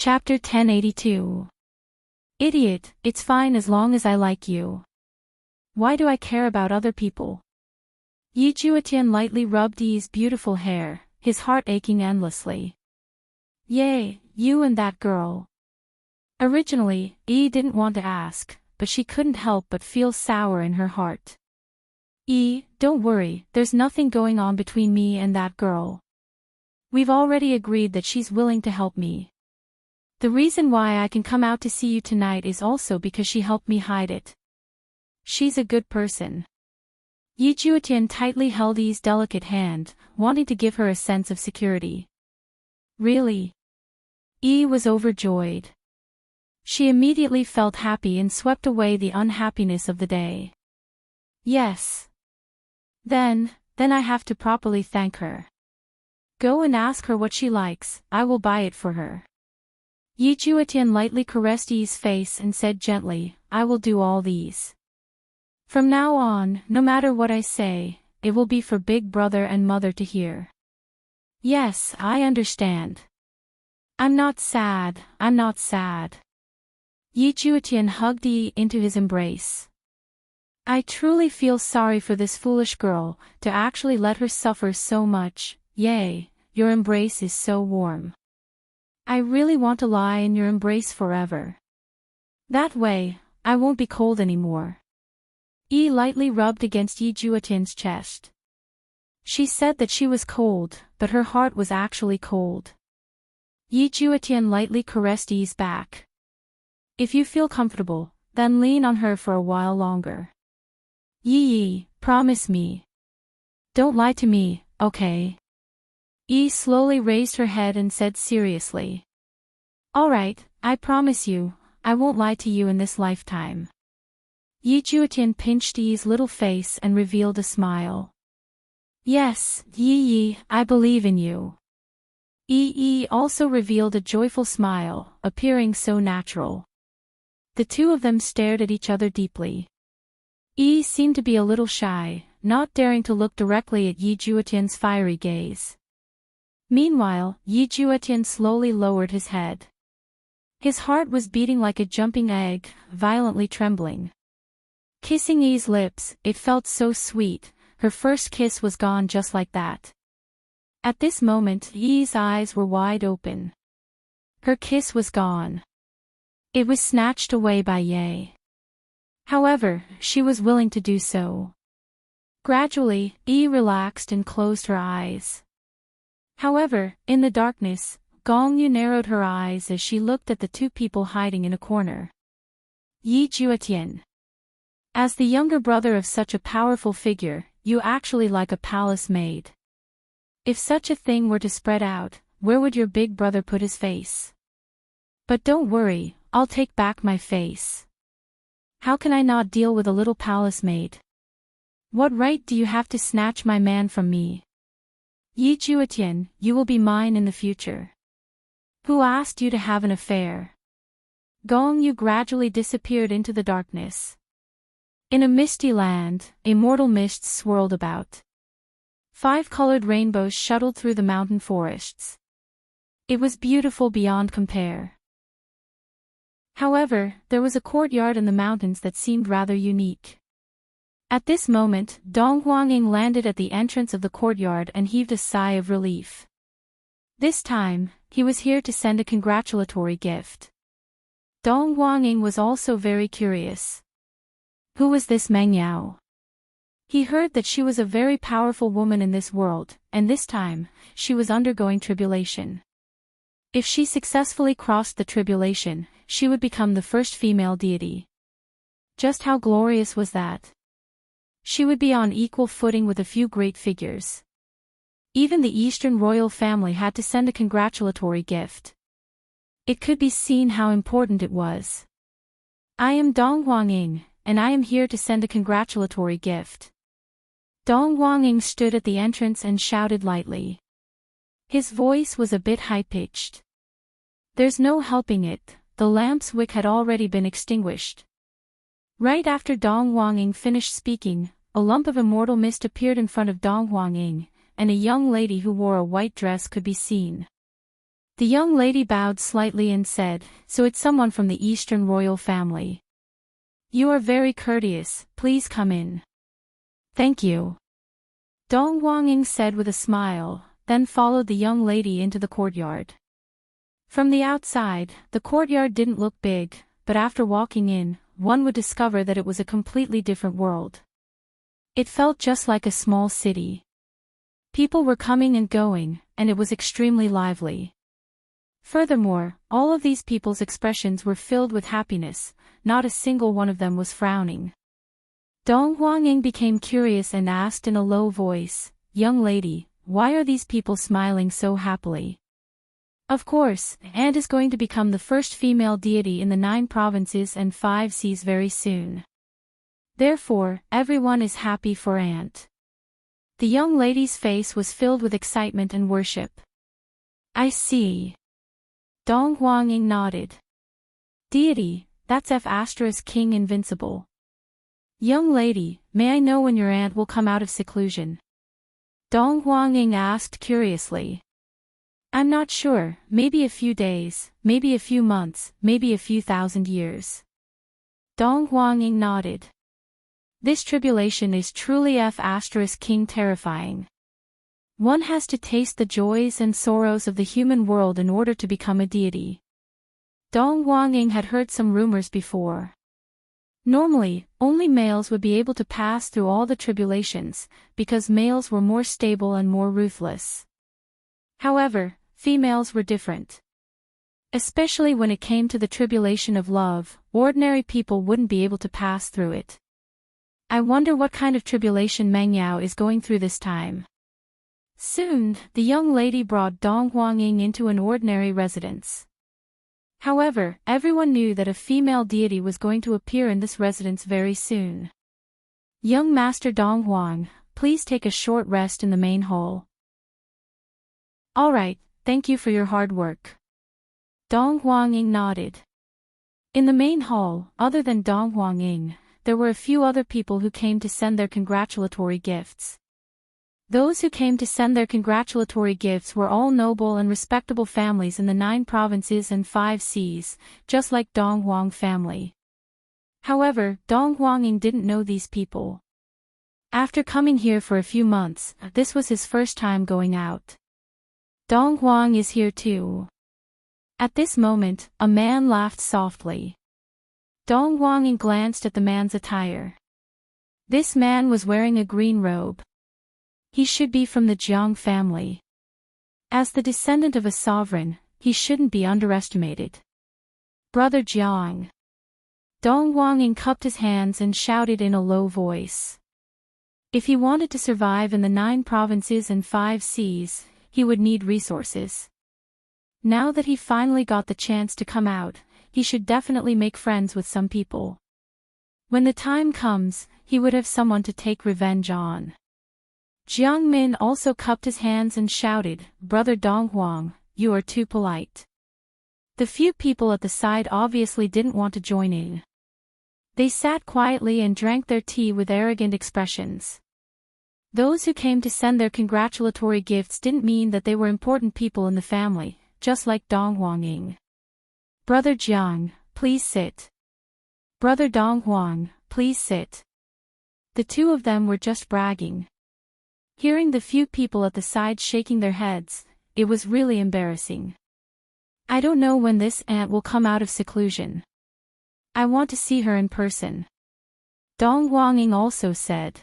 Chapter 1082. Idiot, it's fine as long as I like you. Why do I care about other people? Yi Juetian lightly rubbed Yi's beautiful hair, his heart aching endlessly. Yay, you and that girl. Originally, Yi didn't want to ask, but she couldn't help but feel sour in her heart. Yi, don't worry, there's nothing going on between me and that girl. We've already agreed that she's willing to help me. The reason why I can come out to see you tonight is also because she helped me hide it. She's a good person. Yi Juetian tightly held Yi's delicate hand, wanting to give her a sense of security. Really? Yi was overjoyed. She immediately felt happy and swept away the unhappiness of the day. Yes. Then I have to properly thank her. Go and ask her what she likes, I will buy it for her. Yi Juetian lightly caressed Yi's face and said gently, I will do all these. From now on, no matter what I say, it will be for Big Brother and Mother to hear. Yes, I understand. I'm not sad, I'm not sad. Yi Juetian hugged Yi into his embrace. I truly feel sorry for this foolish girl, to actually let her suffer so much. Yay, your embrace is so warm. I really want to lie in your embrace forever. That way, I won't be cold anymore. Yi lightly rubbed against Yi Juetian's chest. She said that she was cold, but her heart was actually cold. Yi Juetian lightly caressed Yi's back. If you feel comfortable, then lean on her for a while longer. Yi, promise me. Don't lie to me, okay? Yi slowly raised her head and said seriously. Alright, I promise you, I won't lie to you in this lifetime. Yi Juetian pinched Yi's little face and revealed a smile. Yes, Yi, I believe in you. Yi also revealed a joyful smile, appearing so natural. The two of them stared at each other deeply. Yi seemed to be a little shy, not daring to look directly at Yi Juetian's fiery gaze. Meanwhile, Yi Juetian slowly lowered his head. His heart was beating like a jumping egg, violently trembling. Kissing Yi's lips, it felt so sweet, her first kiss was gone just like that. At this moment, Yi's eyes were wide open. Her kiss was gone. It was snatched away by Ye. However, she was willing to do so. Gradually, Yi relaxed and closed her eyes. However, in the darkness, Gongyu narrowed her eyes as she looked at the two people hiding in a corner. Yi Juetian. As the younger brother of such a powerful figure, you actually like a palace maid. If such a thing were to spread out, where would your big brother put his face? But don't worry, I'll take back my face. How can I not deal with a little palace maid? What right do you have to snatch my man from me? Yi Juetian, you will be mine in the future. Who asked you to have an affair? Gongyu gradually disappeared into the darkness. In a misty land, immortal mists swirled about. 5-colored rainbows shuttled through the mountain forests. It was beautiful beyond compare. However, there was a courtyard in the mountains that seemed rather unique. At this moment, Dong Huanging landed at the entrance of the courtyard and heaved a sigh of relief. This time, he was here to send a congratulatory gift. Dong Huanging was also very curious. Who was this Meng Yao? He heard that she was a very powerful woman in this world, and this time, she was undergoing tribulation. If she successfully crossed the tribulation, she would become the first female deity. Just how glorious was that? She would be on equal footing with a few great figures. Even the Eastern royal family had to send a congratulatory gift. It could be seen how important it was. I am Dong Huanging, and I am here to send a congratulatory gift. Dong Huanging stood at the entrance and shouted lightly. His voice was a bit high-pitched. There's no helping it, the lamp's wick had already been extinguished. Right after Dong Huanging finished speaking, a lump of immortal mist appeared in front of Dong Huanging, and a young lady who wore a white dress could be seen. The young lady bowed slightly and said, "So it's someone from the Eastern royal family. You are very courteous, please come in." "Thank you," Dong Huanging said with a smile, then followed the young lady into the courtyard. From the outside, the courtyard didn't look big, but after walking in, one would discover that it was a completely different world. It felt just like a small city. People were coming and going, and it was extremely lively. Furthermore, all of these people's expressions were filled with happiness, not a single one of them was frowning. Dong Huanging became curious and asked in a low voice, "Young lady, why are these people smiling so happily?" Of course, Ant is going to become the first female deity in the 9 provinces and 5 seas very soon. Therefore, everyone is happy for Ant. The young lady's face was filled with excitement and worship. "I see." Dong Huanging nodded. "Deity, that's King Invincible. Young lady, may I know when your aunt will come out of seclusion?" Dong Huanging asked curiously. "I'm not sure, maybe a few days, maybe a few months, maybe a few thousand years." Dong Huanging nodded. This tribulation is truly King terrifying. One has to taste the joys and sorrows of the human world in order to become a deity. Dong Huanging had heard some rumors before. Normally, only males would be able to pass through all the tribulations, because males were more stable and more ruthless. However, females were different. Especially when it came to the tribulation of love, ordinary people wouldn't be able to pass through it. I wonder what kind of tribulation Meng Yao is going through this time. Soon, the young lady brought Dong Huanging into an ordinary residence. However, everyone knew that a female deity was going to appear in this residence very soon. "Young Master Dong Huang, please take a short rest in the main hall." "Alright, thank you for your hard work." Dong Huanging nodded. In the main hall, other than Dong Huanging, there were a few other people who came to send their congratulatory gifts. Those who came to send their congratulatory gifts were all noble and respectable families in the 9 provinces and 5 seas, just like Dong Huang family. However, Dong Huanging didn't know these people. After coming here for a few months, this was his first time going out. "Dong Huang is here too." At this moment, a man laughed softly. Dong Huanging glanced at the man's attire. This man was wearing a green robe. He should be from the Jiang family. As the descendant of a sovereign, he shouldn't be underestimated. "Brother Jiang." Dong Huanging cupped his hands and shouted in a low voice. If he wanted to survive in the 9 provinces and 5 seas, he would need resources. Now that he finally got the chance to come out, he should definitely make friends with some people. When the time comes, he would have someone to take revenge on. Jiang Min also cupped his hands and shouted, "Brother Dong Huang, you are too polite." The few people at the side obviously didn't want to join in. They sat quietly and drank their tea with arrogant expressions. Those who came to send their congratulatory gifts didn't mean that they were important people in the family, just like Dong Huanging. "Brother Jiang, please sit." "Brother Dong Huang, please sit." The two of them were just bragging. Hearing the few people at the side shaking their heads, it was really embarrassing. "I don't know when this aunt will come out of seclusion. I want to see her in person," Dong Huanging also said.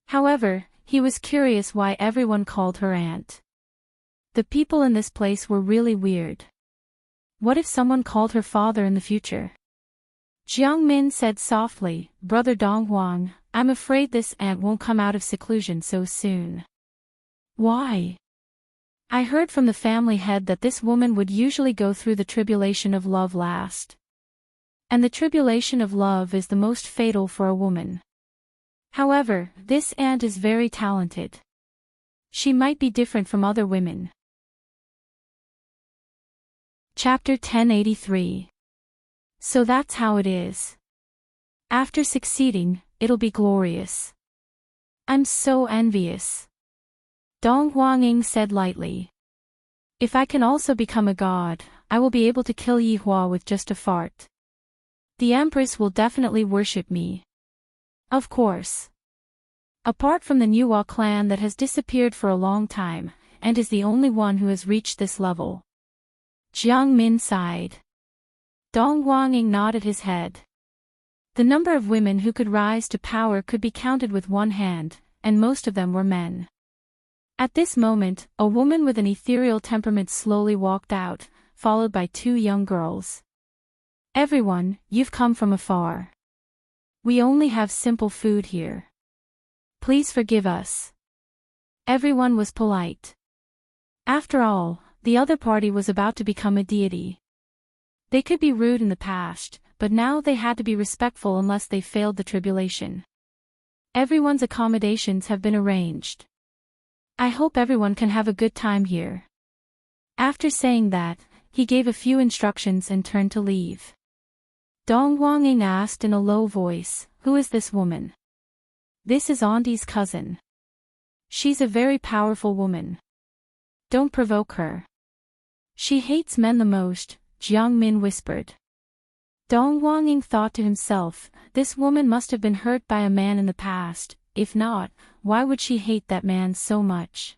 However, he was curious why everyone called her aunt. The people in this place were really weird. What if someone called her father in the future? Jiang Min said softly, "Brother Dong Huang, I'm afraid this aunt won't come out of seclusion so soon." "Why?" "I heard from the family head that this woman would usually go through the tribulation of love last. And the tribulation of love is the most fatal for a woman. However, this aunt is very talented. She might be different from other women." Chapter 1083. So that's how it is. After succeeding, it'll be glorious. I'm so envious. Dong Huanging said lightly. If I can also become a god, I will be able to kill Yi Hua with just a fart. The Empress will definitely worship me. Of course. Apart from the Nuwa clan that has disappeared for a long time, and is the only one who has reached this level. Jiang Min sighed. Dong Huangqing nodded his head. The number of women who could rise to power could be counted with one hand, and most of them were men. At this moment, a woman with an ethereal temperament slowly walked out, followed by two young girls. Everyone, you've come from afar. We only have simple food here. Please forgive us. Everyone was polite. After all, the other party was about to become a deity. They could be rude in the past, but now they had to be respectful unless they failed the tribulation. Everyone's accommodations have been arranged. I hope everyone can have a good time here. After saying that, he gave a few instructions and turned to leave. Dong Huangqing asked in a low voice, "Who is this woman?" "This is Auntie's cousin. She's a very powerful woman. Don't provoke her. She hates men the most," Jiang Min whispered. Dong Huangqing thought to himself, this woman must have been hurt by a man in the past. If not, why would she hate that man so much?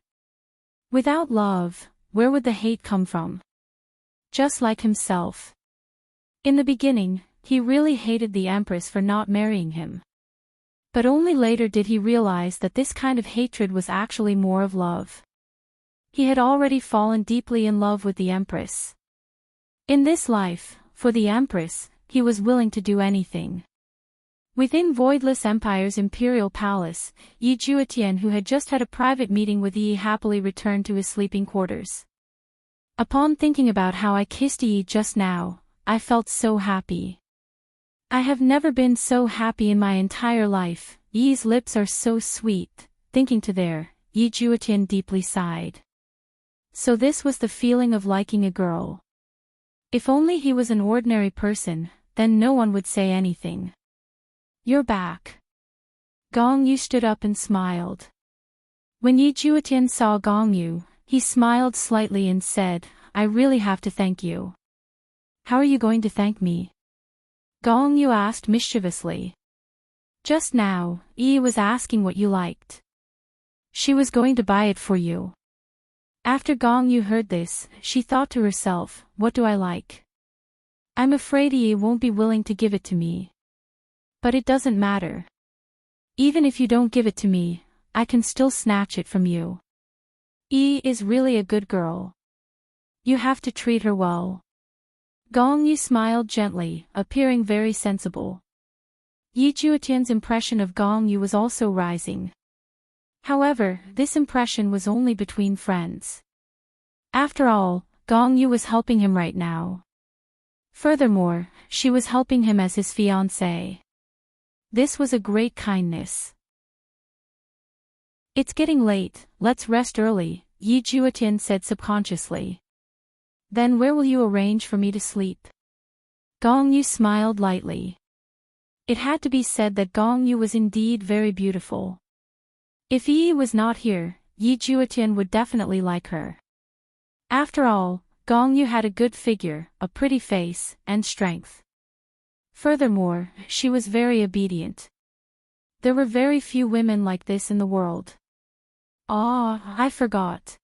Without love, where would the hate come from? Just like himself. In the beginning, he really hated the Empress for not marrying him. But only later did he realize that this kind of hatred was actually more of love. He had already fallen deeply in love with the Empress. In this life, for the Empress, he was willing to do anything. Within Voidless Empire's imperial palace, Yi Juetian, who had just had a private meeting with Yi, happily returned to his sleeping quarters. Upon thinking about how I kissed Yi just now, I felt so happy. I have never been so happy in my entire life. Yi's lips are so sweet. Thinking to there, Yi Juetian deeply sighed. So this was the feeling of liking a girl. If only he was an ordinary person, then no one would say anything. "You're back." Gong Yu stood up and smiled. When Yi Juetian saw Gong Yu, he smiled slightly and said, "I really have to thank you." "How are you going to thank me?" Gong Yu asked mischievously. "Just now, Yi was asking what you liked. She was going to buy it for you." After Gong Yu heard this, she thought to herself, "What do I like? I'm afraid Yi won't be willing to give it to me. But it doesn't matter. Even if you don't give it to me, I can still snatch it from you. Yi is really a good girl. You have to treat her well." Gong Yu smiled gently, appearing very sensible. Yi Juetian's impression of Gong Yu was also rising. However, this impression was only between friends. After all, Gong Yu was helping him right now. Furthermore, she was helping him as his fiancée. This was a great kindness. "It's getting late, let's rest early," Yi Juetian said subconsciously. "Then where will you arrange for me to sleep?" Gong Yu smiled lightly. It had to be said that Gong Yu was indeed very beautiful. If Yi was not here, Yi Juetian would definitely like her. After all, Gong Yu had a good figure, a pretty face, and strength. Furthermore, she was very obedient. There were very few women like this in the world. I forgot.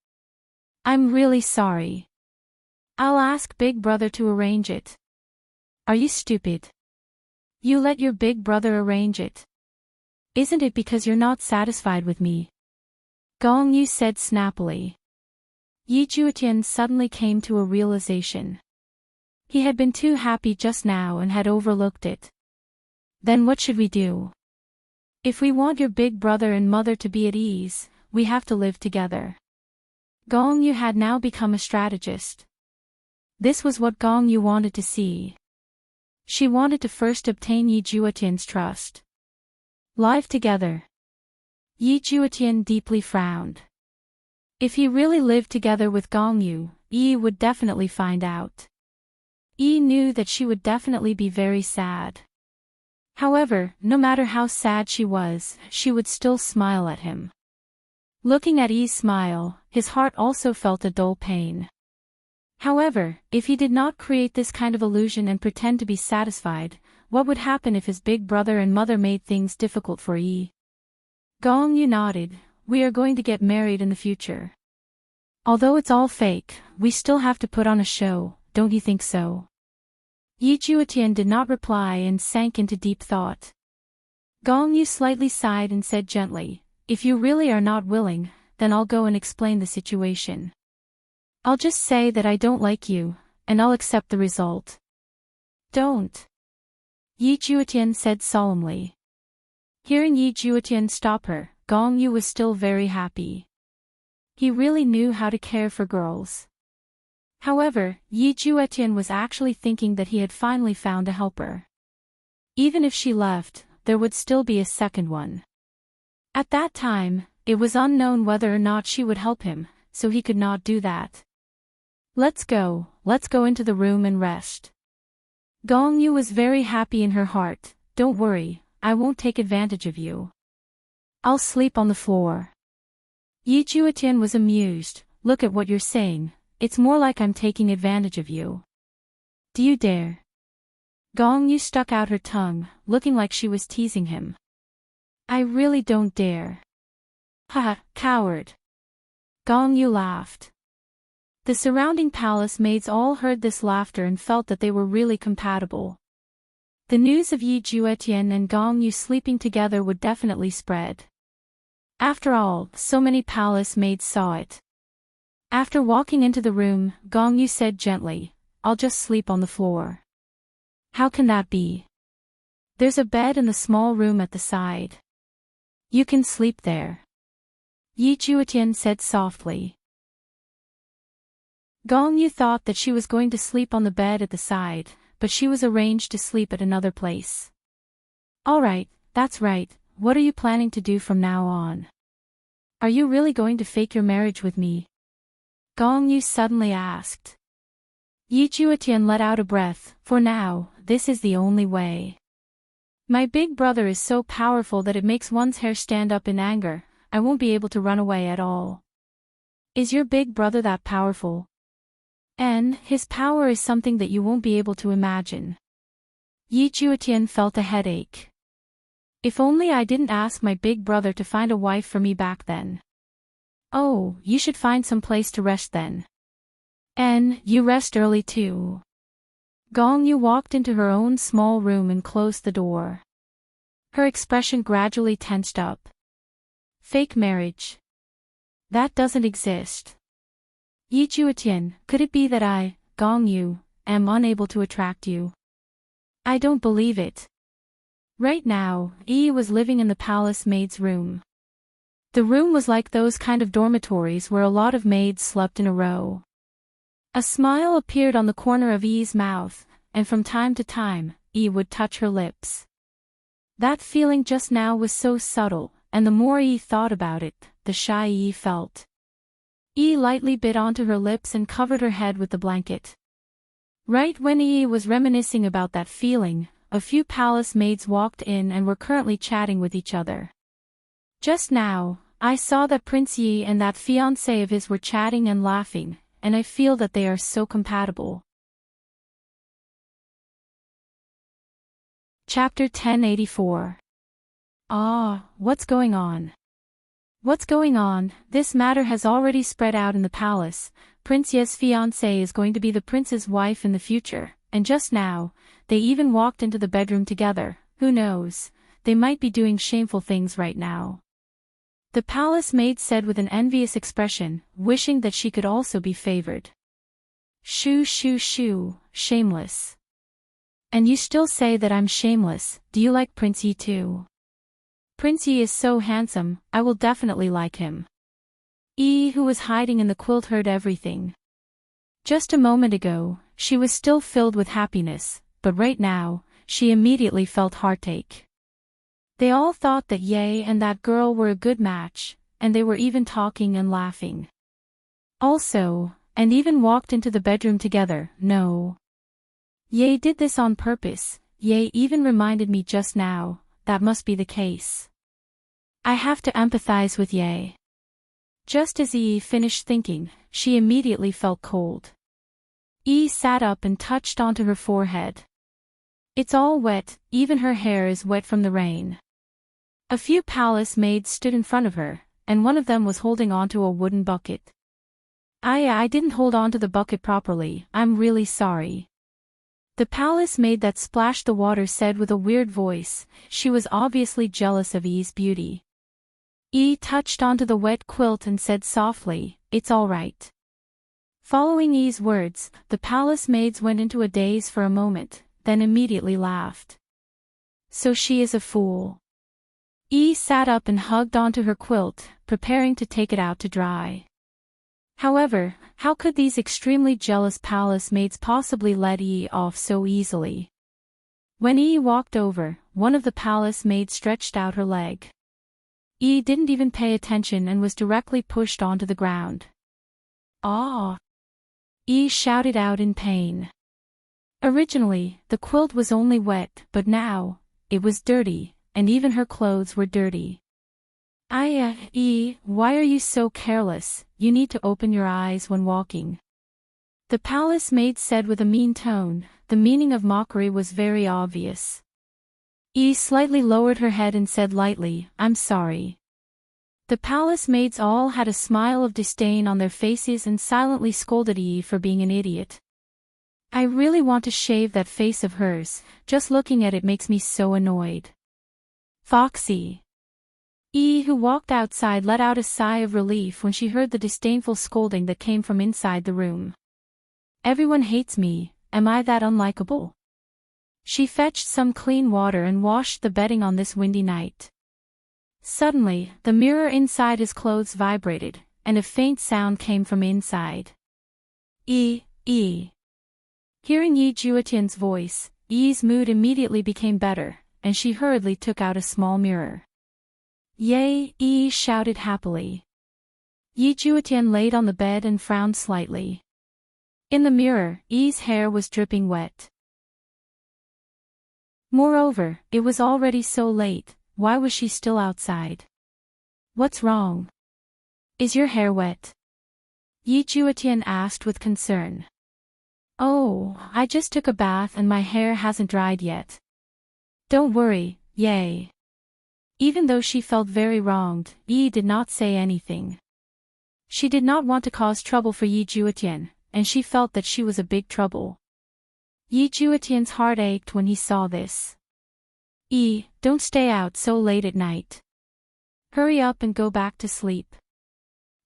I'm really sorry. I'll ask Big Brother to arrange it." "Are you stupid? You let your big brother arrange it. Isn't it because you're not satisfied with me?" Gong Yu said snappily. Yi Juetian suddenly came to a realization. He had been too happy just now and had overlooked it. "Then what should we do? If we want your big brother and mother to be at ease, we have to live together." Gong Yu had now become a strategist. This was what Gong Yu wanted to see. She wanted to first obtain Yi Juetian's trust. Live together. Yi Juetian deeply frowned. If he really lived together with Gong Yu, Yi would definitely find out. Yi knew that she would definitely be very sad. However, no matter how sad she was, she would still smile at him. Looking at Yi's smile, his heart also felt a dull pain. However, if he did not create this kind of illusion and pretend to be satisfied, what would happen if his big brother and mother made things difficult for Yi? Gong Yu nodded. We are going to get married in the future. Although it's all fake, we still have to put on a show, don't you think so? Yi Juetian did not reply and sank into deep thought. Gong Yu slightly sighed and said gently, if you really are not willing, then I'll go and explain the situation. I'll just say that I don't like you, and I'll accept the result. Don't. Yi Juetian said solemnly. Hearing Yi Juetian stop her, Gong Yu was still very happy. He really knew how to care for girls. However, Yi Juetian was actually thinking that he had finally found a helper. Even if she left, there would still be a second one. At that time, it was unknown whether or not she would help him, so he could not do that. Let's go into the room and rest. Gong Yu was very happy in her heart. Don't worry, I won't take advantage of you. I'll sleep on the floor. Yi Juetian was amused. Look at what you're saying, it's more like I'm taking advantage of you. Do you dare? Gong Yu stuck out her tongue, looking like she was teasing him. I really don't dare. Haha, coward. Gong Yu laughed. The surrounding palace maids all heard this laughter and felt that they were really compatible. The news of Yi Juetian and Gong Yu sleeping together would definitely spread. After all, so many palace maids saw it. After walking into the room, Gong Yu said gently, I'll just sleep on the floor. How can that be? There's a bed in the small room at the side. You can sleep there. Yi Juetian said softly. Gong Yu thought that she was going to sleep on the bed at the side, but she was arranged to sleep at another place. Alright, that's right, what are you planning to do from now on? Are you really going to fake your marriage with me? Gong Yu suddenly asked. Yi Juetian let out a breath. For now, this is the only way. My big brother is so powerful that it makes one's hair stand up in anger. I won't be able to run away at all. Is your big brother that powerful? And his power is something that you won't be able to imagine. Yi Juetian felt a headache. If only I didn't ask my big brother to find a wife for me back then. Oh, you should find some place to rest then. And you rest early too. Gong Yu walked into her own small room and closed the door. Her expression gradually tensed up. Fake marriage. That doesn't exist. Yi Juetian, could it be that I, Gong Yu, am unable to attract you? I don't believe it. Right now, Yi was living in the palace maid's room. The room was like those kind of dormitories where a lot of maids slept in a row. A smile appeared on the corner of Yi's mouth, and from time to time, Yi would touch her lips. That feeling just now was so subtle, and the more Yi thought about it, the shy Yi felt. Yi lightly bit onto her lips and covered her head with the blanket. Right when Yi was reminiscing about that feeling, a few palace maids walked in and were currently chatting with each other. Just now, I saw that Prince Yi and that fiancé of his were chatting and laughing, and I feel that they are so compatible. Chapter 1084. What's going on? What's going on? This matter has already spread out in the palace. Prince Ye's fiancée is going to be the prince's wife in the future, and just now, they even walked into the bedroom together. Who knows? They might be doing shameful things right now. The palace maid said with an envious expression, wishing that she could also be favored. Shoo, shameless. And you still say that I'm shameless. Do you like Prince Yi too? Prince Yi is so handsome, I will definitely like him. Yi, who was hiding in the quilt, heard everything. Just a moment ago, she was still filled with happiness, but right now, she immediately felt heartache. They all thought that Ye and that girl were a good match, and they were even talking and laughing. Also, and even walked into the bedroom together. No. Ye did this on purpose. Ye even reminded me just now. That must be the case. I have to empathize with Ye. Just as Yi finished thinking, she immediately felt cold. Yi sat up and touched onto her forehead. It's all wet, even her hair is wet from the rain. A few palace maids stood in front of her, and one of them was holding onto a wooden bucket. I didn't hold onto the bucket properly, I'm really sorry. The palace maid that splashed the water said with a weird voice. She was obviously jealous of Yi's beauty. Yi touched onto the wet quilt and said softly, "It's all right." Following Yi's words, the palace maids went into a daze for a moment, then immediately laughed. So she is a fool. Yi sat up and hugged onto her quilt, preparing to take it out to dry. However, how could these extremely jealous palace maids possibly let Yi off so easily? When Yi walked over, one of the palace maids stretched out her leg. Yi didn't even pay attention and was directly pushed onto the ground. "Ah!" Yi shouted out in pain. Originally, the quilt was only wet, but now, it was dirty, and even her clothes were dirty. Yi, why are you so careless? You need to open your eyes when walking." The palace maid said with a mean tone. The meaning of mockery was very obvious. Yi slightly lowered her head and said lightly, "I'm sorry." The palace maids all had a smile of disdain on their faces and silently scolded Yi for being an idiot. "I really want to shave that face of hers, just looking at it makes me so annoyed." Foxy. Yi, who walked outside, let out a sigh of relief when she heard the disdainful scolding that came from inside the room. "Everyone hates me, am I that unlikable?" She fetched some clean water and washed the bedding on this windy night. Suddenly, the mirror inside his clothes vibrated, and a faint sound came from inside. Yi. Hearing Yi Juetian's voice, Yi's mood immediately became better, and she hurriedly took out a small mirror. "Yay!" Yi shouted happily. Yi Juetian laid on the bed and frowned slightly. In the mirror, Yi's hair was dripping wet. Moreover, it was already so late, why was she still outside? "What's wrong? Is your hair wet?" Yi Juetian asked with concern. "Oh, I just took a bath and my hair hasn't dried yet." "Don't worry, Yay." Even though she felt very wronged, Yi did not say anything. She did not want to cause trouble for Yi Juetian, and she felt that she was a big trouble. Yi Juetian's heart ached when he saw this. "Yi, don't stay out so late at night. Hurry up and go back to sleep.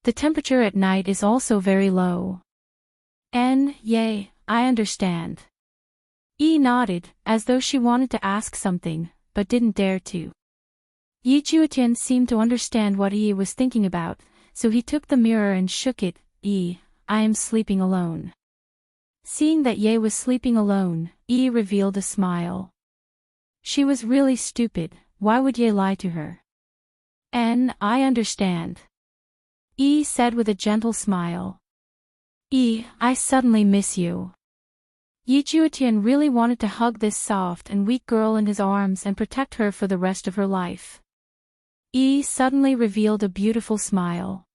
The temperature at night is also very low." Yay, I understand." Yi nodded, as though she wanted to ask something, but didn't dare to. Yi Juetian seemed to understand what Yi was thinking about, so he took the mirror and shook it. "Yi, I am sleeping alone." Seeing that Ye was sleeping alone, Yi revealed a smile. She was really stupid, why would Ye lie to her? I understand," Yi said with a gentle smile. "Yi, I suddenly miss you." Yi Juetian really wanted to hug this soft and weak girl in his arms and protect her for the rest of her life. Yi suddenly revealed a beautiful smile.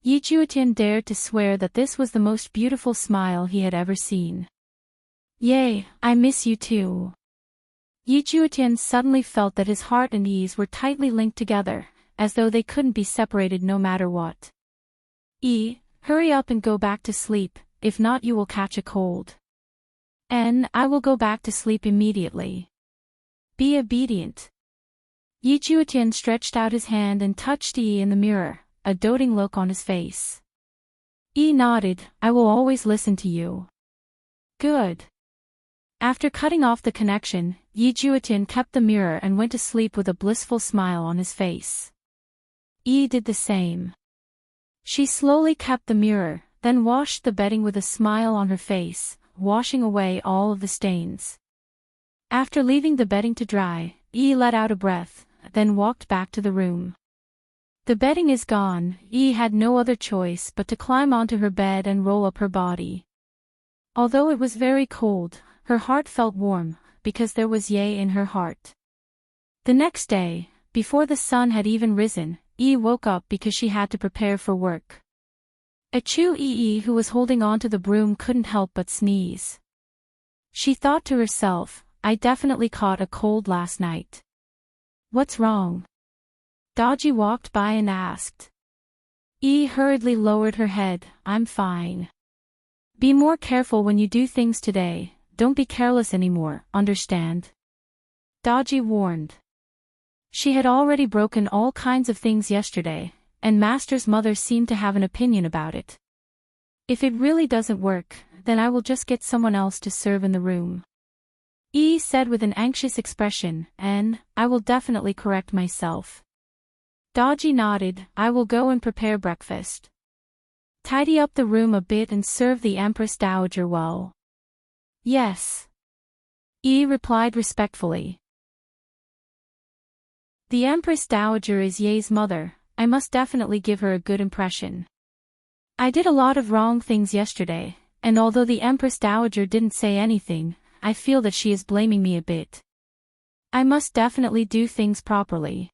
Yi Juetian dared to swear that this was the most beautiful smile he had ever seen. "Yay, I miss you too." Yi Juetian suddenly felt that his heart and Yi's were tightly linked together, as though they couldn't be separated no matter what. "Yi, hurry up and go back to sleep, if not you will catch a cold." "I will go back to sleep immediately." "Be obedient." Yi Juetian stretched out his hand and touched Yi in the mirror, a doting look on his face. Yi nodded, "I will always listen to you." "Good." After cutting off the connection, Yi Juetian kept the mirror and went to sleep with a blissful smile on his face. Yi did the same. She slowly kept the mirror, then washed the bedding with a smile on her face, washing away all of the stains. After leaving the bedding to dry, Yi let out a breath, then walked back to the room. The bedding is gone, Yi had no other choice but to climb onto her bed and roll up her body. Although it was very cold, her heart felt warm, because there was Ye in her heart. The next day, before the sun had even risen, Yi woke up because she had to prepare for work. Achoo! Ee, who was holding onto the broom, couldn't help but sneeze. She thought to herself, I definitely caught a cold last night. What's wrong? Dodgy walked by and asked. Ee hurriedly lowered her head, I'm fine. Be more careful when you do things today, don't be careless anymore, understand? Dodgy warned. She had already broken all kinds of things yesterday, and Master's mother seemed to have an opinion about it. If it really doesn't work, then I will just get someone else to serve in the room. Ee said with an anxious expression, and I will definitely correct myself. Dodgy nodded, I will go and prepare breakfast. Tidy up the room a bit and serve the Empress Dowager well. Yes. Ee replied respectfully. The Empress Dowager is Ye's mother, I must definitely give her a good impression. I did a lot of wrong things yesterday, and although the Empress Dowager didn't say anything, I feel that she is blaming me a bit. I must definitely do things properly.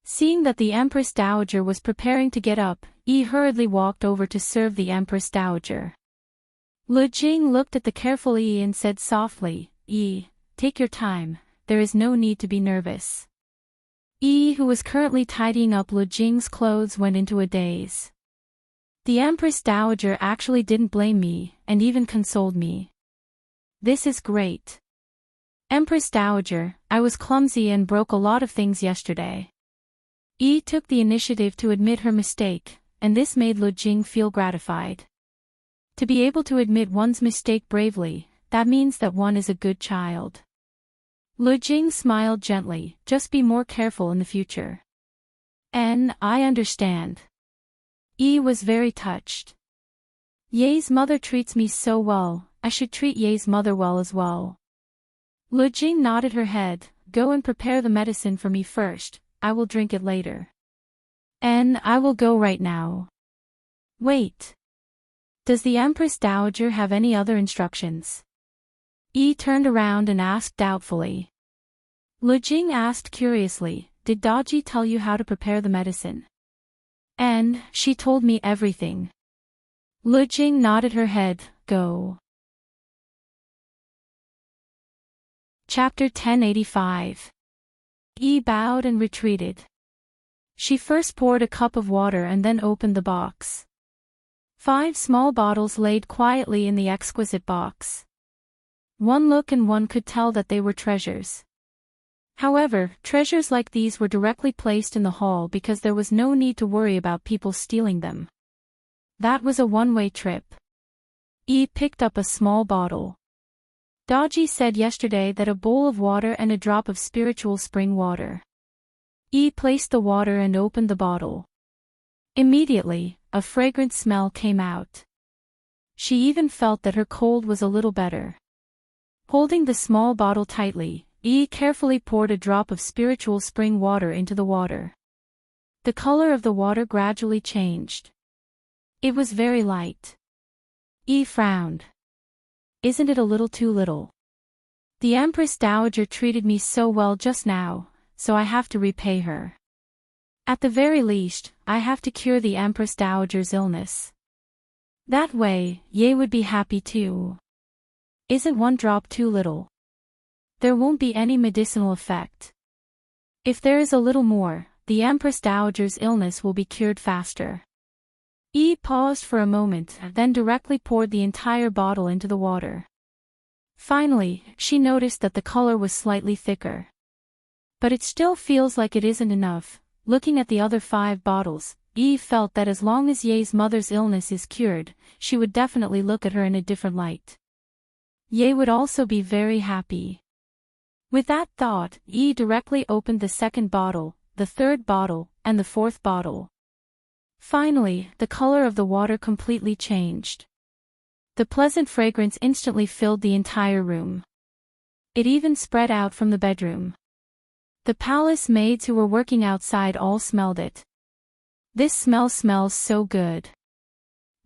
Seeing that the Empress Dowager was preparing to get up, Yi hurriedly walked over to serve the Empress Dowager. Lu Jing looked at the careful Yi and said softly, Yi, take your time, there is no need to be nervous. Yi, who was currently tidying up Lu Jing's clothes, went into a daze. The Empress Dowager actually didn't blame me, and even consoled me. This is great. Empress Dowager, I was clumsy and broke a lot of things yesterday. Yi took the initiative to admit her mistake, and this made Lu Jing feel gratified. To be able to admit one's mistake bravely, that means that one is a good child. Lu Jing smiled gently, just be more careful in the future. I understand. Yi was very touched. Ye's mother treats me so well, I should treat Ye's mother well as well. Lu Jing nodded her head, go and prepare the medicine for me first, I will drink it later. I will go right now. Wait. Does the Empress Dowager have any other instructions? Yi turned around and asked doubtfully. Lu Jing asked curiously, did Dodgy tell you how to prepare the medicine? She told me everything. Lu Jing nodded her head, go. Chapter 1085. Yi bowed and retreated. She first poured a cup of water and then opened the box. 5 small bottles laid quietly in the exquisite box. One look and one could tell that they were treasures. However, treasures like these were directly placed in the hall because there was no need to worry about people stealing them. That was a one-way trip. Yi picked up a small bottle. Dodgy said yesterday that a bowl of water and a drop of spiritual spring water. Yi placed the water and opened the bottle. Immediately, a fragrant smell came out. She even felt that her cold was a little better. Holding the small bottle tightly, Yi carefully poured a drop of spiritual spring water into the water. The color of the water gradually changed. It was very light. Yi frowned. Isn't it a little too little? The Empress Dowager treated me so well just now, so I have to repay her. At the very least, I have to cure the Empress Dowager's illness. That way, Ye would be happy too. Isn't one drop too little? There won't be any medicinal effect. If there is a little more, the Empress Dowager's illness will be cured faster. Yi paused for a moment and then directly poured the entire bottle into the water. Finally, she noticed that the color was slightly thicker. But it still feels like it isn't enough. Looking at the other 5 bottles, Yi felt that as long as Ye's mother's illness is cured, she would definitely look at her in a different light. Ye would also be very happy. With that thought, Yi directly opened the 2nd bottle, the 3rd bottle, and the 4th bottle. Finally, the color of the water completely changed. The pleasant fragrance instantly filled the entire room. It even spread out from the bedroom. The palace maids who were working outside all smelled it. This smell smells so good.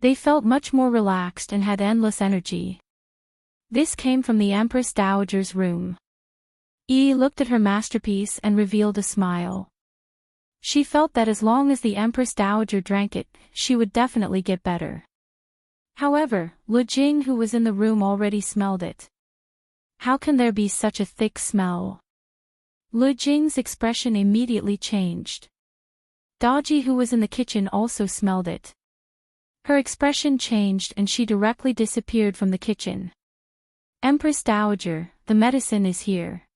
They felt much more relaxed and had endless energy. This came from the Empress Dowager's room. Yi looked at her masterpiece and revealed a smile. She felt that as long as the Empress Dowager drank it, she would definitely get better. However, Lu Jing, who was in the room, already smelled it. How can there be such a thick smell? Lu Jing's expression immediately changed. Daji, who was in the kitchen, also smelled it. Her expression changed and she directly disappeared from the kitchen. Empress Dowager, the medicine is here.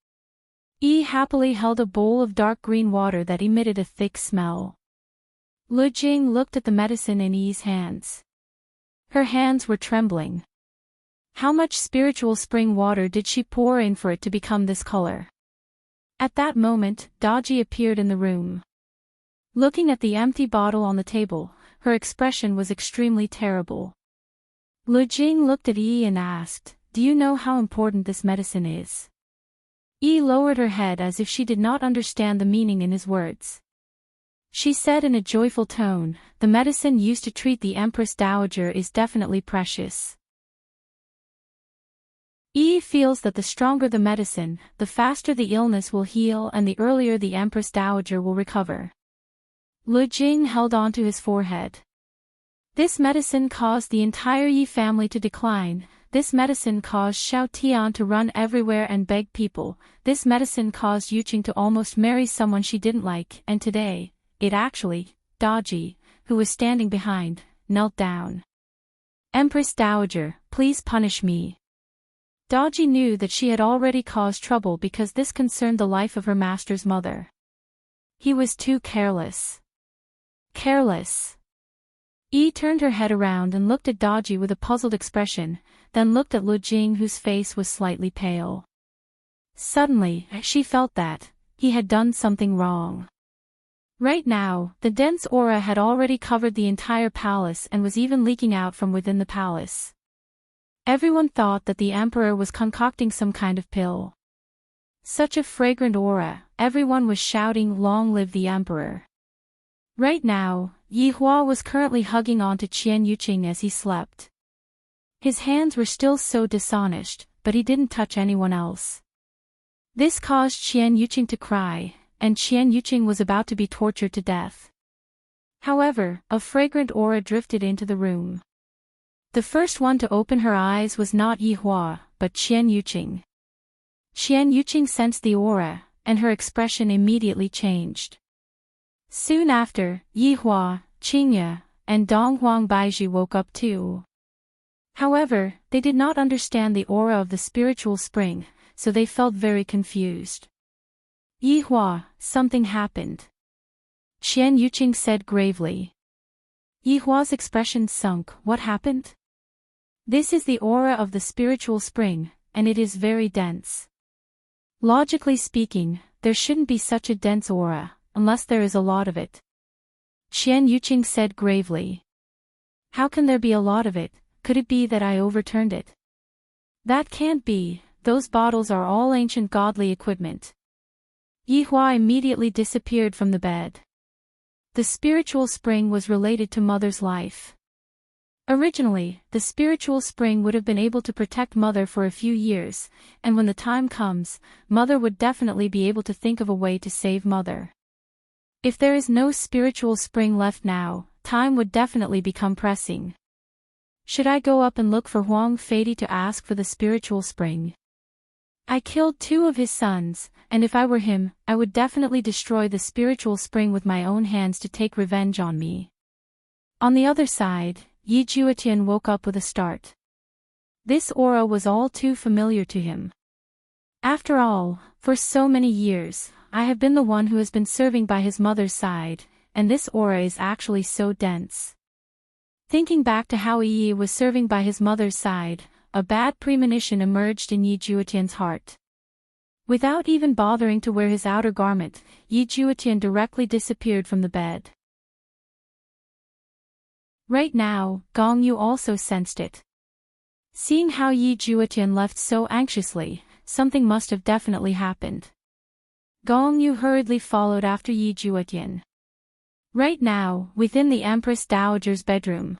Yi happily held a bowl of dark green water that emitted a thick smell. Lu Jing looked at the medicine in Yi's hands. Her hands were trembling. How much spiritual spring water did she pour in for it to become this color? At that moment, Daji appeared in the room. Looking at the empty bottle on the table, her expression was extremely terrible. Lu Jing looked at Yi and asked, "Do you know how important this medicine is?" Yi lowered her head as if she did not understand the meaning in his words. She said in a joyful tone, "The medicine used to treat the Empress Dowager is definitely precious." Yi feels that the stronger the medicine, the faster the illness will heal and the earlier the Empress Dowager will recover. Lu Jing held onto his forehead. This medicine caused the entire Yi family to decline. This medicine caused Xiao Tian to run everywhere and beg people. This medicine caused Yuqing to almost marry someone she didn't like, and today, it actually, Daji, who was standing behind, knelt down. "Empress Dowager, please punish me." Daji knew that she had already caused trouble because this concerned the life of her master's mother. He was too careless. Careless. Yi turned her head around and looked at Daji with a puzzled expression, then looked at Lu Jing, whose face was slightly pale. Suddenly, she felt that he had done something wrong. Right now, the dense aura had already covered the entire palace and was even leaking out from within the palace. Everyone thought that the emperor was concocting some kind of pill. Such a fragrant aura, everyone was shouting, "Long live the emperor." Right now, Yi Hua was currently hugging onto Qian Yuqing as he slept. His hands were still so dishonest, but he didn't touch anyone else. This caused Qian Yuqing to cry, and Qian Yuqing was about to be tortured to death. However, a fragrant aura drifted into the room. The first one to open her eyes was not Yi Hua, but Qian Yuqing. Qian Yuqing sensed the aura, and her expression immediately changed. Soon after, Yi Hua, Qingye, and Dong Huang Baizhi woke up too. However, they did not understand the aura of the spiritual spring, so they felt very confused. "Yi Hua, something happened," Qian Yuqing said gravely. Yi Hua's expression sunk. "What happened?" "This is the aura of the spiritual spring, and it is very dense. Logically speaking, there shouldn't be such a dense aura, unless there is a lot of it," Qian Yuqing said gravely. "How can there be a lot of it? Could it be that I overturned it?" "That can't be, those bottles are all ancient godly equipment." Yi Hua immediately disappeared from the bed. The spiritual spring was related to Mother's life. Originally, the spiritual spring would have been able to protect Mother for a few years, and when the time comes, Mother would definitely be able to think of a way to save Mother. If there is no spiritual spring left now, time would definitely become pressing. Should I go up and look for Huang Feidi to ask for the spiritual spring? I killed 2 of his sons, and if I were him, I would definitely destroy the spiritual spring with my own hands to take revenge on me. On the other side, Yi Juetian woke up with a start. This aura was all too familiar to him. After all, for so many years, I have been the one who has been serving by his mother's side, and this aura is actually so dense. Thinking back to how Yi was serving by his mother's side, a bad premonition emerged in Yi Juetian's heart. Without even bothering to wear his outer garment, Yi Juetian directly disappeared from the bed. Right now, Gong Yu also sensed it. Seeing how Yi Juetian left so anxiously, something must have definitely happened. Gong Yu hurriedly followed after Yi Juetian. Right now, within the Empress Dowager's bedroom,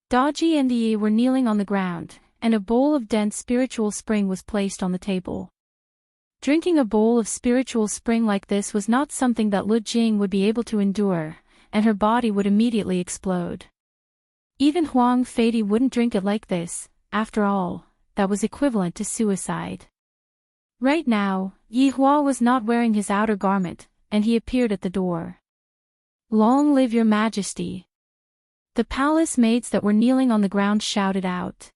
Daji and Yi were kneeling on the ground, and a bowl of dense spiritual spring was placed on the table. Drinking a bowl of spiritual spring like this was not something that Lu Jing would be able to endure, and her body would immediately explode. Even Huang Feidi wouldn't drink it like this. After all, that was equivalent to suicide. Right now, Yi Hua was not wearing his outer garment, and he appeared at the door. "Long live your majesty!" The palace maids that were kneeling on the ground shouted out.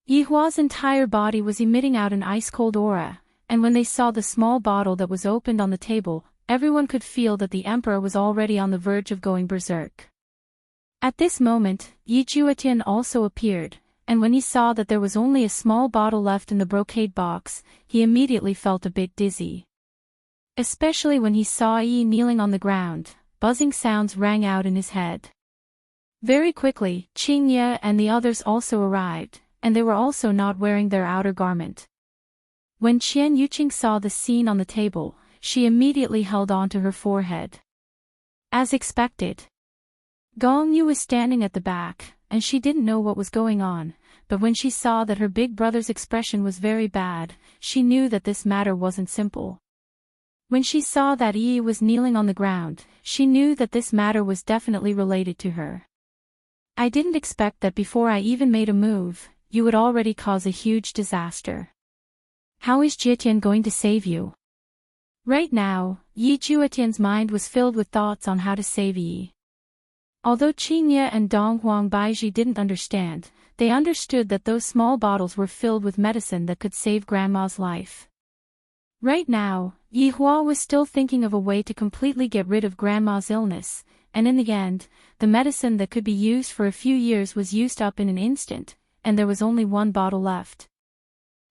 Yi Hua's entire body was emitting out an ice-cold aura, and when they saw the small bottle that was opened on the table, everyone could feel that the emperor was already on the verge of going berserk. At this moment, Yi Juetian also appeared, and when he saw that there was only a small bottle left in the brocade box, he immediately felt a bit dizzy. Especially when he saw Yi kneeling on the ground, buzzing sounds rang out in his head. Very quickly, Qingye and the others also arrived, and they were also not wearing their outer garment. When Qian Yuqing saw the scene on the table, she immediately held on to her forehead. As expected, Gong Yu was standing at the back, and she didn't know what was going on, but when she saw that her big brother's expression was very bad, she knew that this matter wasn't simple. When she saw that Yi was kneeling on the ground, she knew that this matter was definitely related to her. "I didn't expect that before I even made a move, you would already cause a huge disaster. How is Jietian going to save you?" Right now, Yi Juetian's mind was filled with thoughts on how to save Yi. Although Qingye and Dong Huangbaiji didn't understand, they understood that those small bottles were filled with medicine that could save Grandma's life. Right now, Yi Hua was still thinking of a way to completely get rid of Grandma's illness, and in the end, the medicine that could be used for a few years was used up in an instant, and there was only one bottle left.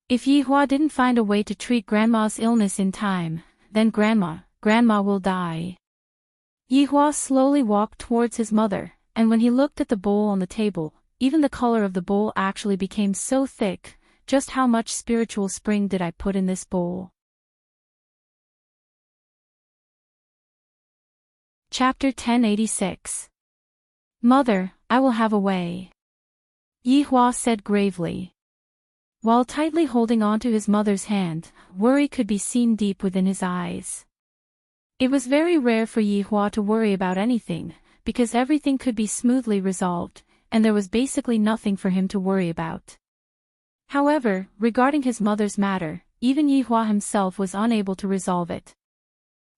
If Yi Hua didn't find a way to treat Grandma's illness in time, then Grandma will die. Yi Hua slowly walked towards his mother, and when he looked at the bowl on the table, even the color of the bowl actually became so thick. Just how much spiritual spring did I put in this bowl? Chapter 1086. "Mother, I will have a way," Yi Hua said gravely. While tightly holding on to his mother's hand, worry could be seen deep within his eyes. It was very rare for Yi Hua to worry about anything, because everything could be smoothly resolved, and there was basically nothing for him to worry about. However, regarding his mother's matter, even Yi Hua himself was unable to resolve it.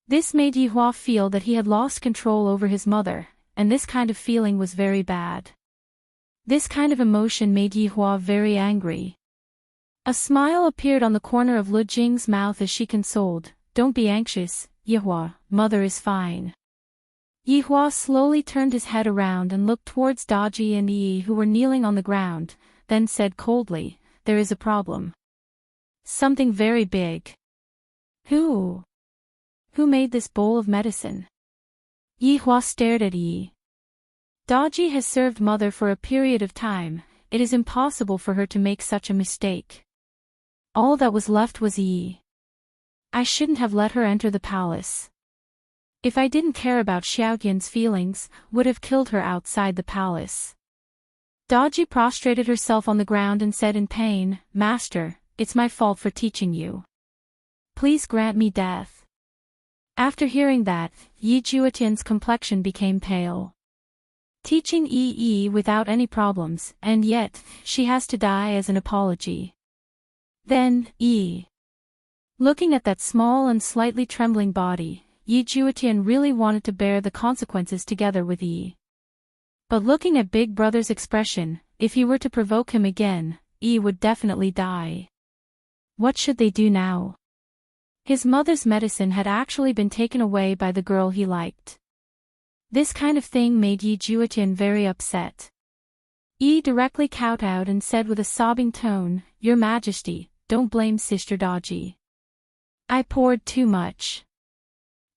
This made Yi Hua feel that he had lost control over his mother, and this kind of feeling was very bad. This kind of emotion made Yi Hua very angry. A smile appeared on the corner of Lu Jing's mouth as she consoled, "Don't be anxious, Yi Hua, mother is fine." Yi Hua slowly turned his head around and looked towards Daji and Yi who were kneeling on the ground, then said coldly, "There is a problem. Something very big." Who made this bowl of medicine?" Yi Hua stared at Yi. Daji has served mother for a period of time, it is impossible for her to make such a mistake. All that was left was Yi. I shouldn't have let her enter the palace. If I didn't care about Xiaoyan's feelings, would have killed her outside the palace. Daji prostrated herself on the ground and said in pain, "Master, it's my fault for teaching you. Please grant me death." After hearing that, Yi Juetian's complexion became pale. Teaching Yi without any problems, and yet, she has to die as an apology. Then, Yi. Looking at that small and slightly trembling body, Yi Juetian really wanted to bear the consequences together with Yi. But looking at Big Brother's expression, if he were to provoke him again, Yi would definitely die. What should they do now? His mother's medicine had actually been taken away by the girl he liked. This kind of thing made Yi Juetian very upset. Yi directly kowtowed and said with a sobbing tone, "Your Majesty, don't blame Sister Daji. I poured too much.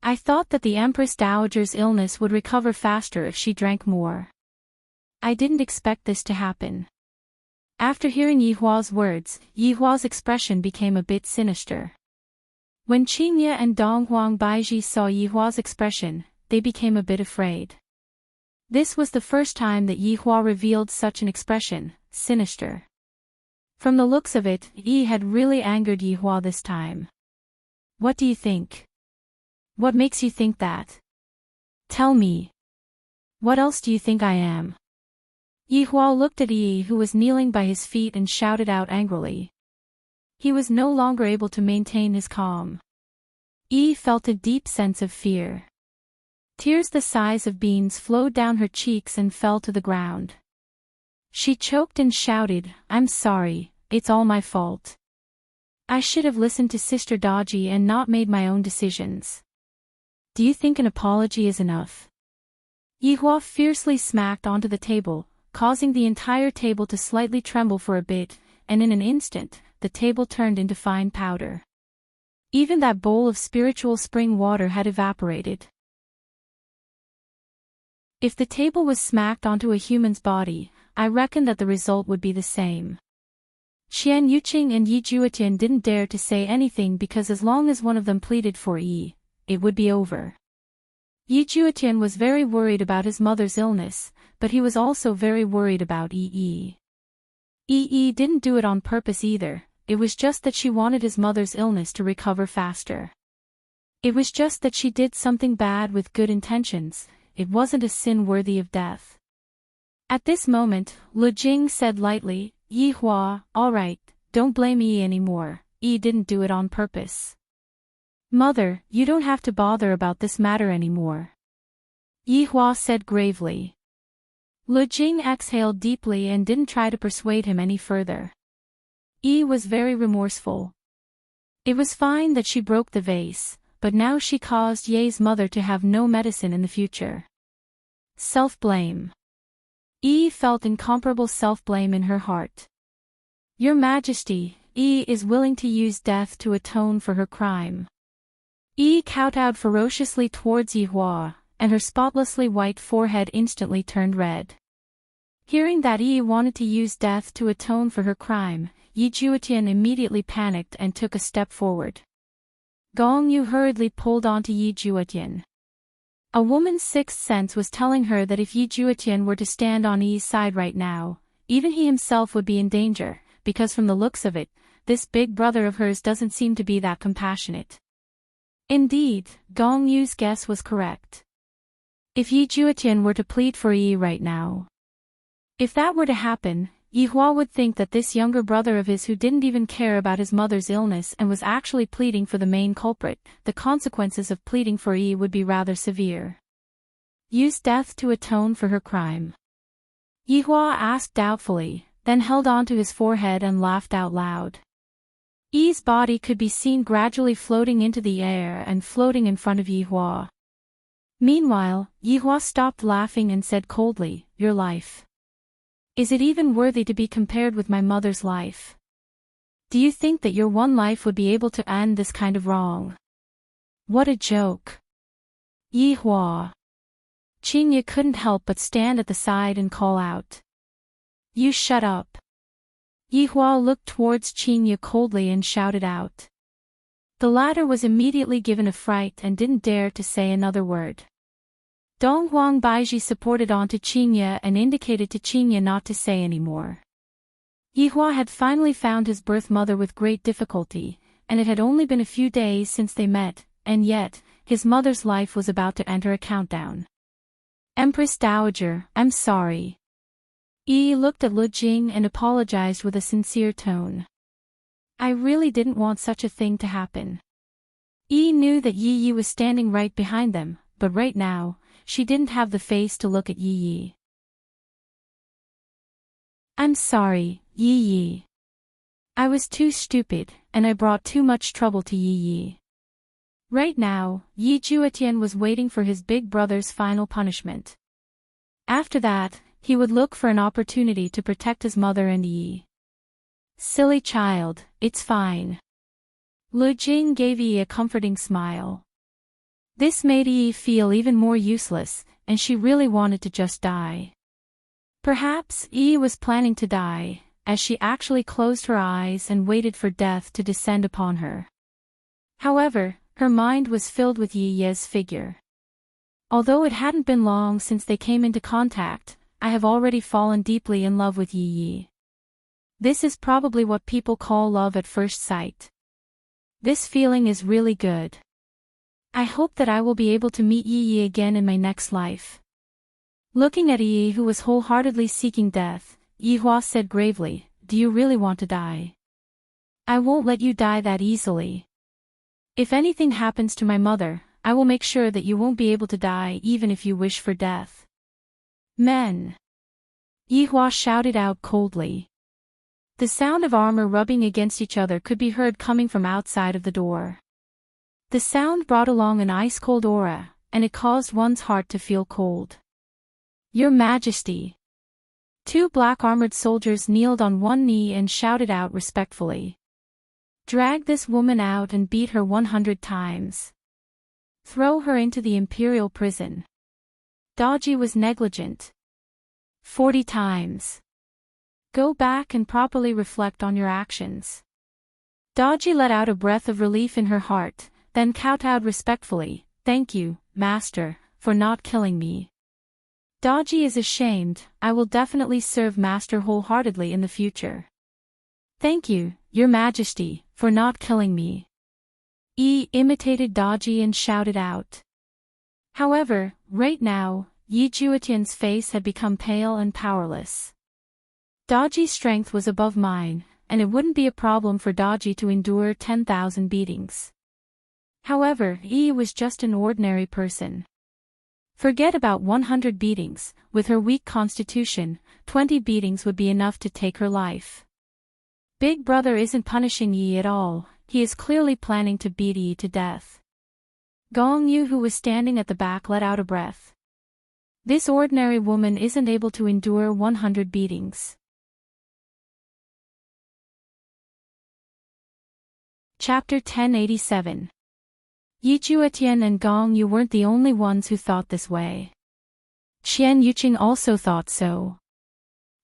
I thought that the Empress Dowager's illness would recover faster if she drank more. I didn't expect this to happen." After hearing Yi Hua's words, Yi Hua's expression became a bit sinister. When Qingye and Dong Huangbaiji saw Yi Hua's expression, they became a bit afraid. This was the first time that Yi Hua revealed such an expression, sinister. From the looks of it, Yi had really angered Yi Hua this time. What do you think? What makes you think that? Tell me. What else do you think I am? Yi Hua looked at Yi, who was kneeling by his feet, and shouted out angrily. He was no longer able to maintain his calm. Yi felt a deep sense of fear. Tears the size of beans flowed down her cheeks and fell to the ground. She choked and shouted, "I'm sorry, it's all my fault. I should have listened to Sister Daji and not made my own decisions. Do you think an apology is enough?" Yi Hua fiercely smacked onto the table, causing the entire table to slightly tremble for a bit, and in an instant, the table turned into fine powder. Even that bowl of spiritual spring water had evaporated. If the table was smacked onto a human's body, I reckon that the result would be the same. Qian Yuqing and Yi Juetian didn't dare to say anything because as long as one of them pleaded for Yi, it would be over. Yi Juetian was very worried about his mother's illness, but he was also very worried about Yi. Yi didn't do it on purpose either, it was just that she wanted his mother's illness to recover faster. It was just that she did something bad with good intentions, it wasn't a sin worthy of death. At this moment, Lu Jing said lightly, "Yi Hua, all right, don't blame Yi anymore, Yi didn't do it on purpose. Mother, you don't have to bother about this matter anymore," Yi Hua said gravely. Lu Jing exhaled deeply and didn't try to persuade him any further. Yi was very remorseful. It was fine that she broke the vase, but now she caused Ye's mother to have no medicine in the future. Self-blame. Yi felt incomparable self-blame in her heart. "Your Majesty, Yi is willing to use death to atone for her crime." Yi kowtowed ferociously towards Yi Hua, and her spotlessly white forehead instantly turned red. Hearing that Yi wanted to use death to atone for her crime, Yi Juetian immediately panicked and took a step forward. Gong Yu hurriedly pulled onto Yi Juetian. A woman's sixth sense was telling her that if Yi Juetian were to stand on Yi's side right now, even he himself would be in danger, because from the looks of it, this big brother of hers doesn't seem to be that compassionate. Indeed, Gong Yu's guess was correct. If Yi Juetian were to plead for Yi right now. If that were to happen, Yi Hua would think that this younger brother of his who didn't even care about his mother's illness and was actually pleading for the main culprit, the consequences of pleading for Yi would be rather severe. Use death to atone for her crime? Yi Hua asked doubtfully, then held on to his forehead and laughed out loud. Yi's body could be seen gradually floating into the air and floating in front of Yi Hua. Meanwhile, Yi Hua stopped laughing and said coldly, "Your life. Is it even worthy to be compared with my mother's life? Do you think that your one life would be able to end this kind of wrong? What a joke." Yi Hua. Qingye couldn't help but stand at the side and call out. "You shut up." Yi Hua looked towards Qingye coldly and shouted out. The latter was immediately given a fright and didn't dare to say another word. Dong Huang Baiji supported onto Qingye and indicated to Qingye not to say any more. Yi Hua had finally found his birth mother with great difficulty, and it had only been a few days since they met, and yet, his mother's life was about to enter a countdown. "Empress Dowager, I'm sorry." Yi looked at Lu Jing and apologized with a sincere tone. "I really didn't want such a thing to happen." Yi knew that Yi was standing right behind them, but right now, she didn't have the face to look at Yi. "I'm sorry, Yi. I was too stupid, and I brought too much trouble to Yi." Right now, Yi Juetian was waiting for his big brother's final punishment. After that, he would look for an opportunity to protect his mother and Yi. "Silly child, it's fine." Lu Jing gave Yi a comforting smile. This made Yi feel even more useless, and she really wanted to just die. Perhaps Yi was planning to die, as she actually closed her eyes and waited for death to descend upon her. However, her mind was filled with Yi's figure. Although it hadn't been long since they came into contact, I have already fallen deeply in love with Yi. This is probably what people call love at first sight. This feeling is really good. I hope that I will be able to meet Yi again in my next life. Looking at Yi, who was wholeheartedly seeking death, Yihua said gravely, "Do you really want to die? I won't let you die that easily. If anything happens to my mother, I will make sure that you won't be able to die even if you wish for death." "Men!" Yihua shouted out coldly. The sound of armor rubbing against each other could be heard coming from outside of the door. The sound brought along an ice-cold aura, and it caused one's heart to feel cold. "Your Majesty!" Two black-armored soldiers kneeled on one knee and shouted out respectfully. "Drag this woman out and beat her 100 times. Throw her into the imperial prison." Daji was negligent. 40 times. Go back and properly reflect on your actions. Daji let out a breath of relief in her heart, then kowtowed respectfully, "Thank you, Master, for not killing me. Daji is ashamed. I will definitely serve Master wholeheartedly in the future. Thank you, Your Majesty, for not killing me." Yi imitated Daji and shouted out. However, right now, Yi Juetian's face had become pale and powerless. Daji's strength was above mine, and it wouldn't be a problem for Daji to endure 10,000 beatings. However, Yi was just an ordinary person. Forget about 100 beatings, with her weak constitution, 20 beatings would be enough to take her life. Big Brother isn't punishing Yi at all, he is clearly planning to beat Yi to death. Gong Yu, who was standing at the back, let out a breath. This ordinary woman isn't able to endure 100 beatings. Chapter 1087. Yi Juetian and Gong Yu weren't the only ones who thought this way. Qian Yuqing also thought so.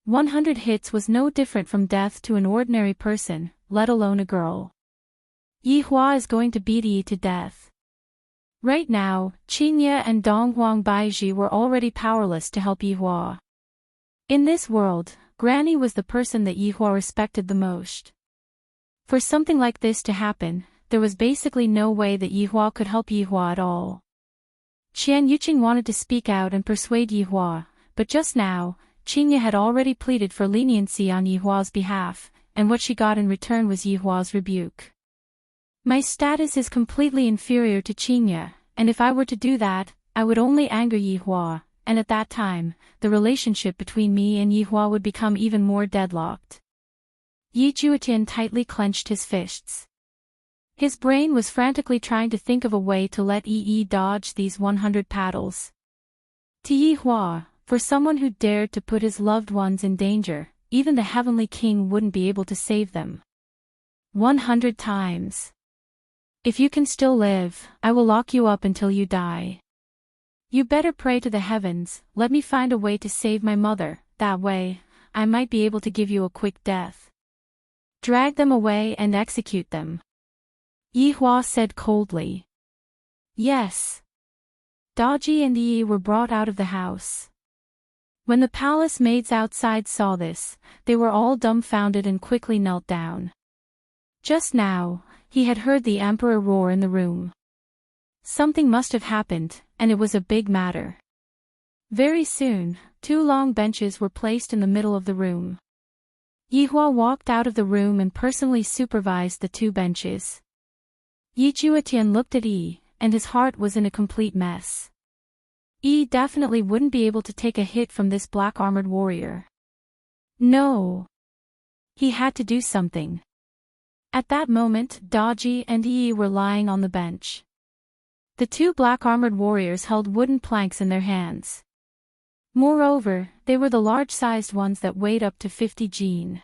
100 hits was no different from death to an ordinary person, let alone a girl. Yihua is going to beat Yi to death. Right now, Qingye and Donghuang Baizhi were already powerless to help Yihua. In this world, Granny was the person that Yihua respected the most. For something like this to happen, there was basically no way that Yihua could help Yihua at all. Qian Yuqing wanted to speak out and persuade Yihua, but just now, Qingye had already pleaded for leniency on Yihua's behalf, and what she got in return was Yihua's rebuke. My status is completely inferior to Qingye, and if I were to do that, I would only anger Yihua, and at that time, the relationship between me and Yihua would become even more deadlocked. Yi Juetian tightly clenched his fists. His brain was frantically trying to think of a way to let Yi dodge these 100 paddles. To Yihua, for someone who dared to put his loved ones in danger, even the Heavenly King wouldn't be able to save them. 100 times. If you can still live, I will lock you up until you die. You better pray to the heavens, let me find a way to save my mother, that way, I might be able to give you a quick death. Drag them away and execute them. Yihua said coldly. Yes. Daji and Yi were brought out of the house. When the palace maids outside saw this, they were all dumbfounded and quickly knelt down. Just now, he had heard the emperor roar in the room. Something must have happened, and it was a big matter. Very soon, 2 long benches were placed in the middle of the room. Yihua walked out of the room and personally supervised the 2 benches. Yi Juetian looked at Yi, and his heart was in a complete mess. Yi definitely wouldn't be able to take a hit from this black-armored warrior. No. He had to do something. At that moment, Daji and Yi were lying on the bench. The 2 black-armored warriors held wooden planks in their hands. Moreover, they were the large-sized ones that weighed up to 50 jin.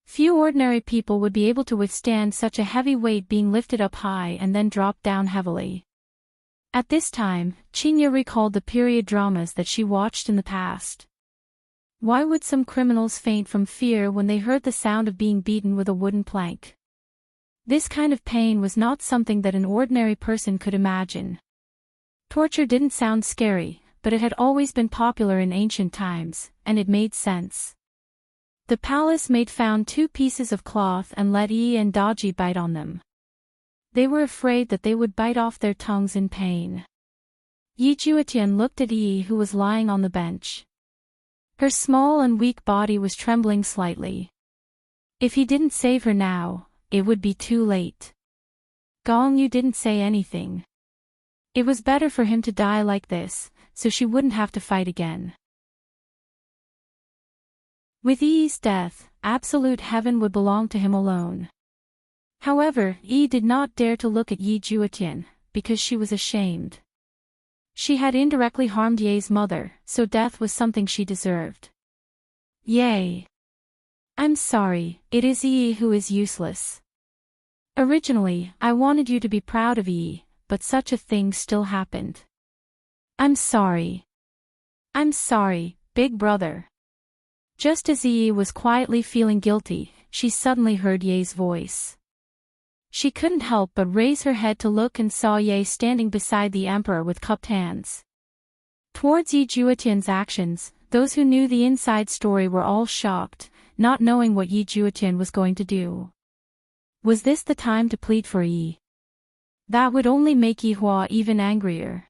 Few ordinary people would be able to withstand such a heavy weight being lifted up high and then dropped down heavily. At this time, Qingye recalled the period dramas that she watched in the past. Why would some criminals faint from fear when they heard the sound of being beaten with a wooden plank? This kind of pain was not something that an ordinary person could imagine. Torture didn't sound scary, but it had always been popular in ancient times, and it made sense. The palace maid found 2 pieces of cloth and let Yi and Daji bite on them. They were afraid that they would bite off their tongues in pain. Yi Juetian looked at Yi, who was lying on the bench. Her small and weak body was trembling slightly. If he didn't save her now, it would be too late. Gong Yu didn't say anything. It was better for him to die like this, so she wouldn't have to fight again. With Yi's death, absolute heaven would belong to him alone. However, Yi did not dare to look at Yi Juetian, because she was ashamed. She had indirectly harmed Ye's mother, so death was something she deserved. Ye. I'm sorry, it is Yi who is useless. Originally, I wanted you to be proud of Yi, but such a thing still happened. I'm sorry. I'm sorry, big brother. Just as Yi was quietly feeling guilty, she suddenly heard Ye's voice. She couldn't help but raise her head to look and saw Ye standing beside the emperor with cupped hands. Towards Yi Juetian's actions, those who knew the inside story were all shocked, not knowing what Yi Juetian was going to do. Was this the time to plead for Yi? That would only make Yi Hua even angrier.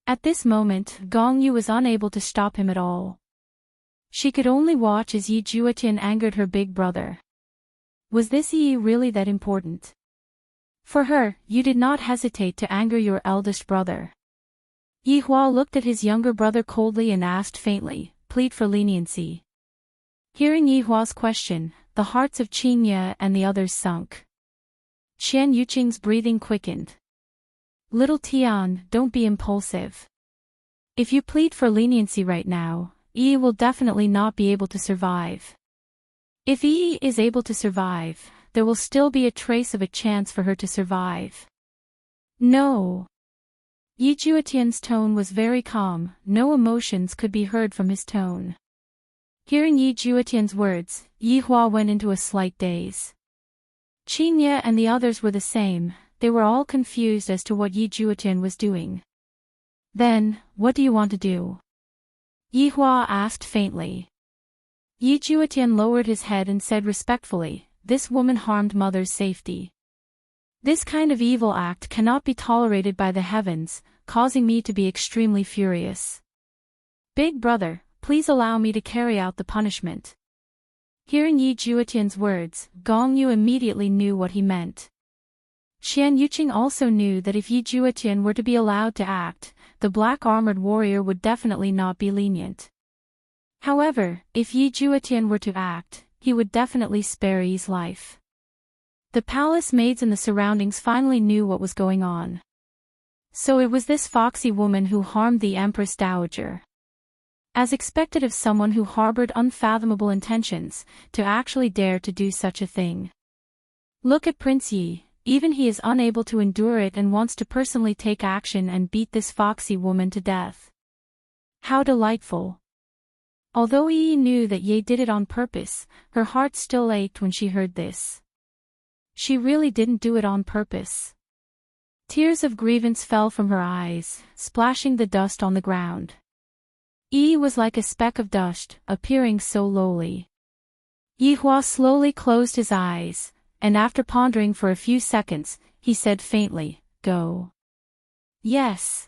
At this moment, Gong Yu was unable to stop him at all. She could only watch as Yi Juetian angered her big brother. Was this Yi really that important? For her, you did not hesitate to anger your eldest brother. Yi Hua looked at his younger brother coldly and asked faintly, plead for leniency. Hearing Yi Hua's question, the hearts of Qing Ye and the others sunk. Qian Yuqing's breathing quickened. Little Tian, don't be impulsive. If you plead for leniency right now, Yi will definitely not be able to survive. If Yi is able to survive, there will still be a trace of a chance for her to survive. No. Yi Juetian's tone was very calm, no emotions could be heard from his tone. Hearing Yi Juetian's words, Yi Hua went into a slight daze. Qing Ye and the others were the same, they were all confused as to what Yi Juetian was doing. Then, what do you want to do? Yi Hua asked faintly. Yi Juetian lowered his head and said respectfully, this woman harmed mother's safety. This kind of evil act cannot be tolerated by the heavens, causing me to be extremely furious. Big brother, please allow me to carry out the punishment. Hearing Yi Juetian's words, Gong Yu immediately knew what he meant. Qian Yuqing also knew that if Yi Juetian were to be allowed to act, the black-armored warrior would definitely not be lenient. However, if Yi Juetian were to act, he would definitely spare Yi's life. The palace maids and the surroundings finally knew what was going on. So it was this foxy woman who harmed the Empress Dowager. As expected of someone who harbored unfathomable intentions, to actually dare to do such a thing. Look at Prince Yi, even he is unable to endure it and wants to personally take action and beat this foxy woman to death. How delightful. Although Yi knew that Ye did it on purpose, her heart still ached when she heard this. She really didn't do it on purpose. Tears of grievance fell from her eyes, splashing the dust on the ground. Yi was like a speck of dust, appearing so lowly. Yi Hua slowly closed his eyes, and after pondering for a few seconds, he said faintly, go. Yes.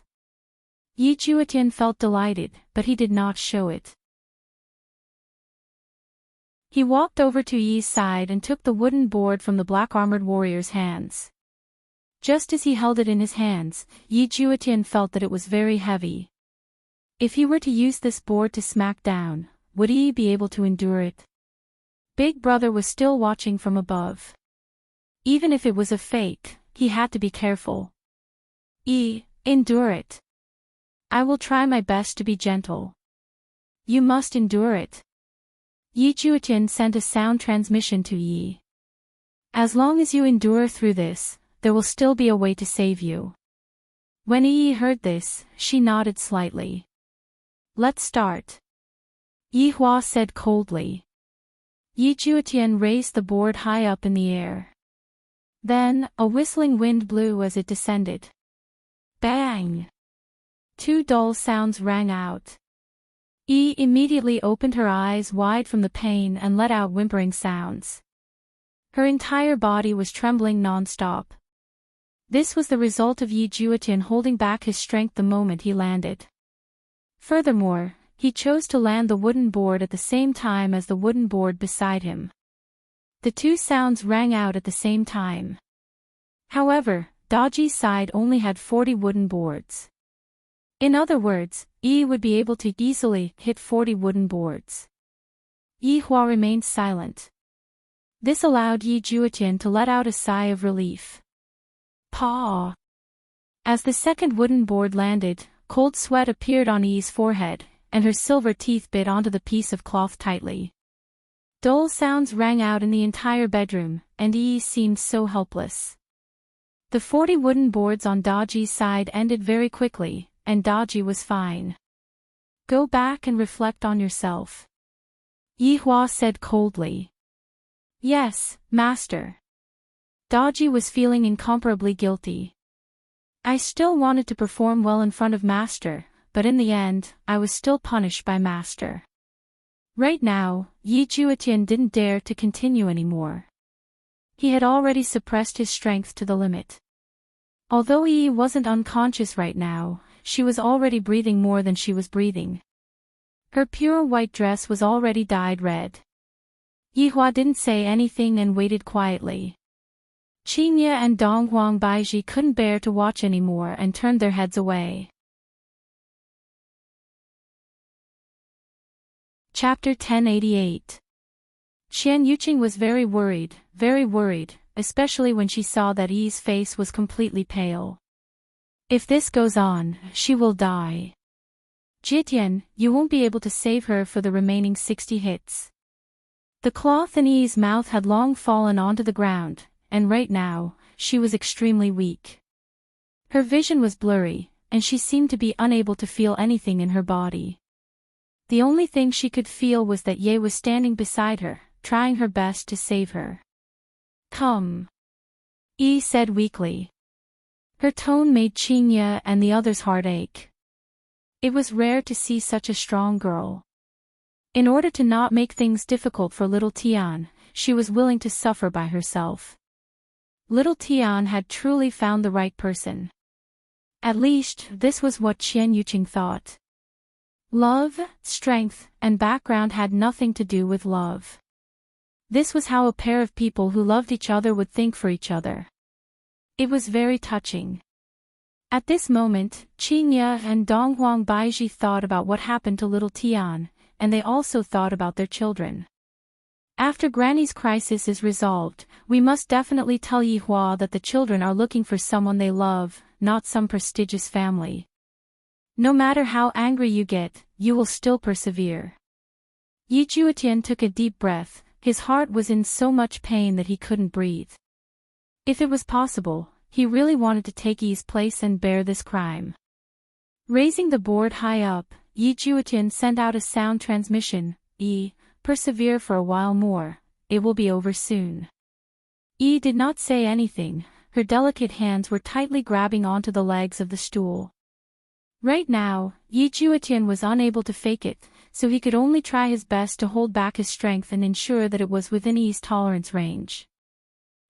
Yi Juetian felt delighted, but he did not show it. He walked over to Yi's side and took the wooden board from the black-armored warrior's hands. Just as he held it in his hands, Yi Juetian felt that it was very heavy. If he were to use this board to smack down, would Yi be able to endure it? Big brother was still watching from above. Even if it was a fake, he had to be careful. Yi, endure it. I will try my best to be gentle. You must endure it. Yi Juetian sent a sound transmission to Yi. As long as you endure through this, there will still be a way to save you. When Yi heard this, she nodded slightly. Let's start. Yi Hua said coldly. Yi Juetian raised the board high up in the air. Then, a whistling wind blew as it descended. Bang! Two dull sounds rang out. Yi immediately opened her eyes wide from the pain and let out whimpering sounds. Her entire body was trembling non-stop. This was the result of Yi Juetian holding back his strength the moment he landed. Furthermore, he chose to land the wooden board at the same time as the wooden board beside him. The two sounds rang out at the same time. However, Daji's side only had 40 wooden boards. In other words, Yi would be able to easily hit 40 wooden boards. Yi Hua remained silent. This allowed Yi Juetian to let out a sigh of relief. Paw! As the second wooden board landed, cold sweat appeared on Yi's forehead, and her silver teeth bit onto the piece of cloth tightly. Dull sounds rang out in the entire bedroom, and Yi seemed so helpless. The 40 wooden boards on Daji's side ended very quickly, and Daji was fine. Go back and reflect on yourself. Yi Hua said coldly. Yes, master. Daji was feeling incomparably guilty. I still wanted to perform well in front of master, but in the end, I was still punished by master. Right now, Yi Juetian didn't dare to continue anymore. He had already suppressed his strength to the limit. Although Yi wasn't unconscious right now, she was already breathing more than she was breathing. Her pure white dress was already dyed red. Yi Hua didn't say anything and waited quietly. Qingye and Donghuang Baiji couldn't bear to watch anymore and turned their heads away. Chapter 1088. Qian Yuqing was very worried, especially when she saw that Yi's face was completely pale. If this goes on, she will die. Jitian, you won't be able to save her for the remaining 60 hits. The cloth in Yi's mouth had long fallen onto the ground, and right now, she was extremely weak. Her vision was blurry, and she seemed to be unable to feel anything in her body. The only thing she could feel was that Ye was standing beside her, trying her best to save her. Come. Yi said weakly. Her tone made Qingye and the others' heart ache. It was rare to see such a strong girl. In order to not make things difficult for little Tian, she was willing to suffer by herself. Little Tian had truly found the right person. At least, this was what Qian Yuqing thought. Love, strength, and background had nothing to do with love. This was how a pair of people who loved each other would think for each other. It was very touching. At this moment, Qingye and Donghuang Baiji thought about what happened to little Tian, and they also thought about their children. After Granny's crisis is resolved, we must definitely tell Yi Hua that the children are looking for someone they love, not some prestigious family. No matter how angry you get, you will still persevere. Yi Juetian took a deep breath, his heart was in so much pain that he couldn't breathe. If it was possible, he really wanted to take Yi's place and bear this crime. Raising the board high up, Yi Juetian sent out a sound transmission, Yi, persevere for a while more, it will be over soon. Yi did not say anything, her delicate hands were tightly grabbing onto the legs of the stool. Right now, Yi Juetian was unable to fake it, so he could only try his best to hold back his strength and ensure that it was within Yi's tolerance range.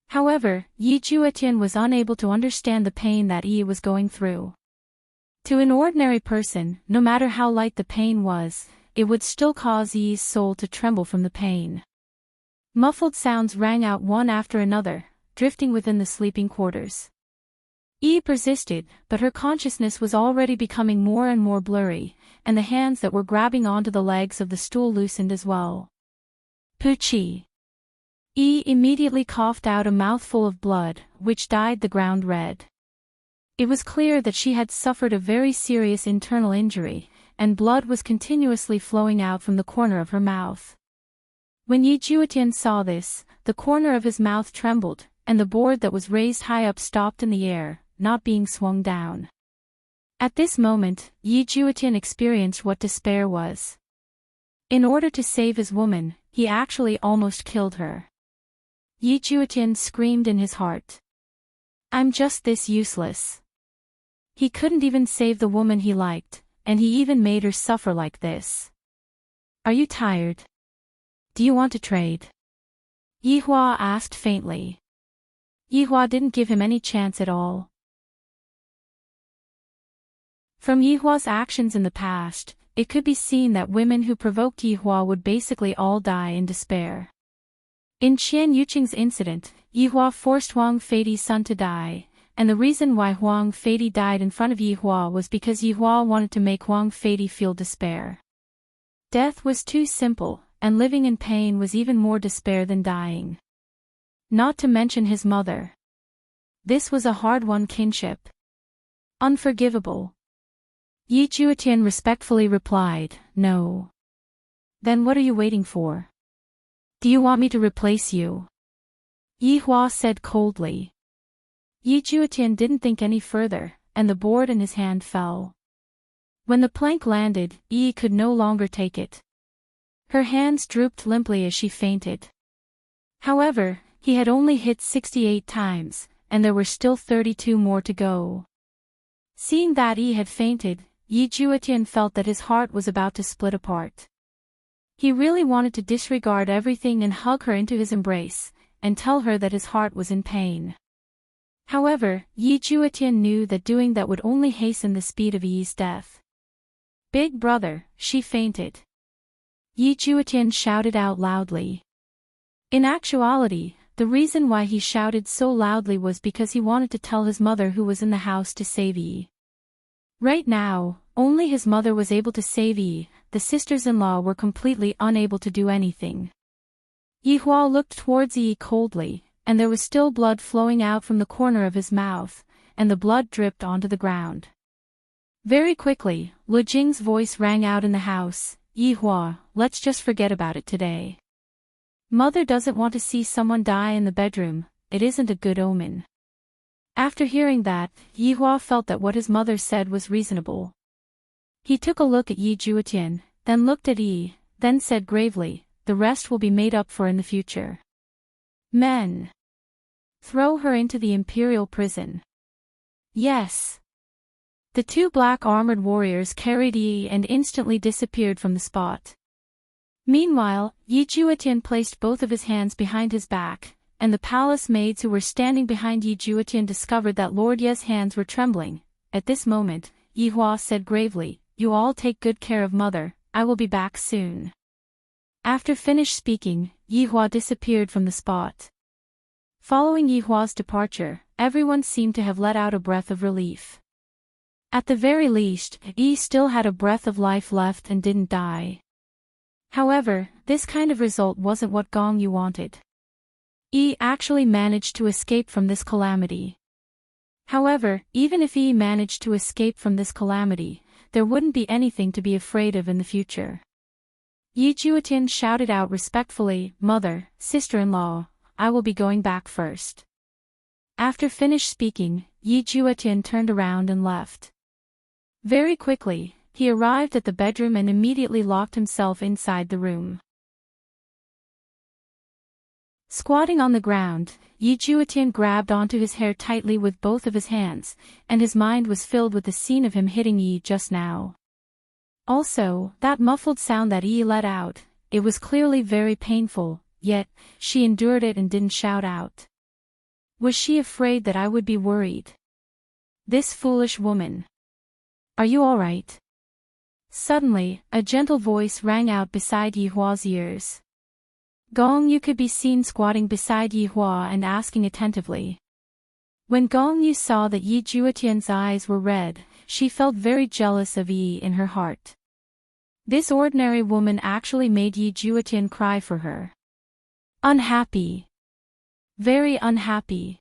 However, Yi Juetian was unable to understand the pain that Yi was going through. To an ordinary person, no matter how light the pain was, it would still cause Yi's soul to tremble from the pain. Muffled sounds rang out one after another, drifting within the sleeping quarters. Yi persisted, but her consciousness was already becoming more and more blurry, and the hands that were grabbing onto the legs of the stool loosened as well. Poochie! Yi immediately coughed out a mouthful of blood, which dyed the ground red. It was clear that she had suffered a very serious internal injury, and blood was continuously flowing out from the corner of her mouth. When Yi Juetian saw this, the corner of his mouth trembled, and the board that was raised high up stopped in the air, not being swung down. At this moment, Yi Juetian experienced what despair was. In order to save his woman, he actually almost killed her. Yi Juetian screamed in his heart. I'm just this useless. He couldn't even save the woman he liked, and he even made her suffer like this. Are you tired? Do you want to trade? Yi Hua asked faintly. Yi Hua didn't give him any chance at all. From Yihua's actions in the past, it could be seen that women who provoked Yihua would basically all die in despair. In Qian Yuqing's incident, Yihua forced Huang Feidi's son to die, and the reason why Huang Feidi died in front of Yihua was because Yihua wanted to make Huang Feidi feel despair. Death was too simple, and living in pain was even more despair than dying. Not to mention his mother. This was a hard-won kinship. Unforgivable. Yi Juetian respectfully replied, "No." "Then what are you waiting for? Do you want me to replace you?" Yihua said coldly. Yi Juetian didn't think any further, and the board in his hand fell. When the plank landed, Yi could no longer take it. Her hands drooped limply as she fainted. However, he had only hit 68 times, and there were still 32 more to go. Seeing that Yi had fainted, Yi Juetian felt that his heart was about to split apart. He really wanted to disregard everything and hug her into his embrace, and tell her that his heart was in pain. However, Yi Juetian knew that doing that would only hasten the speed of Yi's death. "Big brother," she fainted. Yi Juetian shouted out loudly. In actuality, the reason why he shouted so loudly was because he wanted to tell his mother who was in the house to save Yi. Right now, only his mother was able to save Yi, the sisters-in-law were completely unable to do anything. Yihua looked towards Yi coldly, and there was still blood flowing out from the corner of his mouth, and the blood dripped onto the ground. Very quickly, Lu Jing's voice rang out in the house, "Yihua, let's just forget about it today. Mother doesn't want to see someone die in the bedroom, it isn't a good omen." After hearing that, Yihua felt that what his mother said was reasonable. He took a look at Yi Juetian, then looked at Yi, then said gravely, "The rest will be made up for in the future. Men, throw her into the imperial prison." "Yes." The two black armored warriors carried Yi and instantly disappeared from the spot. Meanwhile, Yi Juetian placed both of his hands behind his back, and the palace maids who were standing behind Yi Juetian discovered that Lord Ye's hands were trembling. At this moment, Yihua said gravely, "You all take good care of mother, I will be back soon." After finished speaking, Yihua disappeared from the spot. Following Yihua's departure, everyone seemed to have let out a breath of relief. At the very least, Yi still had a breath of life left and didn't die. However, this kind of result wasn't what Gong Yu wanted. Yi actually managed to escape from this calamity. However, even if Yi managed to escape from this calamity, there wouldn't be anything to be afraid of in the future. Yi Juetian shouted out respectfully, "Mother, sister-in-law, I will be going back first." After finished speaking, Yi Juetian turned around and left. Very quickly, he arrived at the bedroom and immediately locked himself inside the room. Squatting on the ground, Yi Juetian grabbed onto his hair tightly with both of his hands, and his mind was filled with the scene of him hitting Yi just now. Also, that muffled sound that Yi let out, it was clearly very painful, yet, she endured it and didn't shout out. Was she afraid that I would be worried? This foolish woman. "Are you all right?" Suddenly, a gentle voice rang out beside Yihua's ears. Gong Yu could be seen squatting beside Yihua and asking attentively. When Gong Yu saw that Yi Juetian's eyes were red, she felt very jealous of Yi in her heart. This ordinary woman actually made Yi Juetian cry for her. Unhappy. Very unhappy.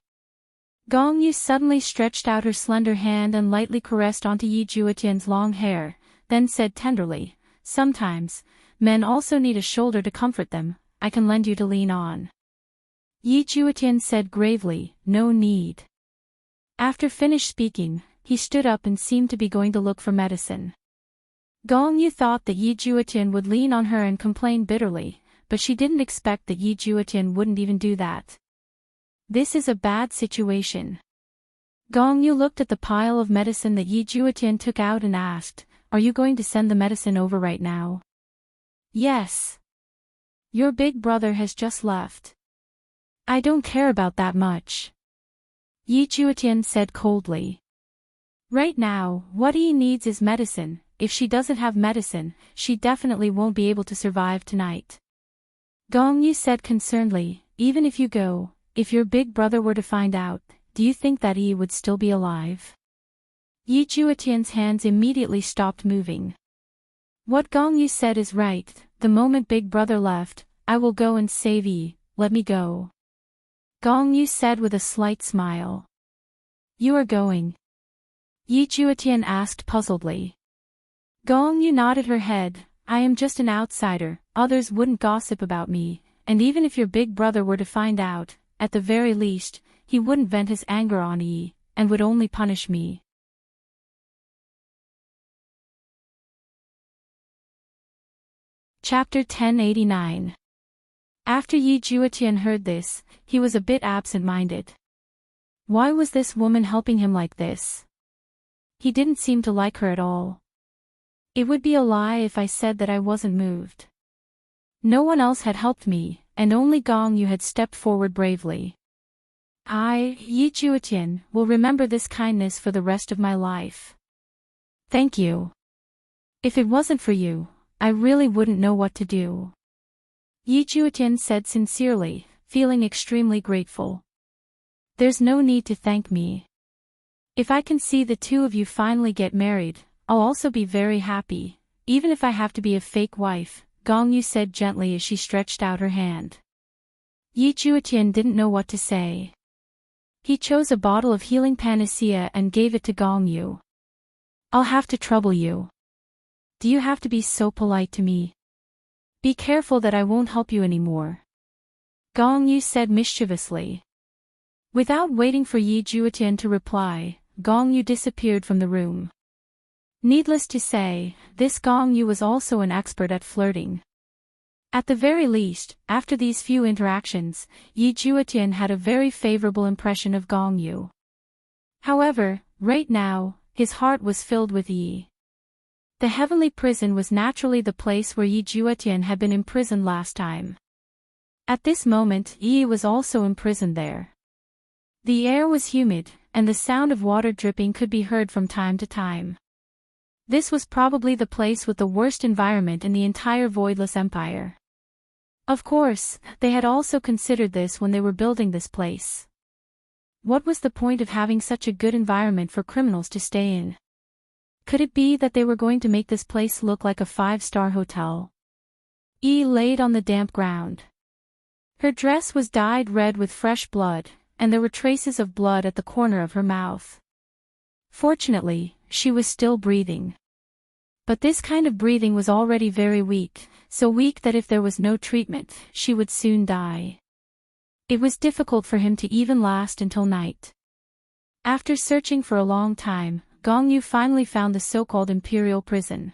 Gong Yu suddenly stretched out her slender hand and lightly caressed onto Yi Juetian's long hair, then said tenderly, "Sometimes, men also need a shoulder to comfort them, I can lend you to lean on." Yi Juetian said gravely, "No need." After finished speaking, he stood up and seemed to be going to look for medicine. Gong Yu thought that Yi Juetian would lean on her and complain bitterly, but she didn't expect that Yi Juetian wouldn't even do that. This is a bad situation. Gong Yu looked at the pile of medicine that Yi Juetian took out and asked, "Are you going to send the medicine over right now?" "Yes. Your big brother has just left." "I don't care about that much," Yi Juetian said coldly. Right now, what Yi needs is medicine. If she doesn't have medicine, she definitely won't be able to survive tonight. Gong Yu said concernedly, even if you go, if your big brother were to find out, do you think that Yi would still be alive? Yi Juetian's hands immediately stopped moving. What Gong Yu said is right, the moment big brother left, I will go and save Yi, let me go. Gong Yu said with a slight smile. You are going? Yi Juetian asked puzzledly. Gong Yu nodded her head, I am just an outsider, others wouldn't gossip about me, and even if your big brother were to find out, at the very least, he wouldn't vent his anger on Yi, and would only punish me. Chapter 1089. After Yi Juetian heard this, he was a bit absent-minded. Why was this woman helping him like this? He didn't seem to like her at all. It would be a lie if I said that I wasn't moved. No one else had helped me, and only Gong Yu had stepped forward bravely. I, Yi Juetian, will remember this kindness for the rest of my life. Thank you. If it wasn't for you, I really wouldn't know what to do. Yi Juetian said sincerely, feeling extremely grateful. There's no need to thank me. If I can see the two of you finally get married, I'll also be very happy, even if I have to be a fake wife, Gong Yu said gently as she stretched out her hand. Yi Juetian didn't know what to say. He chose a bottle of healing panacea and gave it to Gong Yu. I'll have to trouble you. Do you have to be so polite to me? Be careful that I won't help you anymore. Gong Yu said mischievously. Without waiting for Yi Juetian to reply, Gong Yu disappeared from the room. Needless to say, this Gong Yu was also an expert at flirting. At the very least, after these few interactions, Yi Juetian had a very favorable impression of Gong Yu. However, right now, his heart was filled with Yi. The heavenly prison was naturally the place where Yi Juetian had been imprisoned last time. At this moment, Yi was also imprisoned there. The air was humid, and the sound of water dripping could be heard from time to time. This was probably the place with the worst environment in the entire Voidless Empire. Of course, they had also considered this when they were building this place. What was the point of having such a good environment for criminals to stay in? Could it be that they were going to make this place look like a 5-star hotel? Yi laid on the damp ground. Her dress was dyed red with fresh blood, and there were traces of blood at the corner of her mouth. Fortunately, she was still breathing. But this kind of breathing was already very weak, so weak that if there was no treatment, she would soon die. It was difficult for him to even last until night. After searching for a long time, Gong Yu finally found the so-called Imperial Prison.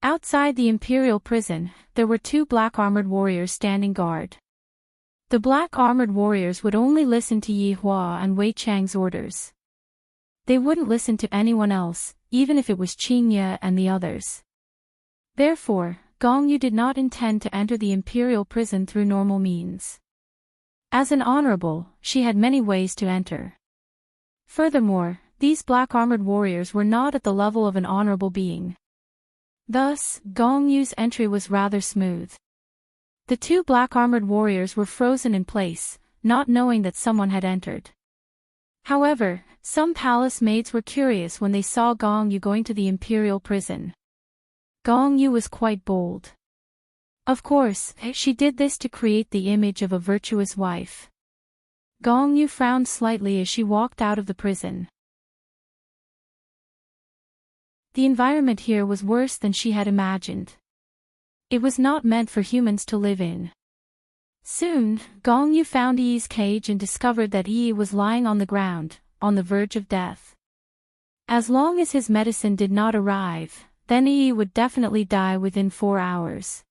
Outside the Imperial Prison, there were 2 black-armored warriors standing guard. The black-armored warriors would only listen to Yi Hua and Wei Chang's orders. They wouldn't listen to anyone else, even if it was Qing Ye and the others. Therefore, Gong Yu did not intend to enter the Imperial Prison through normal means. As an honorable, she had many ways to enter. Furthermore, these black-armored warriors were not at the level of an honorable being. Thus, Gong Yu's entry was rather smooth. The 2 black-armored warriors were frozen in place, not knowing that someone had entered. However, some palace maids were curious when they saw Gong Yu going to the Imperial Prison. Gong Yu was quite bold. Of course, she did this to create the image of a virtuous wife. Gong Yu frowned slightly as she walked out of the prison. The environment here was worse than she had imagined. It was not meant for humans to live in. Soon, Gong Yu found Yi's cage and discovered that Yi was lying on the ground, on the verge of death. As long as his medicine did not arrive, then Yi would definitely die within 4 hours.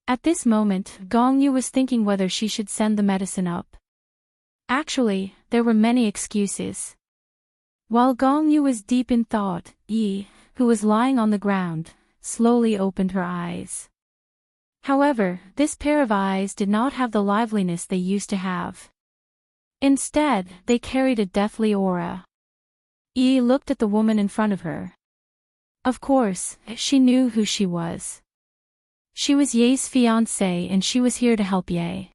At this moment, Gong Yu was thinking whether she should send the medicine up. Actually, there were many excuses. While Gong Yu was deep in thought, Yi, who was lying on the ground, slowly opened her eyes. However, this pair of eyes did not have the liveliness they used to have. Instead, they carried a deathly aura. Yi looked at the woman in front of her. Of course, she knew who she was. She was Ye's fiancée and she was here to help Ye.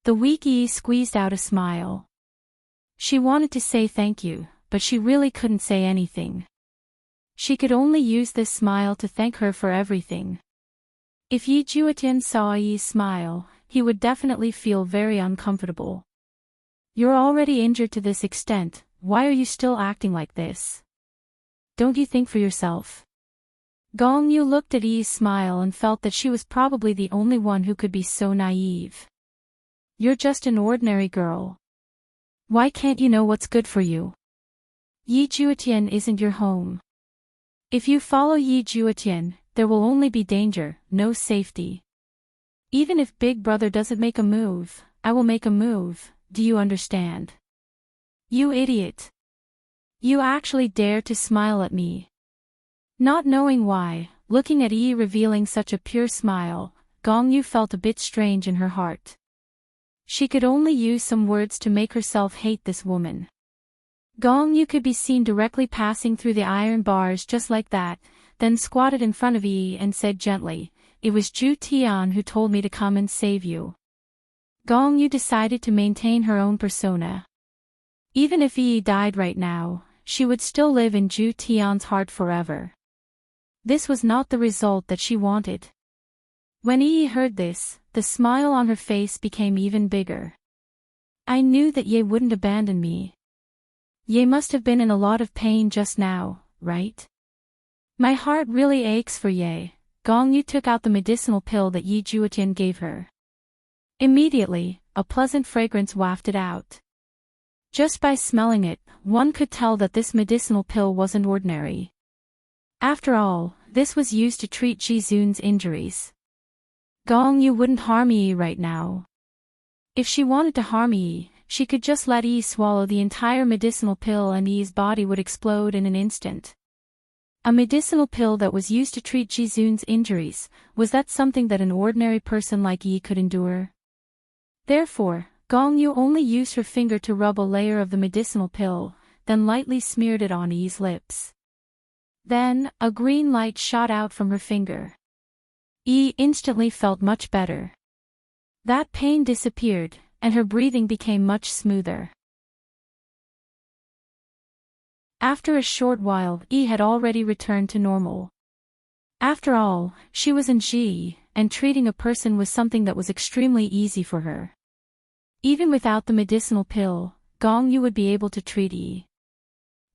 The weak Yi squeezed out a smile. She wanted to say thank you, but she really couldn't say anything. She could only use this smile to thank her for everything. If Yi Juetian saw Yi's smile, he would definitely feel very uncomfortable. You're already injured to this extent, why are you still acting like this? Don't you think for yourself? Gong Yu looked at Yi's smile and felt that she was probably the only one who could be so naive. You're just an ordinary girl. Why can't you know what's good for you? Yi Juetian isn't your home. If you follow Yi Juetian, there will only be danger, no safety. Even if Big Brother doesn't make a move, I will make a move, do you understand? You idiot. You actually dare to smile at me. Not knowing why, looking at Yi revealing such a pure smile, Gong Yu felt a bit strange in her heart. She could only use some words to make herself hate this woman. Gong Yu could be seen directly passing through the iron bars just like that, then squatted in front of Yi and said gently, "It was Ju Tian who told me to come and save you." Gong Yu decided to maintain her own persona. Even if Yi died right now, she would still live in Ju Tian's heart forever. This was not the result that she wanted. When Yi heard this, the smile on her face became even bigger. I knew that Ye wouldn't abandon me. Ye must have been in a lot of pain just now, right? My heart really aches for Ye. Gong Yu took out the medicinal pill that Yi Juetian gave her. Immediately, a pleasant fragrance wafted out. Just by smelling it, one could tell that this medicinal pill wasn't ordinary. After all, this was used to treat Ji Zun's injuries. Gong Yu wouldn't harm Yi right now. If she wanted to harm Yi, she could just let Yi swallow the entire medicinal pill and Yi's body would explode in an instant. A medicinal pill that was used to treat Ji Zun's injuries, was that something that an ordinary person like Yi could endure? Therefore, Gong Yu only used her finger to rub a layer of the medicinal pill, then lightly smeared it on Yi's lips. Then, a green light shot out from her finger. Yi instantly felt much better. That pain disappeared, and her breathing became much smoother. After a short while, Yi had already returned to normal. After all, she was in Ji, and treating a person was something that was extremely easy for her. Even without the medicinal pill, Gong Yu would be able to treat Yi.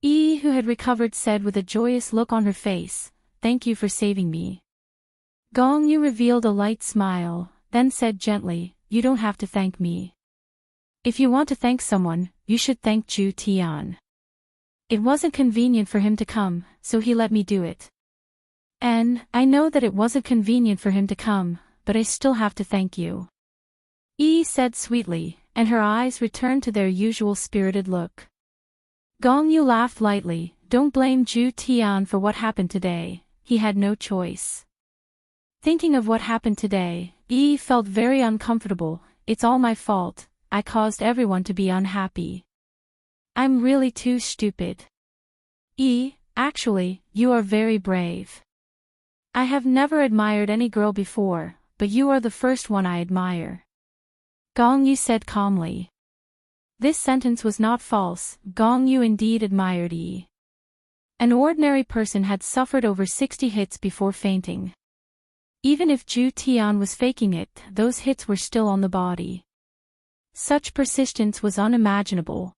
Yi, who had recovered, said with a joyous look on her face, "Thank you for saving me." Gong Yu revealed a light smile, then said gently, "You don't have to thank me. If you want to thank someone, you should thank Ju Tian. It wasn't convenient for him to come, so he let me do it. And, I know that it wasn't convenient for him to come, but I still have to thank you." Yi said sweetly, and her eyes returned to their usual spirited look. Gong Yu laughed lightly, "Don't blame Ju Tian for what happened today, he had no choice." Thinking of what happened today, Yi felt very uncomfortable. "It's all my fault, I caused everyone to be unhappy. I'm really too stupid." Yi, actually, you are very brave. I have never admired any girl before, but you are the first one I admire. Gong Yu said calmly. This sentence was not false, Gong Yu indeed admired Yi. An ordinary person had suffered over 60 hits before fainting. Even if Ju Tian was faking it, those hits were still on the body. Such persistence was unimaginable.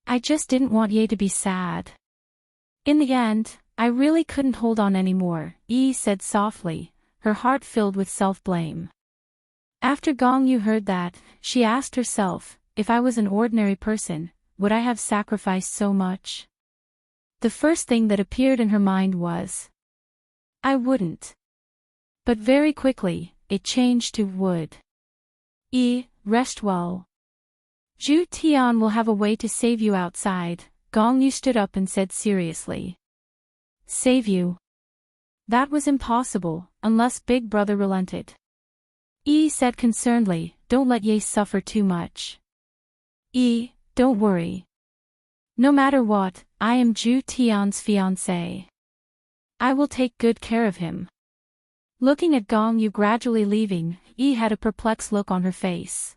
I just didn't want Ye to be sad. In the end, I really couldn't hold on anymore, Yi said softly, her heart filled with self-blame. After Gong Yu heard that, she asked herself, if I was an ordinary person, would I have sacrificed so much? The first thing that appeared in her mind was, I wouldn't. But very quickly, it changed to would. Yi, rest well. Ju Tian will have a way to save you outside. Gong Yu stood up and said seriously. Save you? That was impossible, unless Big Brother relented. Yi said concernedly, don't let Ye suffer too much. Yi, don't worry. No matter what, I am Zhu Tian's fiancé. I will take good care of him. Looking at Gong Yu gradually leaving, Yi had a perplexed look on her face.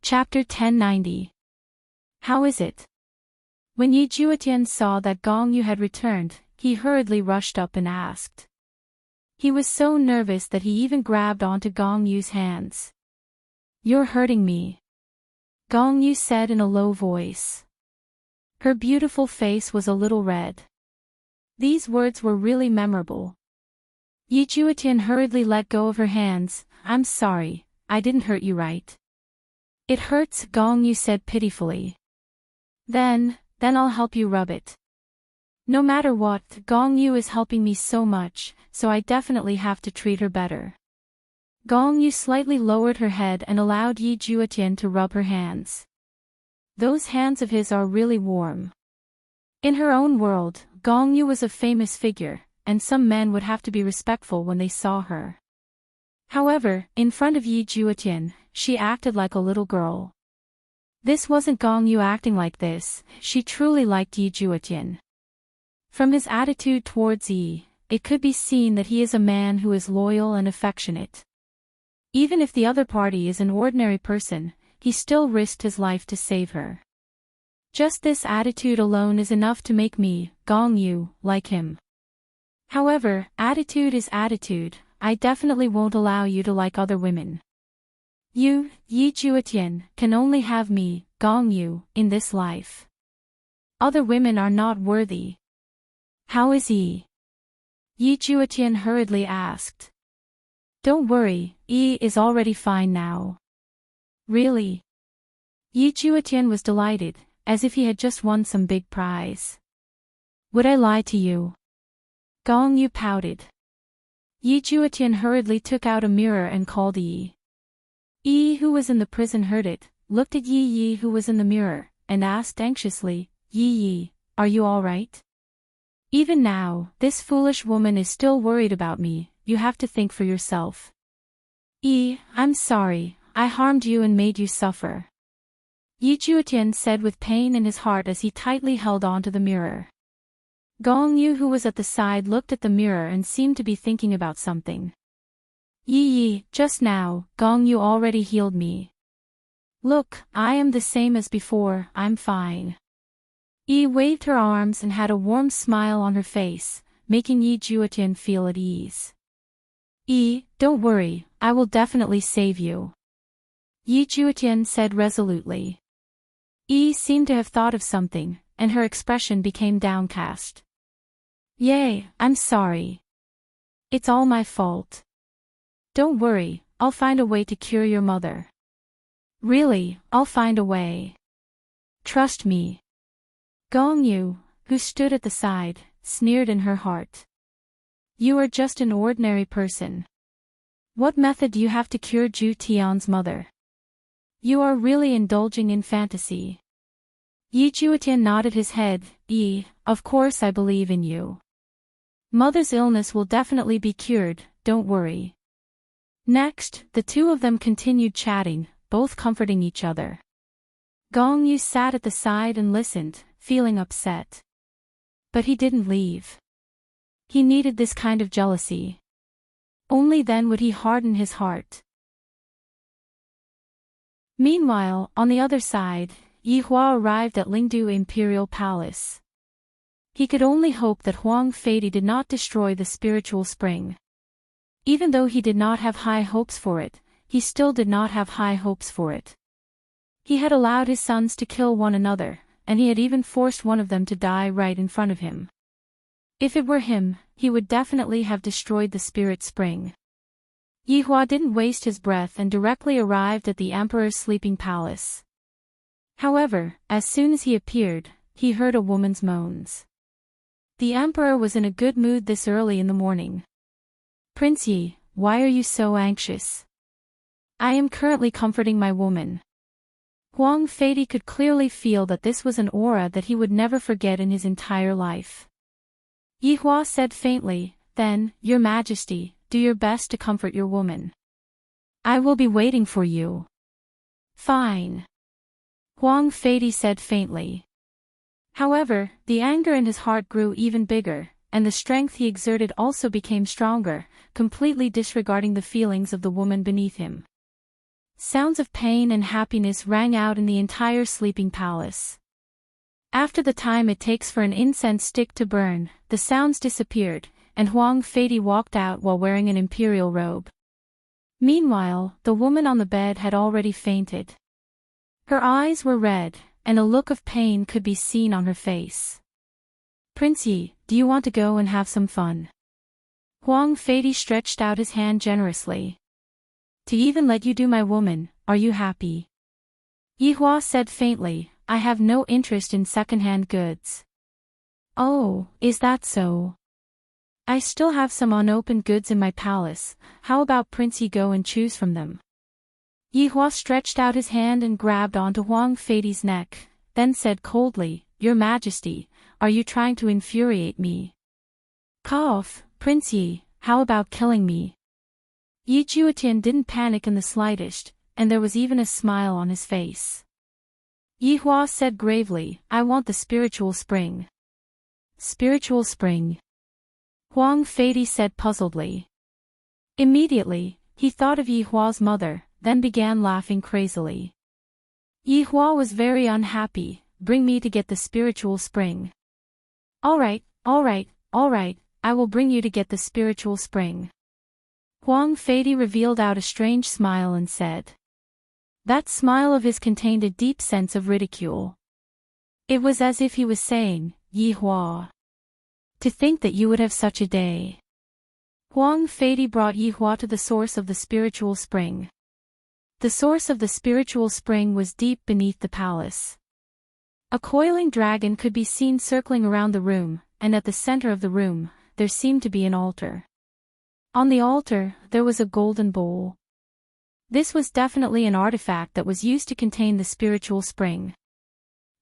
Chapter 1090. How is it? When Yi Juetian saw that Gong Yu had returned, he hurriedly rushed up and asked. He was so nervous that he even grabbed onto Gong Yu's hands. You're hurting me, Gong Yu said in a low voice. Her beautiful face was a little red. These words were really memorable. Yi Juetian hurriedly let go of her hands. I'm sorry, I didn't hurt you, right? It hurts, Gong Yu said pitifully. Then I'll help you rub it. No matter what, Gong Yu is helping me so much, so I definitely have to treat her better. Gong Yu slightly lowered her head and allowed Yi Juetian to rub her hands. Those hands of his are really warm. In her own world, Gong Yu was a famous figure, and some men would have to be respectful when they saw her. However, in front of Yi Juetian, she acted like a little girl. This wasn't Gong Yu acting like this, she truly liked Yi Juetian. From his attitude towards Yi, it could be seen that he is a man who is loyal and affectionate. Even if the other party is an ordinary person, he still risked his life to save her. Just this attitude alone is enough to make me, Gong Yu, like him. However, attitude is attitude, I definitely won't allow you to like other women. You, Yi Juetian, can only have me, Gong Yu, in this life. Other women are not worthy. How is Yi? Yi Juetian hurriedly asked. Don't worry, Yi is already fine now. Really? Yi Juetian was delighted, as if he had just won some big prize. Would I lie to you? Gong Yu pouted. Yi Juetian hurriedly took out a mirror and called Yi. Yi, who was in the prison, heard it, looked at Yi, who was in the mirror, and asked anxiously, Yi, are you all right? Even now, this foolish woman is still worried about me, you have to think for yourself. Yi, I'm sorry, I harmed you and made you suffer. Yi Juetian said with pain in his heart as he tightly held onto the mirror. Gong Yu, who was at the side, looked at the mirror and seemed to be thinking about something. Yi, just now, Gong Yu already healed me. Look, I am the same as before, I'm fine. Yi waved her arms and had a warm smile on her face, making Yi Juetian feel at ease. Yi, don't worry, I will definitely save you. Yi Juetian said resolutely. Yi seemed to have thought of something, and her expression became downcast. Yay, I'm sorry. It's all my fault. Don't worry, I'll find a way to cure your mother. Really, I'll find a way. Trust me. Gong Yu, who stood at the side, sneered in her heart. You are just an ordinary person. What method do you have to cure Zhu Tian's mother? You are really indulging in fantasy. Yi Juetian nodded his head. Yi, of course I believe in you. Mother's illness will definitely be cured, don't worry. Next, the two of them continued chatting, both comforting each other. Gong Yu sat at the side and listened, feeling upset. But he didn't leave. He needed this kind of jealousy. Only then would he harden his heart. Meanwhile, on the other side, Yi Hua arrived at Lingdu Imperial Palace. He could only hope that Huang Fei did not destroy the spiritual spring. Even though he did not have high hopes for it, he still did not have high hopes for it. He had allowed his sons to kill one another, and he had even forced one of them to die right in front of him. If it were him, he would definitely have destroyed the spirit spring. Yi Hua didn't waste his breath and directly arrived at the emperor's sleeping palace. However, as soon as he appeared, he heard a woman's moans. The emperor was in a good mood this early in the morning. Prince Yi, why are you so anxious? I am currently comforting my woman. Huang Fei could clearly feel that this was an aura that he would never forget in his entire life. Yi Hua said faintly, then, Your Majesty, do your best to comfort your woman. I will be waiting for you. Fine. Huang Feidi said faintly. However, the anger in his heart grew even bigger, and the strength he exerted also became stronger, completely disregarding the feelings of the woman beneath him. Sounds of pain and happiness rang out in the entire sleeping palace. After the time it takes for an incense stick to burn, the sounds disappeared, and Huang Feidi walked out while wearing an imperial robe. Meanwhile, the woman on the bed had already fainted. Her eyes were red, and a look of pain could be seen on her face. Prince Yi, do you want to go and have some fun? Huang Feidi stretched out his hand generously. To even let you do my woman, are you happy? Yi Hua said faintly, I have no interest in second-hand goods. Oh, is that so? I still have some unopened goods in my palace, how about Prince Yi go and choose from them? Yi Hua stretched out his hand and grabbed onto Huang Feidi's neck, then said coldly, Your Majesty, are you trying to infuriate me? Cough, Prince Yi, how about killing me? Yi Juetian didn't panic in the slightest, and there was even a smile on his face. Yi Hua said gravely, I want the spiritual spring. Spiritual spring? Huang Feidi said puzzledly. Immediately, he thought of Yi Hua's mother, then began laughing crazily. Yi Hua was very unhappy, bring me to get the spiritual spring. Alright, I will bring you to get the spiritual spring. Huang Feidi revealed out a strange smile and said. That smile of his contained a deep sense of ridicule. It was as if he was saying, Yi Hua. To think that you would have such a day. Huang Feidi brought Yi Hua to the source of the spiritual spring. The source of the spiritual spring was deep beneath the palace. A coiling dragon could be seen circling around the room, and at the center of the room, there seemed to be an altar. On the altar, there was a golden bowl. This was definitely an artifact that was used to contain the spiritual spring.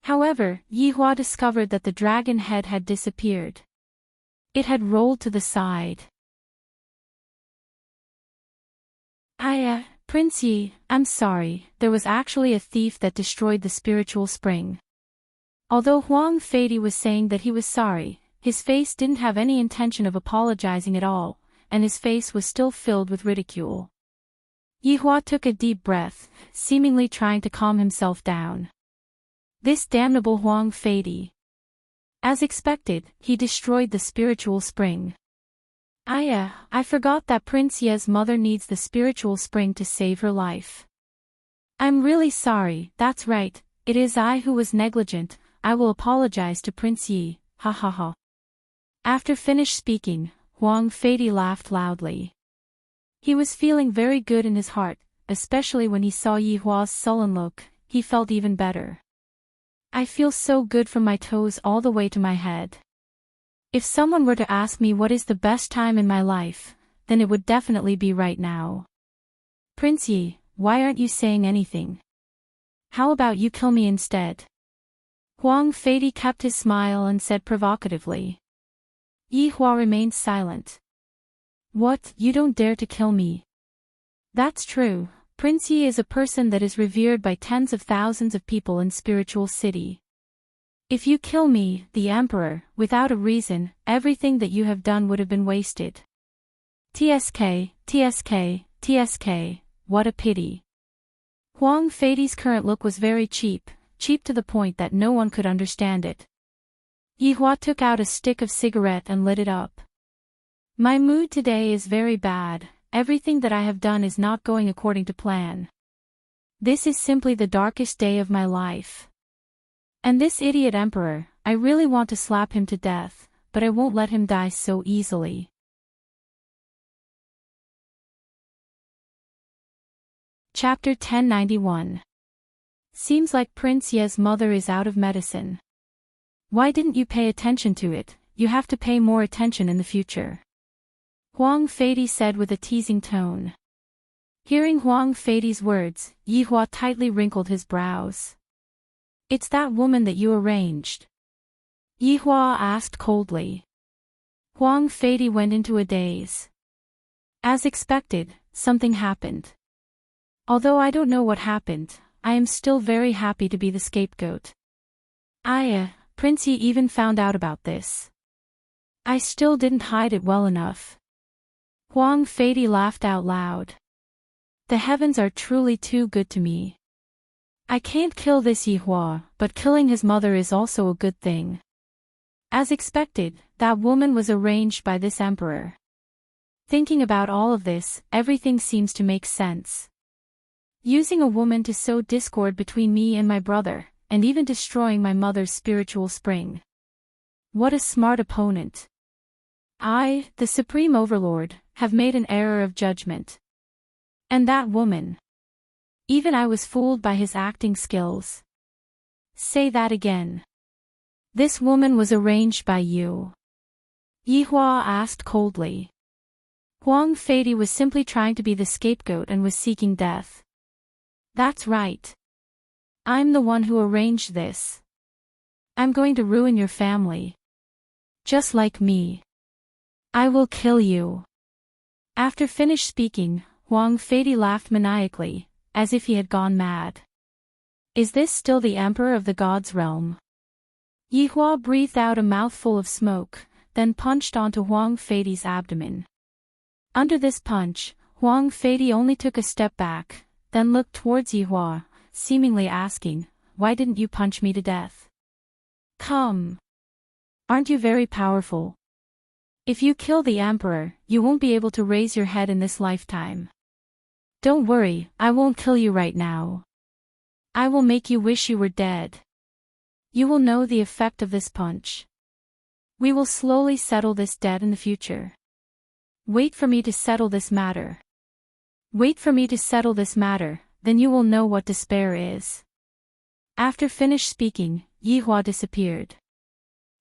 However, Yi Hua discovered that the dragon head had disappeared. It had rolled to the side. Prince Yi, I'm sorry, there was actually a thief that destroyed the spiritual spring. Although Huang Feidi was saying that he was sorry, his face didn't have any intention of apologizing at all, and his face was still filled with ridicule. Yi Hua took a deep breath, seemingly trying to calm himself down. This damnable Huang Feidi. As expected, he destroyed the spiritual spring. I forgot that Prince Ye's mother needs the spiritual spring to save her life. I'm really sorry, that's right, it is I who was negligent, I will apologize to Prince Yi, ha ha ha. After finished speaking, Huang Feidi laughed loudly. He was feeling very good in his heart, especially when he saw Yi Hua's sullen look, he felt even better. I feel so good from my toes all the way to my head. If someone were to ask me what is the best time in my life, then it would definitely be right now. Prince Yi, why aren't you saying anything? How about you kill me instead? Huang Feidi kept his smile and said provocatively. Yi Hua remained silent. What, you don't dare to kill me? That's true, Prince Yi is a person that is revered by tens of thousands of people in Spiritual City. If you kill me, the Emperor, without a reason, everything that you have done would have been wasted. TSK, what a pity. Huang Feidi's current look was very cheap to the point that no one could understand it. Yi Hua took out a stick of cigarette and lit it up. My mood today is very bad, everything that I have done is not going according to plan. This is simply the darkest day of my life. And this idiot emperor, I really want to slap him to death, but I won't let him die so easily. Chapter 1091. Seems like Prince Ye's mother is out of medicine. Why didn't you pay attention to it? You have to pay more attention in the future. Huang Feidi said with a teasing tone. Hearing Huang Feidi's words, Yi Hua tightly wrinkled his brows. It's that woman that you arranged? Yi Hua asked coldly. Huang Feidi went into a daze. As expected, something happened. Although I don't know what happened, I am still very happy to be the scapegoat. Prince Yi even found out about this. I still didn't hide it well enough. Huang Feidi laughed out loud. The heavens are truly too good to me. I can't kill this Yi Hua, but killing his mother is also a good thing. As expected, that woman was arranged by this emperor. Thinking about all of this, everything seems to make sense. Using a woman to sow discord between me and my brother, and even destroying my mother's spiritual spring. What a smart opponent. I, the Supreme Overlord, have made an error of judgment. And that woman. Even I was fooled by his acting skills. Say that again. This woman was arranged by you? Yi Hua asked coldly. Huang Feidi was simply trying to be the scapegoat and was seeking death. That's right. I'm the one who arranged this. I'm going to ruin your family. Just like me. I will kill you. After finished speaking, Huang Feidi laughed maniacally, as if he had gone mad. Is this still the emperor of the gods' realm? Yi Hua breathed out a mouthful of smoke, then punched onto Huang Feidi's abdomen. Under this punch, Huang Feidi only took a step back, then looked towards Yi Hua, seemingly asking, why didn't you punch me to death? Come. Aren't you very powerful? If you kill the emperor, you won't be able to raise your head in this lifetime. Don't worry, I won't kill you right now. I will make you wish you were dead. You will know the effect of this punch. We will slowly settle this debt in the future. Wait for me to settle this matter. Wait for me to settle this matter, then you will know what despair is. After finished speaking, Yi Hua disappeared.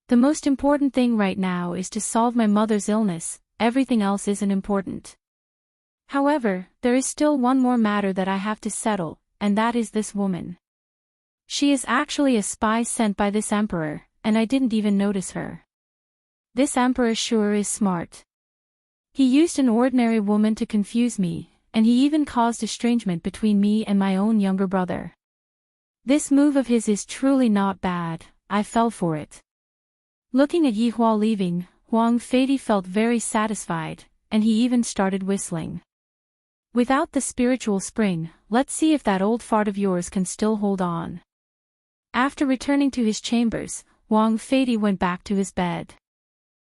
The most important thing right now is to solve my mother's illness, everything else isn't important. However, there is still one more matter that I have to settle, and that is this woman. She is actually a spy sent by this emperor, and I didn't even notice her. This emperor sure is smart. He used an ordinary woman to confuse me, and he even caused estrangement between me and my own younger brother. This move of his is truly not bad, I fell for it. Looking at Yi Hua leaving, Huang Feidi felt very satisfied, and he even started whistling. Without the spiritual spring, let's see if that old fart of yours can still hold on. After returning to his chambers, Huang Feidi went back to his bed.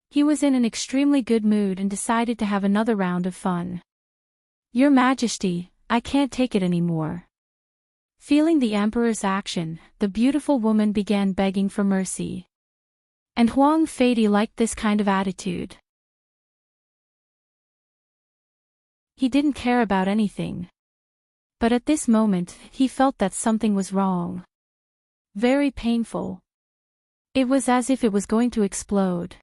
He was in an extremely good mood and decided to have another round of fun. Your Majesty, I can't take it anymore. Feeling the emperor's action, the beautiful woman began begging for mercy. And Huang Feidi liked this kind of attitude. He didn't care about anything. But at this moment, he felt that something was wrong. Very painful. It was as if it was going to explode.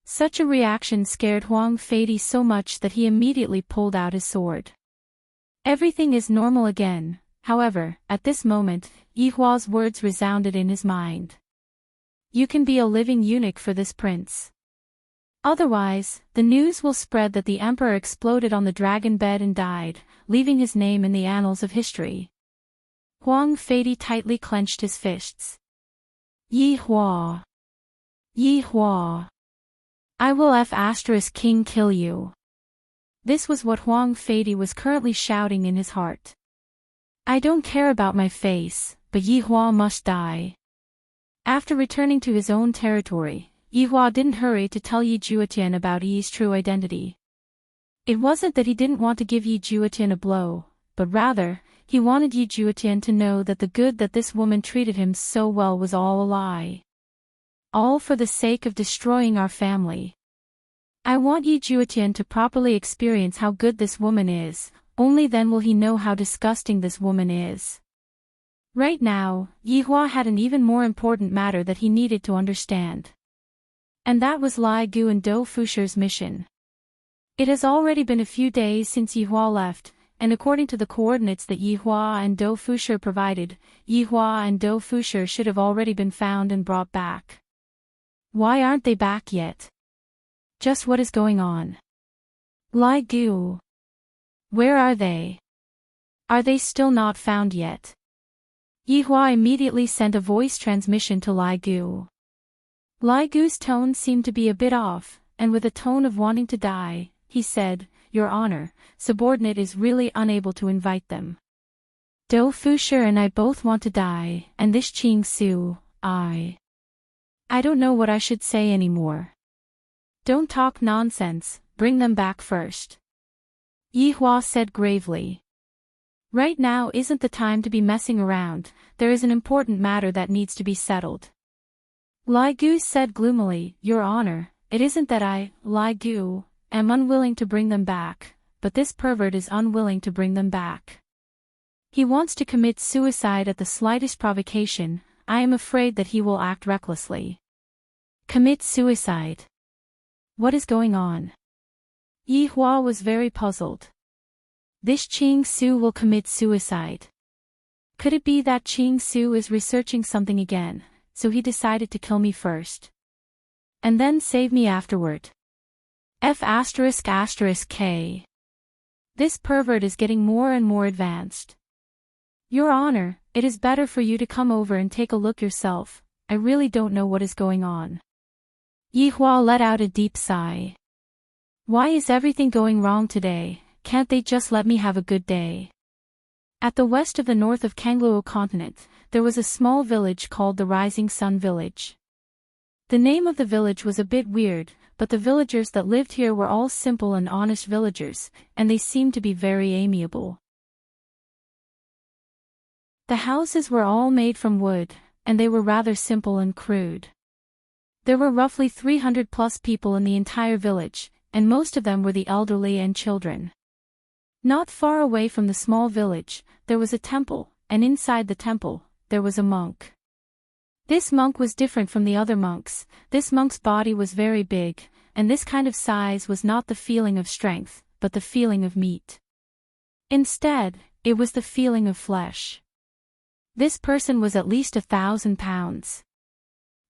Such a reaction scared Huang Feidi so much that he immediately pulled out his sword. Everything is normal again, however, at this moment, Yi Hua's words resounded in his mind. You can be a living eunuch for this prince. Otherwise, the news will spread that the emperor exploded on the dragon bed and died, leaving his name in the annals of history. Huang Feidi tightly clenched his fists. Yi Hua. Yi Hua. I will King kill you. This was what Huang Feidi was currently shouting in his heart. I don't care about my face, but Yi Hua must die. After returning to his own territory, Yi Hua didn't hurry to tell Yi Juetian about Yi's true identity. It wasn't that he didn't want to give Yi Juetian a blow, but rather, he wanted Yi Juetian to know that the good that this woman treated him so well was all a lie. All for the sake of destroying our family. I want Yi Juetian to properly experience how good this woman is, only then will he know how disgusting this woman is. Right now, Yi Hua had an even more important matter that he needed to understand. And that was Lai Gu and Dou Fusher's mission. It has already been a few days since Yi Hua left, and according to the coordinates that Yi Hua and Dou Fusher provided, Yi Hua and Dou Fusher should have already been found and brought back. Why aren't they back yet? Just what is going on? Lai Gu. Where are they? Are they still not found yet? Yi Hua immediately sent a voice transmission to Lai Gu. Lai Gu's tone seemed to be a bit off, and with a tone of wanting to die, he said, "Your Honor, subordinate is really unable to invite them. Dou Fushi and I both want to die, and this Qing Su, I don't know what I should say anymore." "Don't talk nonsense, bring them back first," Yi Hua said gravely. "Right now isn't the time to be messing around, there is an important matter that needs to be settled." Lai Gu said gloomily, "Your Honor, it isn't that I, Lai Gu, am unwilling to bring them back, but this pervert is unwilling to bring them back. He wants to commit suicide at the slightest provocation. I am afraid that he will act recklessly." "Commit suicide? What is going on?" Yi Hua was very puzzled. "This Qing Su will commit suicide. Could it be that Qing Su is researching something again, so he decided to kill me first and then save me afterward? F***K. This pervert is getting more and more advanced. Your Honor, it is better for you to come over and take a look yourself. I really don't know what is going on." Yi Hua let out a deep sigh. "Why is everything going wrong today? Can't they just let me have a good day?" At the west of the north of Kangluo continent, there was a small village called the Rising Sun Village. The name of the village was a bit weird, but the villagers that lived here were all simple and honest villagers, and they seemed to be very amiable. The houses were all made from wood, and they were rather simple and crude. There were roughly 300 plus people in the entire village, and most of them were the elderly and children. Not far away from the small village, there was a temple, and inside the temple, there was a monk. This monk was different from the other monks. This monk's body was very big, and this kind of size was not the feeling of strength, but the feeling of meat. Instead, it was the feeling of flesh. This person was at least 1,000 pounds.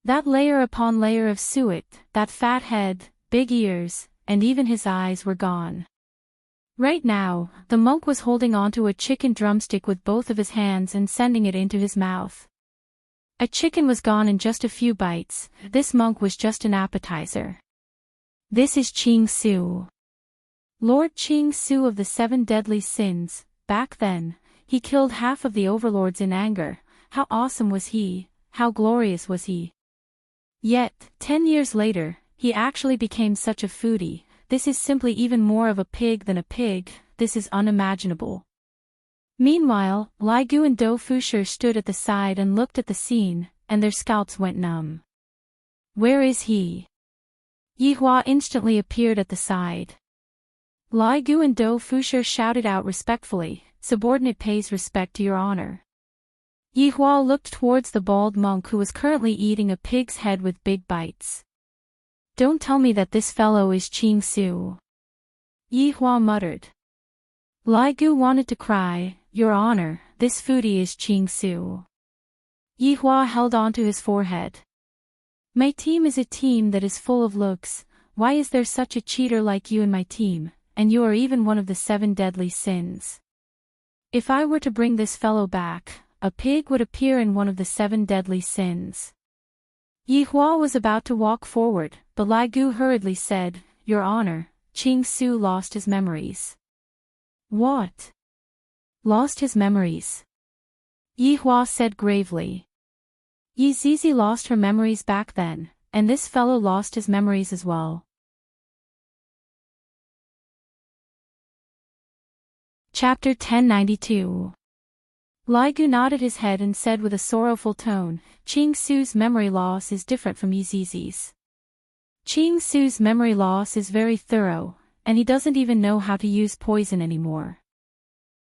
That layer upon layer of suet, that fat head, big ears, and even his eyes were gone. Right now, the monk was holding onto a chicken drumstick with both of his hands and sending it into his mouth. A chicken was gone in just a few bites. This monk was just an appetizer. This is Qing Su. Lord Qing Su of the 7 deadly sins. Back then, he killed half of the overlords in anger. How awesome was he? How glorious was he? Yet, 10 years later, he actually became such a foodie. This is simply even more of a pig than a pig. This is unimaginable. Meanwhile, Lai Gu and Dou Fushi stood at the side and looked at the scene, and their scalps went numb. "Where is he?" Yi Hua instantly appeared at the side. Lai Gu and Dou Fushi shouted out respectfully, "Subordinate pays respect to your honor." Yi Hua looked towards the bald monk who was currently eating a pig's head with big bites. "Don't tell me that this fellow is Qing Su," Yi Hua muttered. Lai Gu wanted to cry, "Your honor, this foodie is Qing Su." Yi Hua held on to his forehead. "My team is a team that is full of looks. Why is there such a cheater like you in my team, and you are even one of the 7 deadly sins? If I were to bring this fellow back, a pig would appear in one of the 7 deadly sins." Yi Hua was about to walk forward, but Lai Gu hurriedly said, "Your honor, Qing Su lost his memories." "What? Lost his memories?" Yi Hua said gravely. "Yi Zizi lost her memories back then, and this fellow lost his memories as well." Chapter 1092. Lai Gu nodded his head and said with a sorrowful tone, "Qing Su's memory loss is different from Yi Zizi's. Qing Su's memory loss is very thorough, and he doesn't even know how to use poison anymore.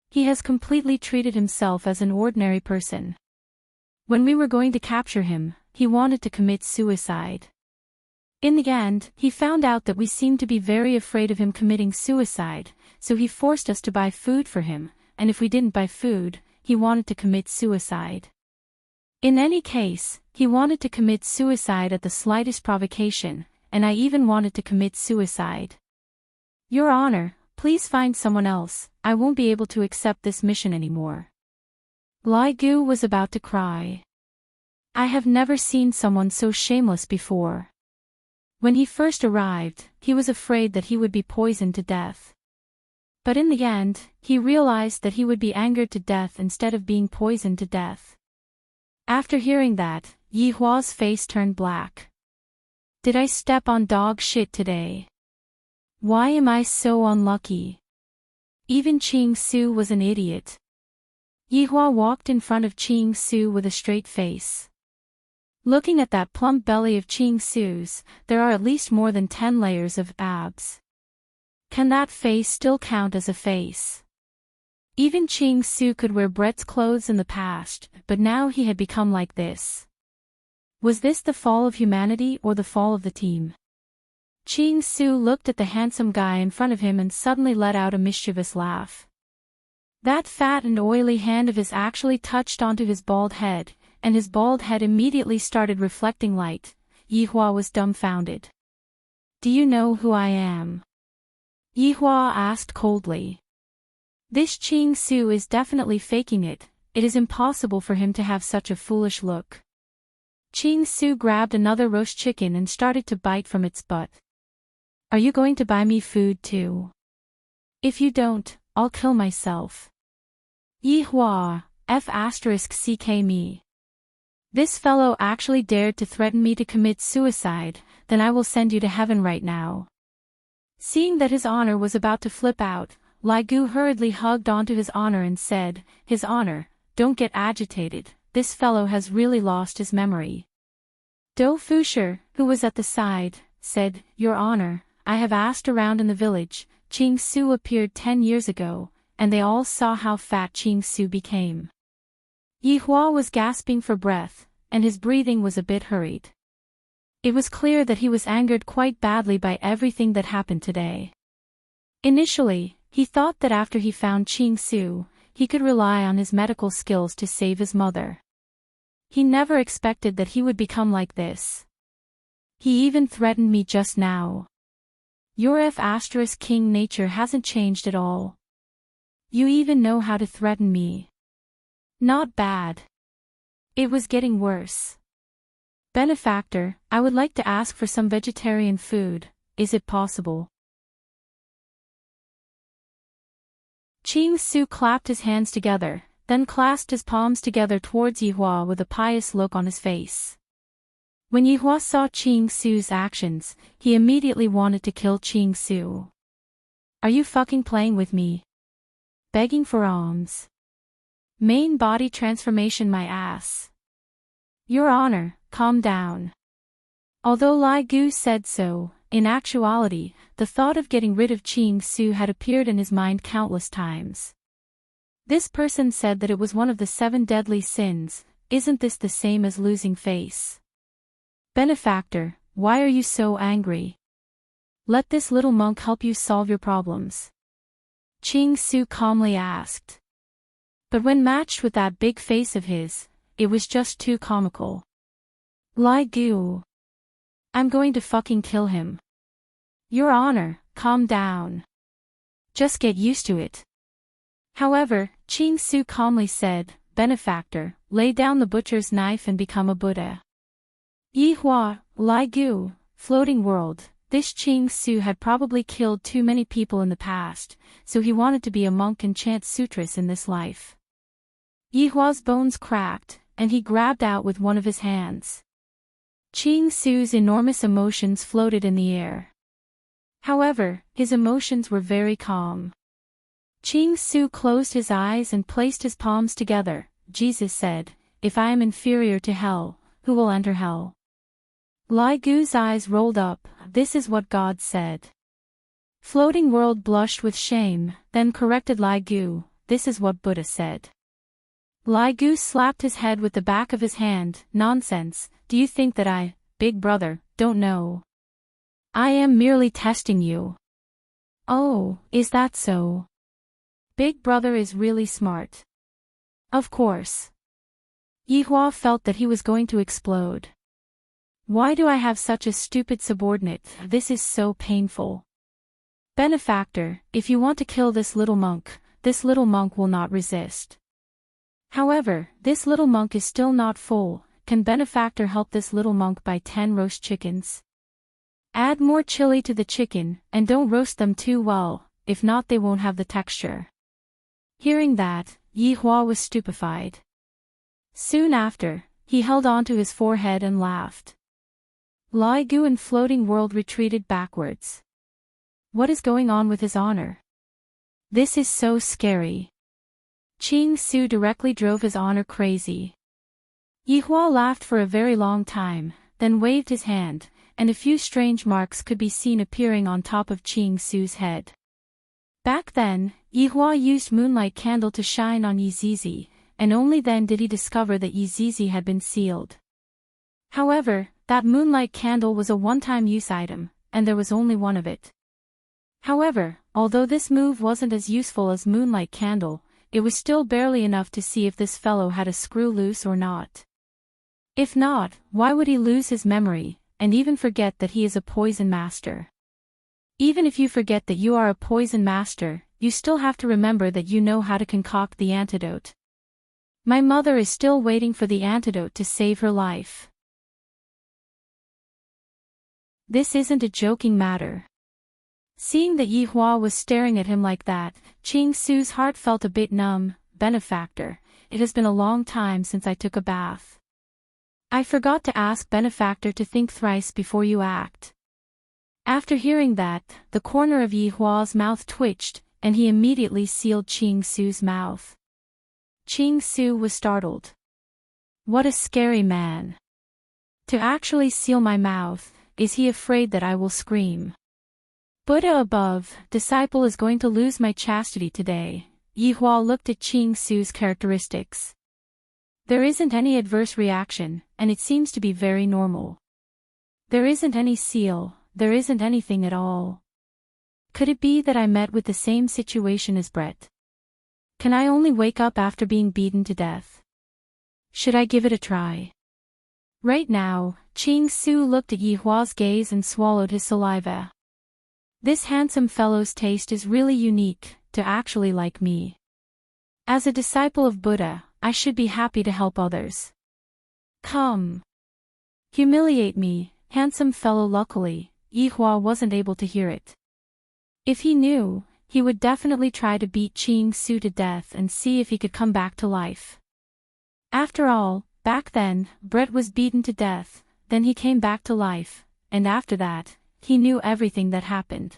He has completely treated himself as an ordinary person. When we were going to capture him, he wanted to commit suicide. In the end, he found out that we seemed to be very afraid of him committing suicide, so he forced us to buy food for him, and if we didn't buy food, he wanted to commit suicide. In any case, he wanted to commit suicide at the slightest provocation, and I even wanted to commit suicide. Your honor, please find someone else, I won't be able to accept this mission anymore." Lai Gu was about to cry. I have never seen someone so shameless before. When he first arrived, he was afraid that he would be poisoned to death. But in the end, he realized that he would be angered to death instead of being poisoned to death. After hearing that, Yi Hua's face turned black. Did I step on dog shit today? Why am I so unlucky? Even Qing Su was an idiot. Yi Hua walked in front of Qing Su with a straight face. Looking at that plump belly of Qing Su's, there are at least more than 10 layers of abs. Can that face still count as a face? Even Qing Su could wear Brett's clothes in the past, but now he had become like this. Was this the fall of humanity or the fall of the team? Qing Su looked at the handsome guy in front of him and suddenly let out a mischievous laugh. That fat and oily hand of his actually touched onto his bald head, and his bald head immediately started reflecting light. Yi Hua was dumbfounded. Do you know who I am? Yi Hua asked coldly. This Qing Su is definitely faking it. It is impossible for him to have such a foolish look. Qing Su grabbed another roast chicken and started to bite from its butt. Are you going to buy me food too? If you don't, I'll kill myself. Yi Hua, F*ck me. This fellow actually dared to threaten me to commit suicide, then I will send you to heaven right now. Seeing that his honor was about to flip out, Lai Gu hurriedly hugged onto his honor and said, His honor, don't get agitated, this fellow has really lost his memory. Do Fusher, who was at the side, said, Your honor, I have asked around in the village. Qing Su appeared 10 years ago, and they all saw how fat Qing Su became. Yi Hua was gasping for breath, and his breathing was a bit hurried. It was clear that he was angered quite badly by everything that happened today. Initially, he thought that after he found Qing Su, he could rely on his medical skills to save his mother. He never expected that he would become like this. He even threatened me just now. Your F*king nature hasn't changed at all. You even know how to threaten me. Not bad. It was getting worse. Benefactor, I would like to ask for some vegetarian food, is it possible? Qing Su clapped his hands together, then clasped his palms together towards Yi Hua with a pious look on his face. When Yi Hua saw Qing Su's actions, he immediately wanted to kill Qing Su. Are you fucking playing with me? Begging for alms. Main body transformation my ass. Your honor, calm down. Although Lai Gu said so, in actuality, the thought of getting rid of Qing Su had appeared in his mind countless times. This person said that it was one of the 7 deadly sins. Isn't this the same as losing face? Benefactor, why are you so angry? Let this little monk help you solve your problems. Qing Su calmly asked. But when matched with that big face of his, it was just too comical. Lai Gu. I'm going to fucking kill him. Your honor, calm down. Just get used to it. However, Qing Su calmly said, Benefactor, lay down the butcher's knife and become a Buddha. Yi Hua, Lai Gu, floating world. This Qing Su had probably killed too many people in the past, so he wanted to be a monk and chant sutras in this life. Yi Hua's bones cracked, and he grabbed out with one of his hands. Qing Su's enormous emotions floated in the air. However, his emotions were very calm. Qing Su closed his eyes and placed his palms together. Jesus said, If I am inferior to hell, who will enter hell? Lai Gu's eyes rolled up. This is what God said. Floating world blushed with shame, then corrected Lai Gu. This is what Buddha said. Lai Gu slapped his head with the back of his hand. Nonsense, do you think that I, big brother, don't know? I am merely testing you. Oh, is that so? Big brother is really smart. Of course. Yi Hua felt that he was going to explode. Why do I have such a stupid subordinate? This is so painful. Benefactor, if you want to kill this little monk will not resist. However, this little monk is still not full. Can benefactor help this little monk buy 10 roast chickens? Add more chili to the chicken, and don't roast them too well, if not they won't have the texture. Hearing that, Yi Hua was stupefied. Soon after, he held onto his forehead and laughed. Lai Gu and Floating World retreated backwards. What is going on with his honor? This is so scary. Qing Su directly drove his honor crazy. Yi Hua laughed for a very long time, then waved his hand, and a few strange marks could be seen appearing on top of Qing Su's head. Back then, Yi Hua used Moonlight Candle to shine on Yi Zizi, and only then did he discover that Yi Zizi had been sealed. However, that Moonlight Candle was a one-time use item, and there was only one of it. However, although this move wasn't as useful as Moonlight Candle, it was still barely enough to see if this fellow had a screw loose or not. If not, why would he lose his memory, and even forget that he is a poison master? Even if you forget that you are a poison master, you still have to remember that you know how to concoct the antidote. My mother is still waiting for the antidote to save her life. This isn't a joking matter. Seeing that Yi Hua was staring at him like that, Qing Su's heart felt a bit numb. Benefactor, it has been a long time since I took a bath. I forgot to ask benefactor to think thrice before you act. After hearing that, the corner of Yi Hua's mouth twitched, and he immediately sealed Qing Su's mouth. Qing Su was startled. What a scary man. To actually seal my mouth, is he afraid that I will scream? Buddha above, disciple is going to lose my chastity today. Yi Hua looked at Qing Su's characteristics. There isn't any adverse reaction, and it seems to be very normal. There isn't any seal, there isn't anything at all. Could it be that I met with the same situation as Brett? Can I only wake up after being beaten to death? Should I give it a try? Right now, Qing Su looked at Yi Hua's gaze and swallowed his saliva. This handsome fellow's taste is really unique, to actually like me. As a disciple of Buddha, I should be happy to help others. Come. Humiliate me, handsome fellow. Luckily, Yi Hua wasn't able to hear it. If he knew, he would definitely try to beat Qing Su to death and see if he could come back to life. After all, back then, Brett was beaten to death, then he came back to life, and after that, he knew everything that happened.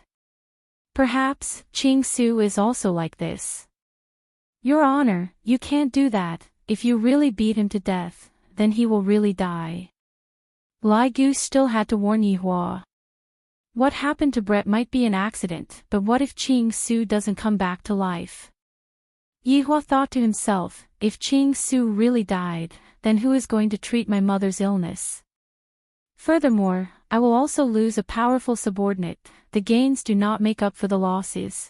Perhaps, Qing Su is also like this. Your Honor, you can't do that. If you really beat him to death, then he will really die. Lai Gu still had to warn Yi Hua. What happened to Brett might be an accident, but what if Qing Su doesn't come back to life? Yi Hua thought to himself, if Qing Su really died, then who is going to treat my mother's illness? Furthermore, I will also lose a powerful subordinate. The gains do not make up for the losses.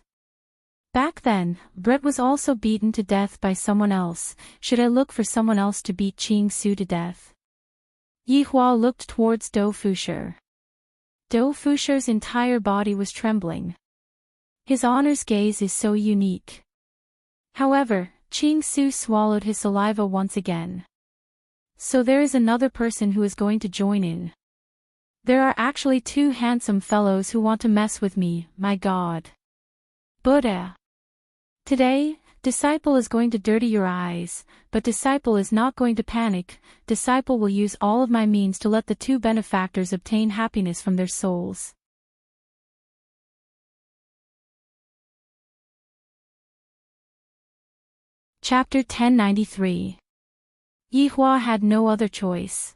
Back then, Brett was also beaten to death by someone else. Should I look for someone else to beat Qing Su to death? Yi Hua looked towards Dou Fusher. Dou Fusher's entire body was trembling. His honor's gaze is so unique. However, Qing Su swallowed his saliva once again. So there is another person who is going to join in. There are actually two handsome fellows who want to mess with me, my God. Buddha. Today, disciple is going to dirty your eyes, but disciple is not going to panic. Disciple will use all of my means to let the two benefactors obtain happiness from their souls. Chapter 1093. Yi Hua had no other choice.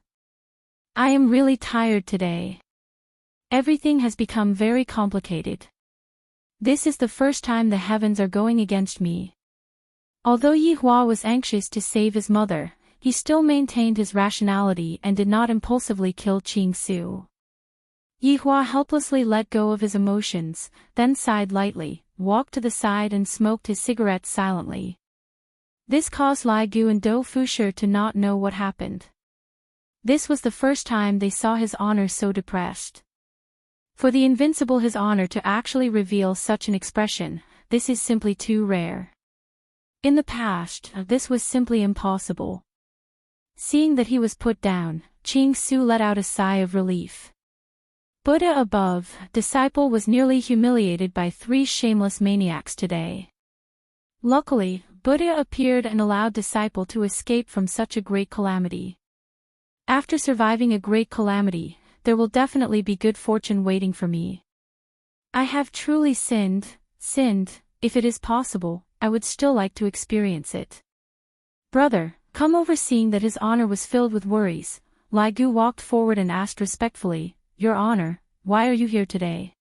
I am really tired today. Everything has become very complicated. This is the first time the heavens are going against me. Although Yi Hua was anxious to save his mother, he still maintained his rationality and did not impulsively kill Qing Su. Yi Hua helplessly let go of his emotions, then sighed lightly, walked to the side and smoked his cigarette silently. This caused Lai Gu and Dou Fusher to not know what happened. This was the first time they saw his honor so depressed. For the invincible His Honor to actually reveal such an expression, this is simply too rare. In the past, this was simply impossible. Seeing that he was put down, Ching Su let out a sigh of relief. Buddha above, disciple was nearly humiliated by 3 shameless maniacs today. Luckily, Buddha appeared and allowed disciple to escape from such a great calamity. After surviving a great calamity, there will definitely be good fortune waiting for me. I have truly sinned. If it is possible, I would still like to experience it. Brother, come over. Seeing that his honor was filled with worries, Lai Gu walked forward and asked respectfully, Your Honor, why are you here today?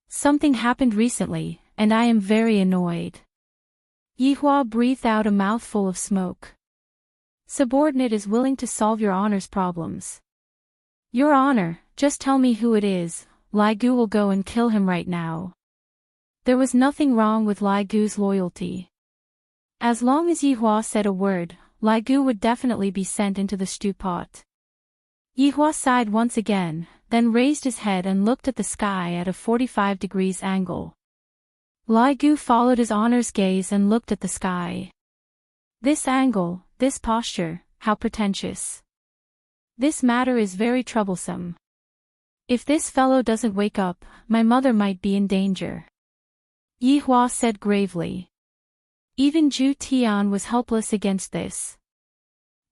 Something happened recently, and I am very annoyed. Yihua breathed out a mouthful of smoke. Subordinate is willing to solve Your Honor's problems. Your Honor, just tell me who it is, Lai Gu will go and kill him right now. There was nothing wrong with Lai Gu's loyalty. As long as Yihua said a word, Lai Gu would definitely be sent into the stew pot. Yihua sighed once again, then raised his head and looked at the sky at a 45 degrees angle. Lai Gu followed his honor's gaze and looked at the sky. This angle, this posture, how pretentious. This matter is very troublesome. If this fellow doesn't wake up, my mother might be in danger. Yihua said gravely. Even Zhu Tian was helpless against this.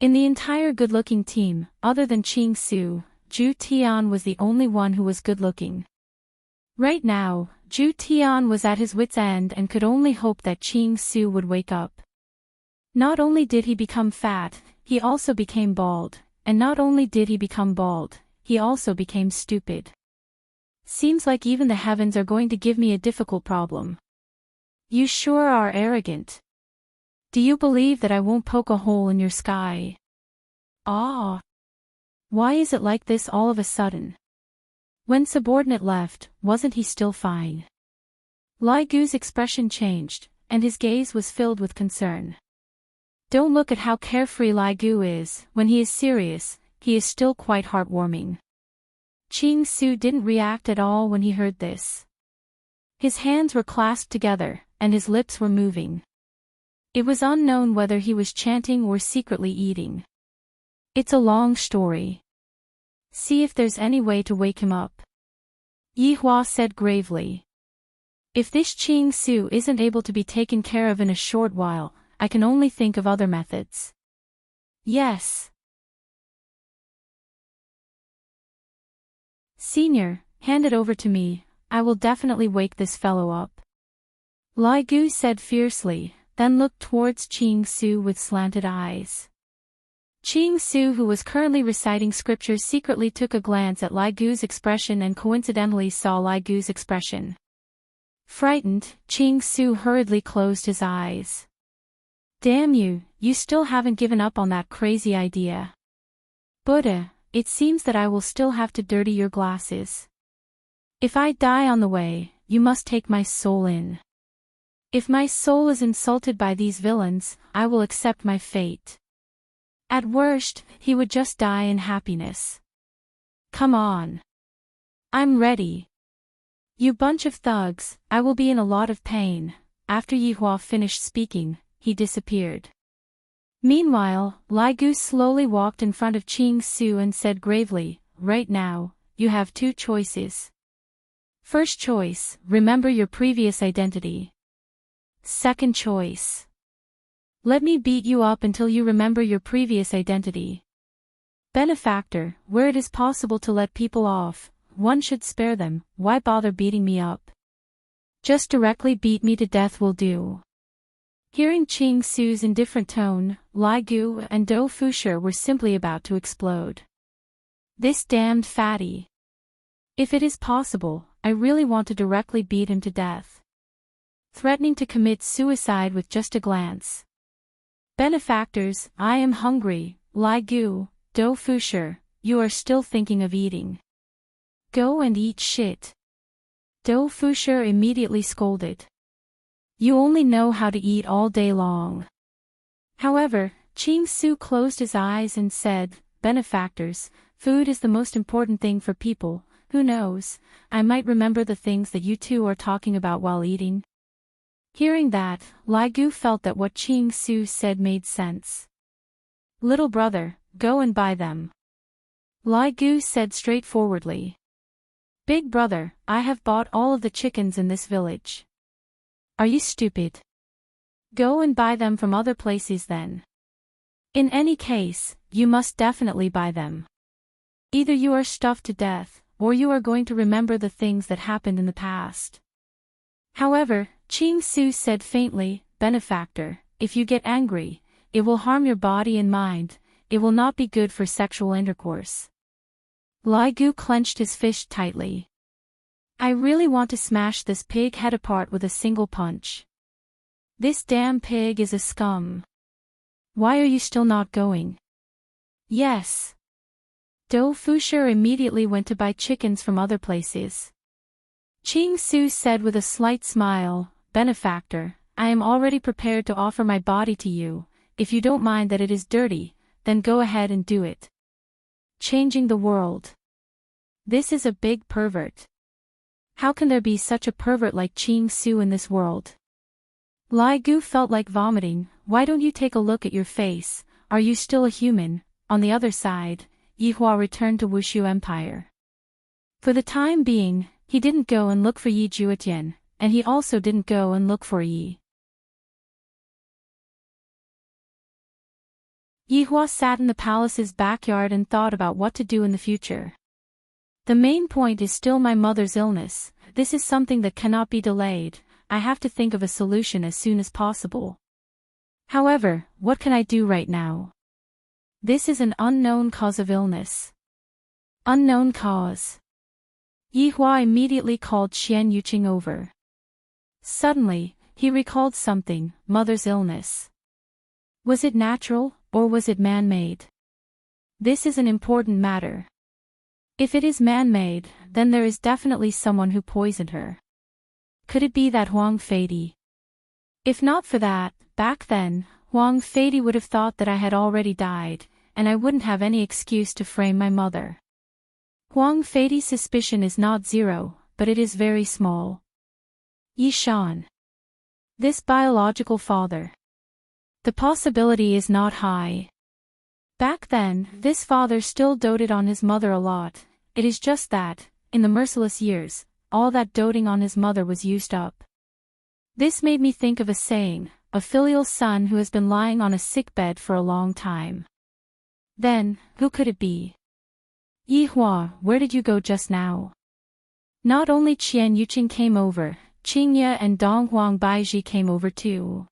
In the entire good-looking team, other than Ching Su, Zhu Tian was the only one who was good-looking. Right now, Zhu Tian was at his wit's end and could only hope that Ching Su would wake up. Not only did he become fat, he also became bald, and not only did he become bald, he also became stupid. Seems like even the heavens are going to give me a difficult problem. You sure are arrogant. Do you believe that I won't poke a hole in your sky? Ah. Why is it like this all of a sudden? When subordinate left, wasn't he still fine? Lai Gu's expression changed, and his gaze was filled with concern. Don't look at how carefree Lai Gu is. When he is serious, he is still quite heartwarming. Ching Su didn't react at all when he heard this. His hands were clasped together, and his lips were moving. It was unknown whether he was chanting or secretly eating. It's a long story. See if there's any way to wake him up. Yihua said gravely. If this Ching Su isn't able to be taken care of in a short while, I can only think of other methods. Yes. Senior, hand it over to me, I will definitely wake this fellow up. Lai Gu said fiercely, then looked towards Ching Su with slanted eyes. Ching Su, who was currently reciting scriptures, secretly took a glance at Lai Gu's expression and coincidentally saw Lai Gu's expression. Frightened, Ching Su hurriedly closed his eyes. Damn you, you still haven't given up on that crazy idea. Buddha, it seems that I will still have to dirty your glasses. If I die on the way, you must take my soul in. If my soul is insulted by these villains, I will accept my fate. At worst, he would just die in happiness. Come on. I'm ready. You bunch of thugs, I will be in a lot of pain. After Yihua finished speaking, he disappeared. Meanwhile, Lai Gu slowly walked in front of Ching Su and said gravely, right now, you have 2 choices. First choice, remember your previous identity. Second choice. Let me beat you up until you remember your previous identity. Benefactor, where it is possible to let people off, one should spare them. Why bother beating me up? Just directly beat me to death will do. Hearing Ching Su's indifferent tone, Lai Gu and Dou Fusher were simply about to explode. This damned fatty. If it is possible, I really want to directly beat him to death. Threatening to commit suicide with just a glance. Benefactors, I am hungry. Lai Gu, Dou Fusher, you are still thinking of eating. Go and eat shit. Dou Fusher immediately scolded. You only know how to eat all day long. However, Ching Su closed his eyes and said, Benefactors, food is the most important thing for people. Who knows, I might remember the things that you two are talking about while eating. Hearing that, Lai Gu felt that what Qing Su said made sense. Little brother, go and buy them. Lai Gu said straightforwardly. Big brother, I have bought all of the chickens in this village. Are you stupid? Go and buy them from other places then. In any case, you must definitely buy them. Either you are stuffed to death, or you are going to remember the things that happened in the past. However, Qing Su said faintly, benefactor, if you get angry, it will harm your body and mind, it will not be good for sexual intercourse. Lai Gu clenched his fist tightly. I really want to smash this pig head apart with a single punch. This damn pig is a scum. Why are you still not going? Yes. Dou Fusher immediately went to buy chickens from other places. Qing Su said with a slight smile, benefactor, I am already prepared to offer my body to you, if you don't mind that it is dirty, then go ahead and do it. Changing the world. This is a big pervert. How can there be such a pervert like Qing Su in this world? Lai Gu felt like vomiting. Why don't you take a look at your face, are you still a human? On the other side, Yihua returned to Wushu Empire. For the time being, he didn't go and look for Yi Juetian, and he also didn't go and look for Yi. Yihua sat in the palace's backyard and thought about what to do in the future. The main point is still my mother's illness. This is something that cannot be delayed. I have to think of a solution as soon as possible. However, what can I do right now? This is an unknown cause of illness. Unknown cause. Yihua immediately called Xian Yuqing over. Suddenly, he recalled something, mother's illness. Was it natural, or was it man-made? This is an important matter. If it is man-made, then there is definitely someone who poisoned her. Could it be that Huang Feidi? If not for that, back then, Huang Feidi would have thought that I had already died, and I wouldn't have any excuse to frame my mother. Huang Feidi's suspicion is not zero, but it is very small. Yi Shan. This biological father. The possibility is not high. Back then, this father still doted on his mother a lot. It is just that, in the merciless years, all that doting on his mother was used up. This made me think of a saying, a filial son who has been lying on a sickbed for a long time. Then, who could it be? Yihua, where did you go just now? Not only Qian Yuqing came over, Qingye and Dong Huang Baiji came over too.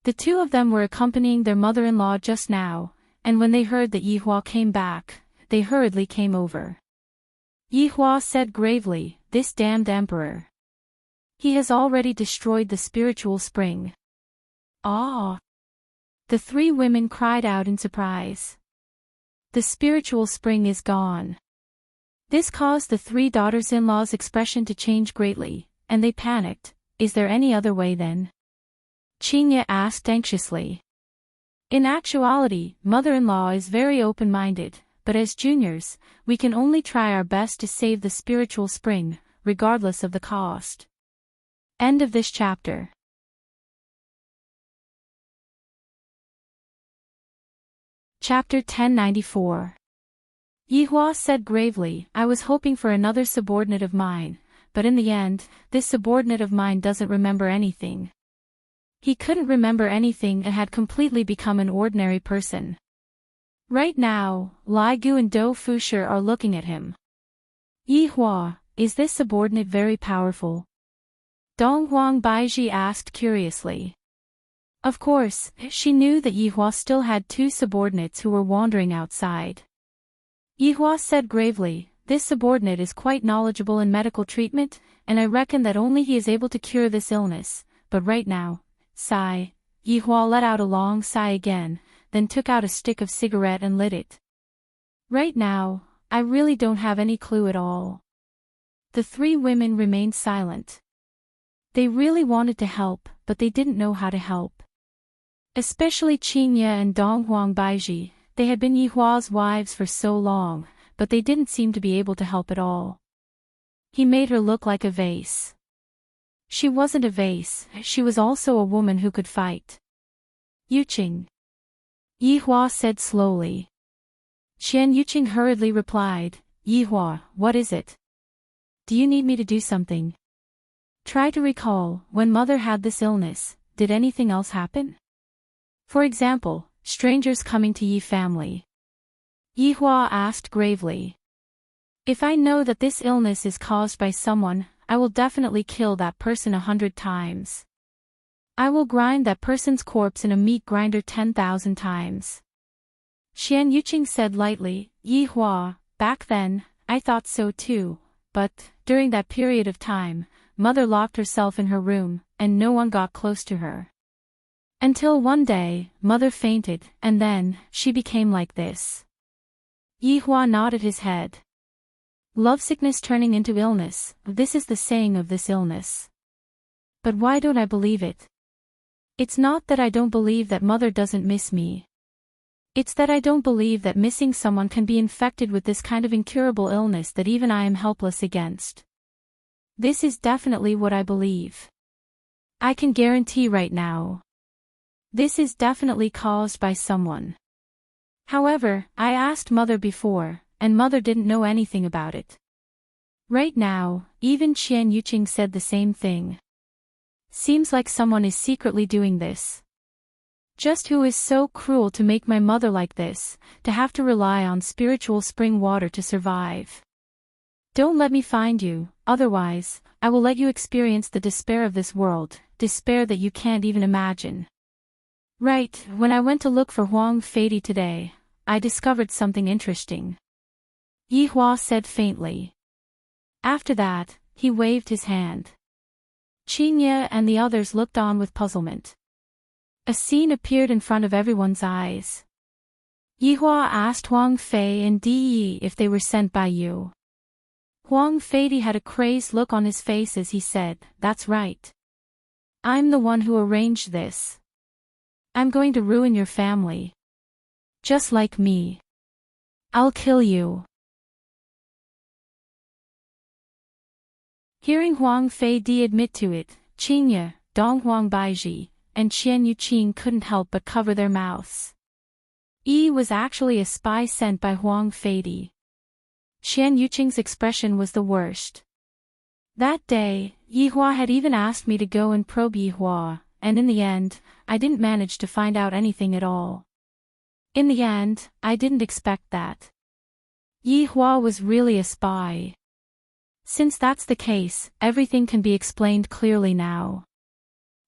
The two of them were accompanying their mother-in-law just now, and when they heard that Yihua came back, they hurriedly came over. Yihua said gravely, this damned emperor. He has already destroyed the spiritual spring. Ah! The three women cried out in surprise. The spiritual spring is gone. This caused the three daughters-in-law's expression to change greatly, and they panicked. Is there any other way then? Qingye asked anxiously. In actuality, mother-in-law is very open-minded, but as juniors, we can only try our best to save the spiritual spring, regardless of the cost. End of this chapter. Chapter 1094. Yihua said gravely, I was hoping for another subordinate of mine, but in the end, this subordinate of mine doesn't remember anything. He couldn't remember anything and had completely become an ordinary person. Right now, Lai Gu and Dou Fusher are looking at him. Yihua, is this subordinate very powerful? Dong Huang Baiji asked curiously. Of course, she knew that Yihua still had two subordinates who were wandering outside. Yihua said gravely, this subordinate is quite knowledgeable in medical treatment, and I reckon that only he is able to cure this illness, but right now, sigh. Yihua let out a long sigh again, then took out a stick of cigarette and lit it. Right now, I really don't have any clue at all. The three women remained silent. They really wanted to help, but they didn't know how to help. Especially Qingye and Dong Huang Baiji, they had been Yihua's wives for so long, but they didn't seem to be able to help at all. He made her look like a vase. She wasn't a vase, she was also a woman who could fight. Yuqing. Yihua said slowly. Qian Yuqing hurriedly replied, Yihua, what is it? Do you need me to do something? Try to recall, when mother had this illness, did anything else happen? For example, strangers coming to Yi family. Yihua asked gravely. If I know that this illness is caused by someone, I will definitely kill that person 100 times. I will grind that person's corpse in a meat grinder 10,000 times. Qian Yuqing said lightly, Yihua, back then, I thought so too, but, during that period of time, mother locked herself in her room, and no one got close to her. Until one day, mother fainted, and then, she became like this. Yihua nodded his head. Lovesickness turning into illness, this is the saying of this illness. But why don't I believe it? It's not that I don't believe that mother doesn't miss me. It's that I don't believe that missing someone can be infected with this kind of incurable illness that even I am helpless against. This is definitely what I believe. I can guarantee right now. This is definitely caused by someone. However, I asked mother before, and mother didn't know anything about it. Right now, even Qian Yuqing said the same thing. Seems like someone is secretly doing this. Just who is so cruel to make my mother like this, to have to rely on spiritual spring water to survive? Don't let me find you, otherwise, I will let you experience the despair of this world, despair that you can't even imagine. Right, when I went to look for Huang Feidi today, I discovered something interesting. Yihua said faintly. After that, he waved his hand. Qingye and the others looked on with puzzlement. A scene appeared in front of everyone's eyes. Yihua asked Huang Fei and Di if they were sent by you. Huang Feidi had a crazed look on his face as he said, That's right. I'm the one who arranged this. I'm going to ruin your family. Just like me. I'll kill you. Hearing Huang Feidi admit to it, Qingye, Donghuang Baiji, and Qian Yuqing couldn't help but cover their mouths. Yi was actually a spy sent by Huang Feidi. Qian Yuqing's expression was the worst. That day, Yihua had even asked me to go and probe Yihua, and in the end, I didn't manage to find out anything at all. In the end, I didn't expect that. Yihua was really a spy. Since that's the case, everything can be explained clearly now.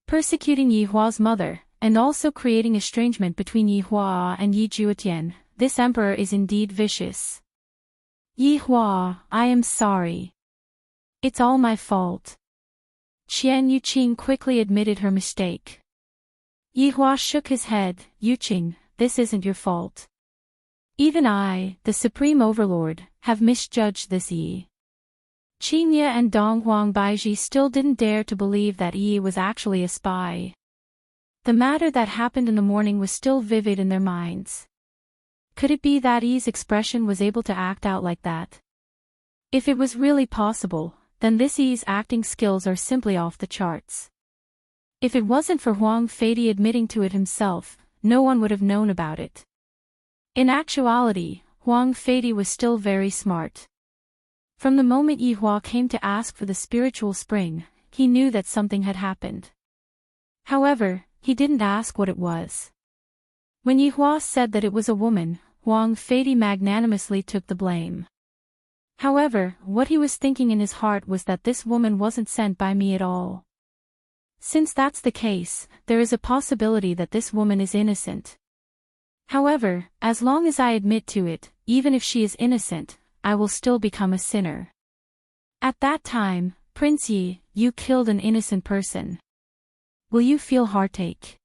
Persecuting Yihua's mother, and also creating estrangement between Yihua and Yi Juetian, this emperor is indeed vicious. Yihua, I am sorry. It's all my fault. Qian Yuqing quickly admitted her mistake. Yihua shook his head, Yuqing, this isn't your fault. Even I, the Supreme Overlord, have misjudged this Yi. Qingye and Donghuang Baiji still didn't dare to believe that Yi was actually a spy. The matter that happened in the morning was still vivid in their minds. Could it be that Yi's expression was able to act out like that? If it was really possible, then this Yi's acting skills are simply off the charts. If it wasn't for Huang Feidi admitting to it himself, no one would have known about it. In actuality, Huang Feidi was still very smart. From the moment Yihua came to ask for the spiritual spring, he knew that something had happened. However, he didn't ask what it was. When Yihua said that it was a woman, Huang Feidi magnanimously took the blame. However, what he was thinking in his heart was that this woman wasn't sent by me at all. Since that's the case, there is a possibility that this woman is innocent. However, as long as I admit to it, even if she is innocent, I will still become a sinner. At that time, Prince Yi, you killed an innocent person. Will you feel heartache?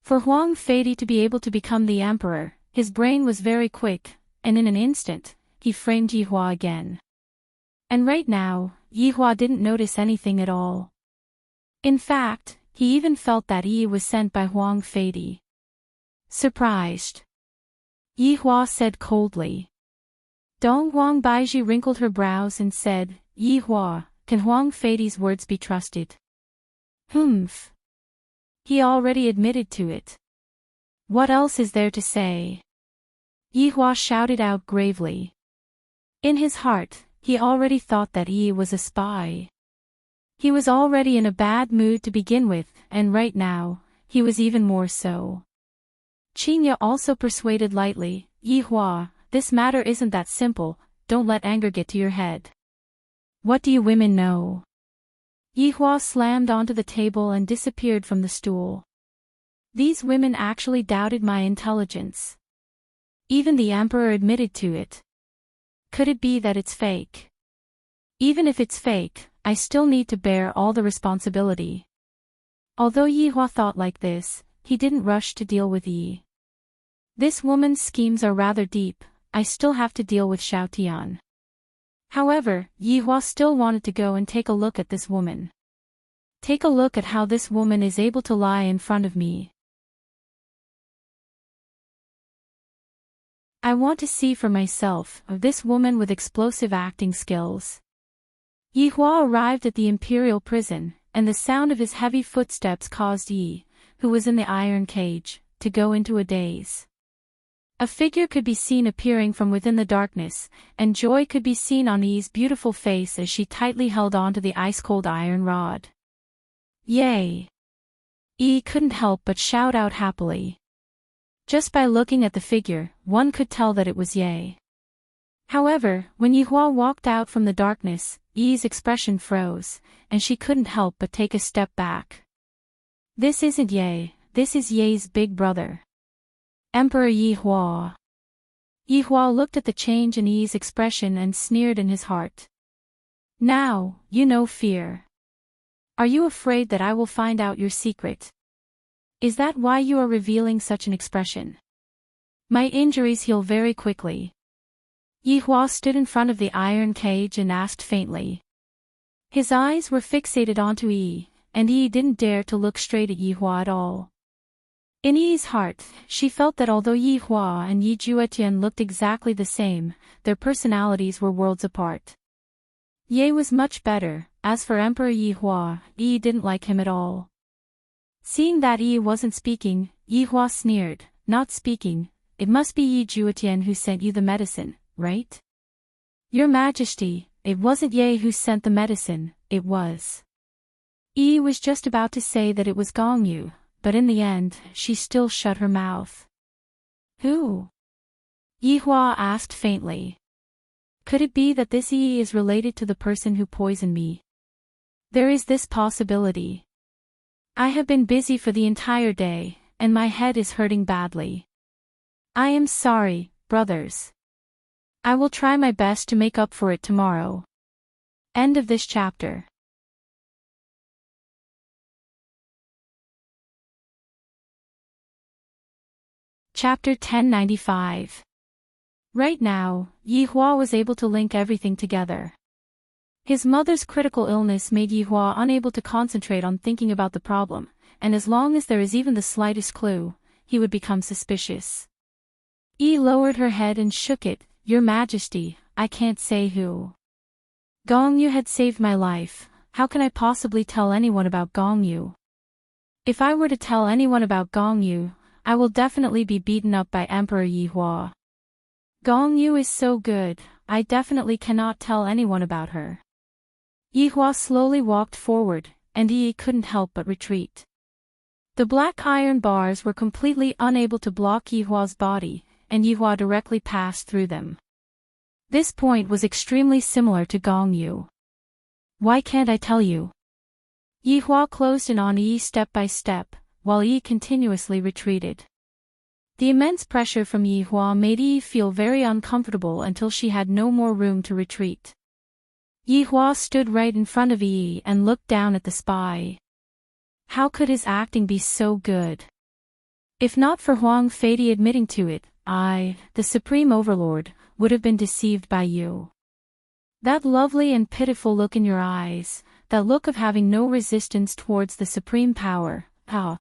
For Huang Feidi to be able to become the emperor, his brain was very quick, and in an instant, he framed Yihua again. And right now, Yihua didn't notice anything at all. In fact, he even felt that Yi was sent by Huang Feidi. Surprised. Yihua said coldly. Donghuang Baiji wrinkled her brows and said, Yihua, can Huang Feidi's words be trusted? Humph. He already admitted to it. What else is there to say? Yihua shouted out gravely. In his heart, he already thought that Yi was a spy. He was already in a bad mood to begin with, and right now, he was even more so. Qinya also persuaded lightly, Yihua, this matter isn't that simple, don't let anger get to your head. What do you women know? Yihua slammed onto the table and disappeared from the stool. These women actually doubted my intelligence. Even the emperor admitted to it. Could it be that it's fake? Even if it's fake, I still need to bear all the responsibility. Although Yihua thought like this, he didn't rush to deal with Yi. This woman's schemes are rather deep, I still have to deal with Xiaotian. However, Yihua still wanted to go and take a look at this woman. Take a look at how this woman is able to lie in front of me. I want to see for myself of this woman with explosive acting skills. Yihua arrived at the imperial prison, and the sound of his heavy footsteps caused Yi, who was in the iron cage, to go into a daze. A figure could be seen appearing from within the darkness, and joy could be seen on Yi's beautiful face as she tightly held on to the ice-cold iron rod. Yay! Yi couldn't help but shout out happily. Just by looking at the figure, one could tell that it was Ye. However, when Yihua walked out from the darkness, Yi's expression froze, and she couldn't help but take a step back. This isn't Ye, this is Ye's big brother. Emperor Yihua. Yihua looked at the change in Yi's expression and sneered in his heart. Now, you know fear. Are you afraid that I will find out your secret? Is that why you are revealing such an expression? My injuries heal very quickly. Yihua stood in front of the iron cage and asked faintly. His eyes were fixated onto Yi, and Yi didn't dare to look straight at Yihua at all. In Yi's heart, she felt that although Yihua and Yi Juetian looked exactly the same, their personalities were worlds apart. Ye was much better, as for Emperor Yihua, Yi didn't like him at all. Seeing that Yi wasn't speaking, Yihua sneered, not speaking, it must be Yi Juetian who sent you the medicine, right? Your Majesty, it wasn't Ye who sent the medicine, it was. Yi was just about to say that it was Gongyu, but in the end, she still shut her mouth. Who? Yihua asked faintly. Could it be that this Yi is related to the person who poisoned me? There is this possibility. I have been busy for the entire day, and my head is hurting badly. I am sorry, brothers. I will try my best to make up for it tomorrow. End of this chapter. Chapter 1095. Right now, Yihua was able to link everything together. His mother's critical illness made Yihua unable to concentrate on thinking about the problem, and as long as there is even the slightest clue, he would become suspicious. Yi lowered her head and shook it, Your Majesty, I can't say who. Gongyu had saved my life, how can I possibly tell anyone about Gongyu? If I were to tell anyone about Gongyu, I will definitely be beaten up by Emperor Yihua. Gongyu is so good, I definitely cannot tell anyone about her. Yihua slowly walked forward, and Yi couldn't help but retreat. The black iron bars were completely unable to block Yihua's body, and Yihua directly passed through them. This point was extremely similar to Gongyu. Why can't I tell you? Yihua closed in on Yi step by step, while Yi continuously retreated. The immense pressure from Yihua made Yi feel very uncomfortable until she had no more room to retreat. Yihua stood right in front of Yi and looked down at the spy. How could his acting be so good? If not for Huang Feidi admitting to it, I, the Supreme Overlord, would have been deceived by you. That lovely and pitiful look in your eyes, that look of having no resistance towards the supreme power, ah.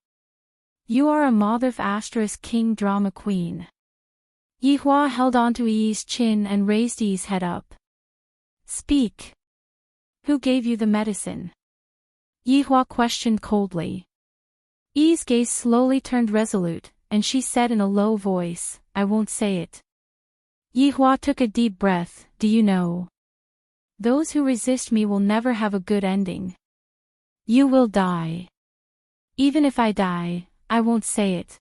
You are a Mother * King Drama Queen. Yihua held onto Yi's chin and raised Yi's head up. Speak. Who gave you the medicine? Yihua questioned coldly. Yi's gaze slowly turned resolute, and she said in a low voice, I won't say it. Yihua took a deep breath. Do you know? Those who resist me will never have a good ending. You will die. Even if I die, I won't say it.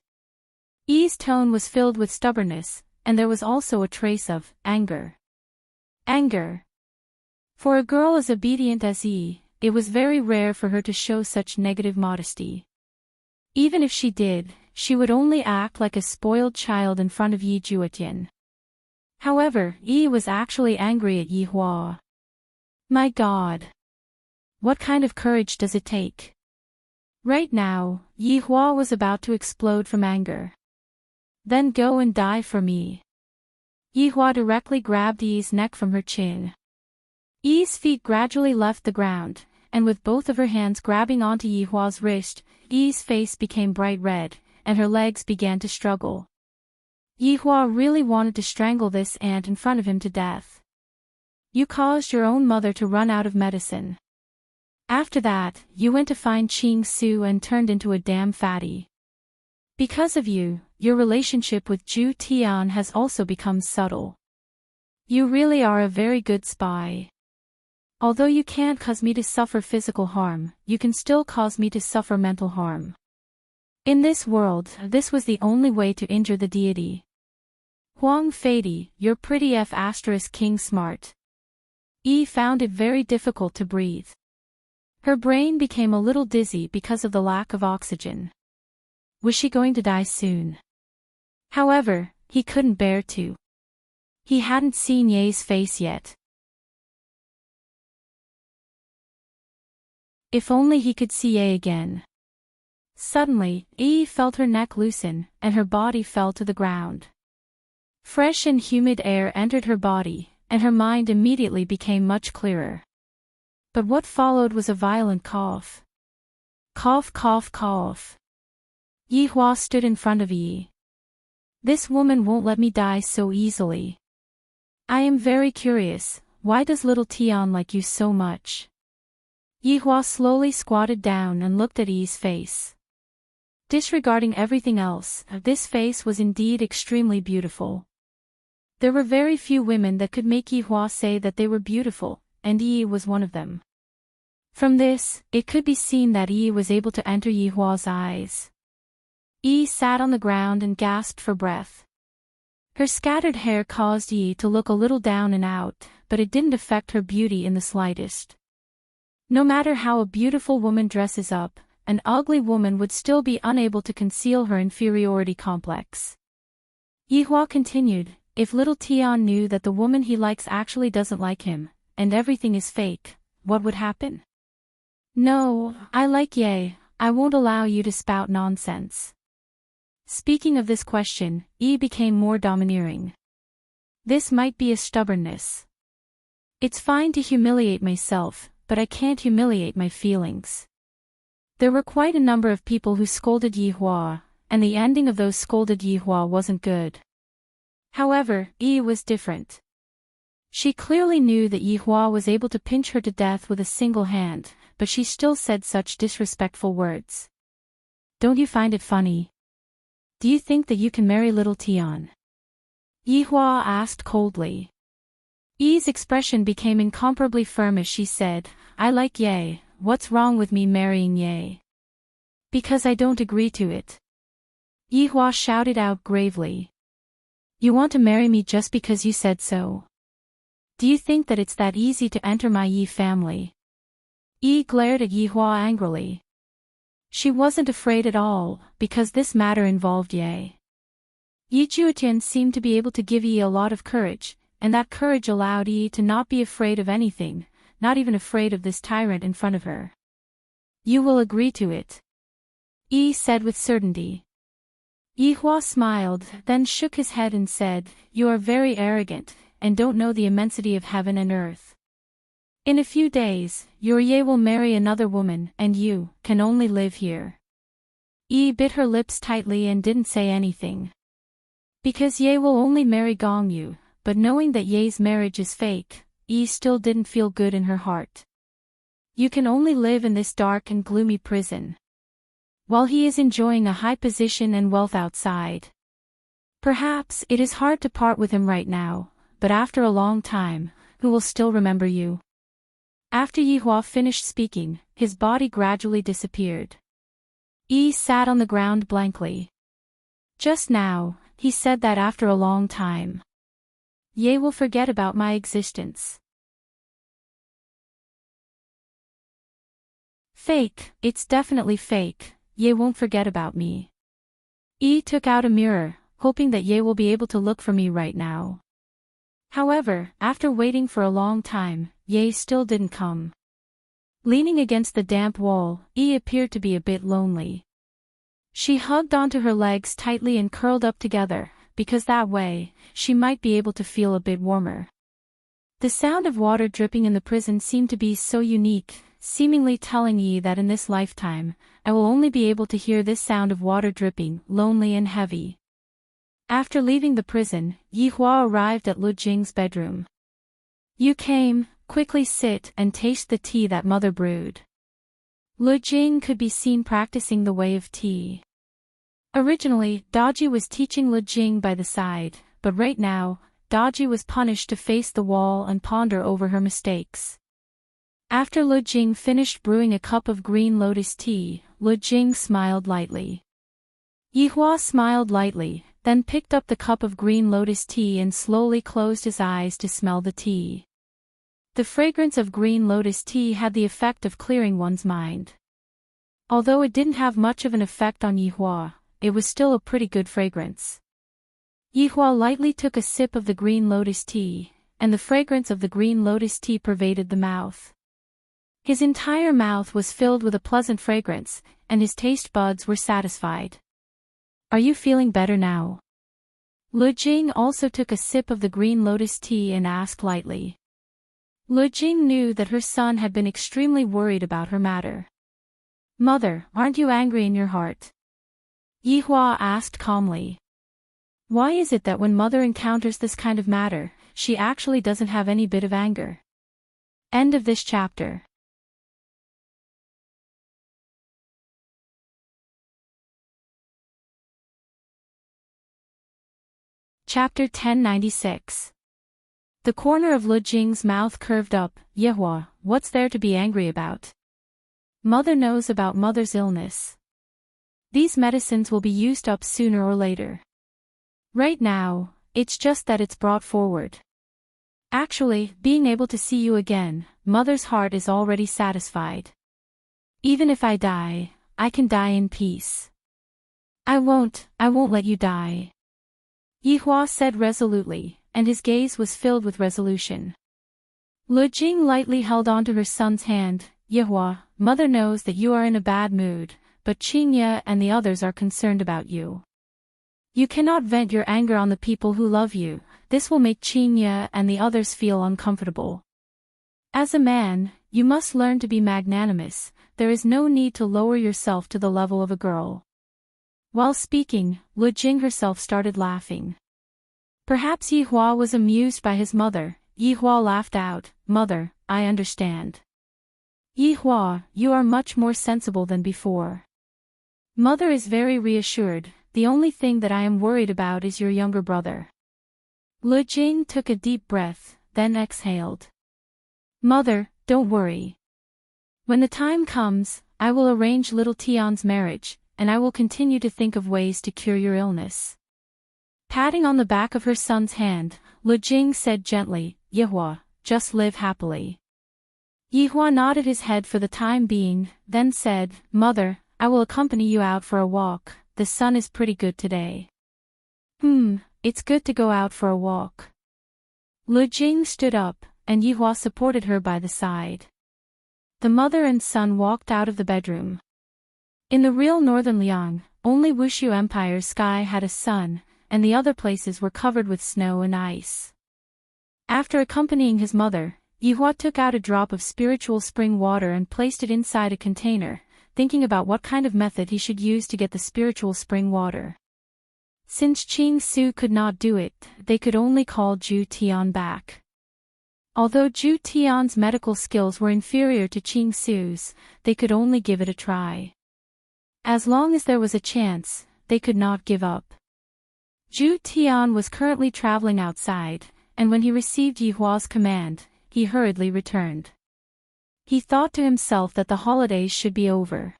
Yi's tone was filled with stubbornness, and there was also a trace of anger. Anger. For a girl as obedient as Yi, it was very rare for her to show such negative modesty. Even if she did, she would only act like a spoiled child in front of Yi Juetian. However, Yi was actually angry at Yihua. My God! What kind of courage does it take? Right now, Yihua was about to explode from anger. Then go and die for me. Yihua directly grabbed Yi's neck from her chin. Yi's feet gradually left the ground, and with both of her hands grabbing onto Yihua's wrist, Yi's face became bright red, and her legs began to struggle. Yihua really wanted to strangle this ant in front of him to death. You caused your own mother to run out of medicine. After that, you went to find Qing Su and turned into a damn fatty. Because of you, your relationship with Zhu Tian has also become subtle. You really are a very good spy. Although you can't cause me to suffer physical harm, you can still cause me to suffer mental harm. In this world, this was the only way to injure the deity. Huang Feidi, you're pretty King smart. Yi found it very difficult to breathe. Her brain became a little dizzy because of the lack of oxygen. Was she going to die soon? However, he couldn't bear to. He hadn't seen Ye's face yet. If only he could see Ye again. Suddenly, Yi felt her neck loosen, and her body fell to the ground. Fresh and humid air entered her body, and her mind immediately became much clearer. But what followed was a violent cough. Cough, cough, cough. Yihua stood in front of Yi. This woman won't let me die so easily. I am very curious, why does little Tian like you so much? Yihua slowly squatted down and looked at Yi's face. Disregarding everything else, this face was indeed extremely beautiful. There were very few women that could make Yihua say that they were beautiful, and Yi was one of them. From this, it could be seen that Yi was able to enter Yihua's eyes. Yi sat on the ground and gasped for breath. Her scattered hair caused Yi to look a little down and out, but it didn't affect her beauty in the slightest. No matter how a beautiful woman dresses up, an ugly woman would still be unable to conceal her inferiority complex. Yihua continued, if little Tian knew that the woman he likes actually doesn't like him, and everything is fake, what would happen? No, I like Ye, I won't allow you to spout nonsense. Speaking of this question, Yi became more domineering. This might be a stubbornness. It's fine to humiliate myself, but I can't humiliate my feelings. There were quite a number of people who scolded Yihua, and the ending of those scolded Yihua wasn't good. However, Yi was different. She clearly knew that Yihua was able to pinch her to death with a single hand, but she still said such disrespectful words. Don't you find it funny? Do you think that you can marry little Tian? Yihua asked coldly. Yi's expression became incomparably firm as she said, I like Ye, what's wrong with me marrying Ye? Because I don't agree to it. Yihua shouted out gravely. You want to marry me just because you said so? Do you think that it's that easy to enter my Yi family? Yi glared at Yihua angrily. She wasn't afraid at all, because this matter involved Ye. Yi Juetian seemed to be able to give Yi a lot of courage, and that courage allowed Yi to not be afraid of anything, not even afraid of this tyrant in front of her. You will agree to it. Yi said with certainty. Yihua smiled, then shook his head and said, You are very arrogant, and don't know the immensity of heaven and earth. In a few days, your Ye will marry another woman, and you can only live here. Yi bit her lips tightly and didn't say anything. Because Ye will only marry Gong Yu, but knowing that Ye's marriage is fake, Yi still didn't feel good in her heart. You can only live in this dark and gloomy prison, while he is enjoying a high position and wealth outside. Perhaps it is hard to part with him right now, but after a long time, who will still remember you? After Yihua finished speaking, his body gradually disappeared. Yi sat on the ground blankly. Just now, he said that after a long time, Ye will forget about my existence. Fake, it's definitely fake. Ye won't forget about me. Yi took out a mirror, hoping that Ye will be able to look for me right now. However, after waiting for a long time, Ye still didn't come. Leaning against the damp wall, Yi appeared to be a bit lonely. She hugged onto her legs tightly and curled up together, because that way, she might be able to feel a bit warmer. The sound of water dripping in the prison seemed to be so unique, seemingly telling Yi that in this lifetime, I will only be able to hear this sound of water dripping, lonely and heavy. After leaving the prison, Yihua arrived at Lu Jing's bedroom. You came, quickly sit and taste the tea that mother brewed. Lu Jing could be seen practicing the way of tea. Originally, Daji was teaching Lu Jing by the side, but right now, Daji was punished to face the wall and ponder over her mistakes. After Lu Jing finished brewing a cup of green lotus tea, Lu Jing smiled lightly. Yihua smiled lightly, then picked up the cup of green lotus tea and slowly closed his eyes to smell the tea. The fragrance of green lotus tea had the effect of clearing one's mind. Although it didn't have much of an effect on Yihua, it was still a pretty good fragrance. Yihua lightly took a sip of the green lotus tea, and the fragrance of the green lotus tea pervaded the mouth. His entire mouth was filled with a pleasant fragrance, and his taste buds were satisfied. Are you feeling better now? Lu Jing also took a sip of the green lotus tea and asked lightly. Lu Jing knew that her son had been extremely worried about her matter. Mother, aren't you angry in your heart? Yihua asked calmly. Why is it that when mother encounters this kind of matter, she actually doesn't have any bit of anger? End of this chapter. Chapter 1096. The corner of Lu Jing's mouth curved up. Yihua, what's there to be angry about? Mother knows about mother's illness. These medicines will be used up sooner or later. Right now, it's just that it's brought forward. Actually, being able to see you again, mother's heart is already satisfied. Even if I die, I can die in peace. I won't let you die. Yihua said resolutely, and his gaze was filled with resolution. Lu Jing lightly held onto her son's hand. Yihua, mother knows that you are in a bad mood, but Qingye and the others are concerned about you. You cannot vent your anger on the people who love you, this will make Qingye and the others feel uncomfortable. As a man, you must learn to be magnanimous, there is no need to lower yourself to the level of a girl. While speaking, Lu Jing herself started laughing. Perhaps Yihua was amused by his mother. Yihua laughed out, Mother, I understand. Yihua, you are much more sensible than before. Mother is very reassured, the only thing that I am worried about is your younger brother. Lu Jing took a deep breath, then exhaled. Mother, don't worry. When the time comes, I will arrange little Tian's marriage, and I will continue to think of ways to cure your illness. Patting on the back of her son's hand, Lu Jing said gently, Yihua, just live happily. Yihua nodded his head for the time being, then said, Mother, I will accompany you out for a walk, the sun is pretty good today. It's good to go out for a walk. Lu Jing stood up, and Yihua supported her by the side. The mother and son walked out of the bedroom. In the real northern Liang, only Wushu Empire's sky had a sun, and the other places were covered with snow and ice. After accompanying his mother, Yihua took out a drop of spiritual spring water and placed it inside a container, thinking about what kind of method he should use to get the spiritual spring water. Since Qing Su could not do it, they could only call Ju Tian back. Although Zhu Tian's medical skills were inferior to Qing Su's, they could only give it a try. As long as there was a chance, they could not give up. Zhu Tian was currently traveling outside, and when he received Yi Hua's command, he hurriedly returned. He thought to himself that the holidays should be over.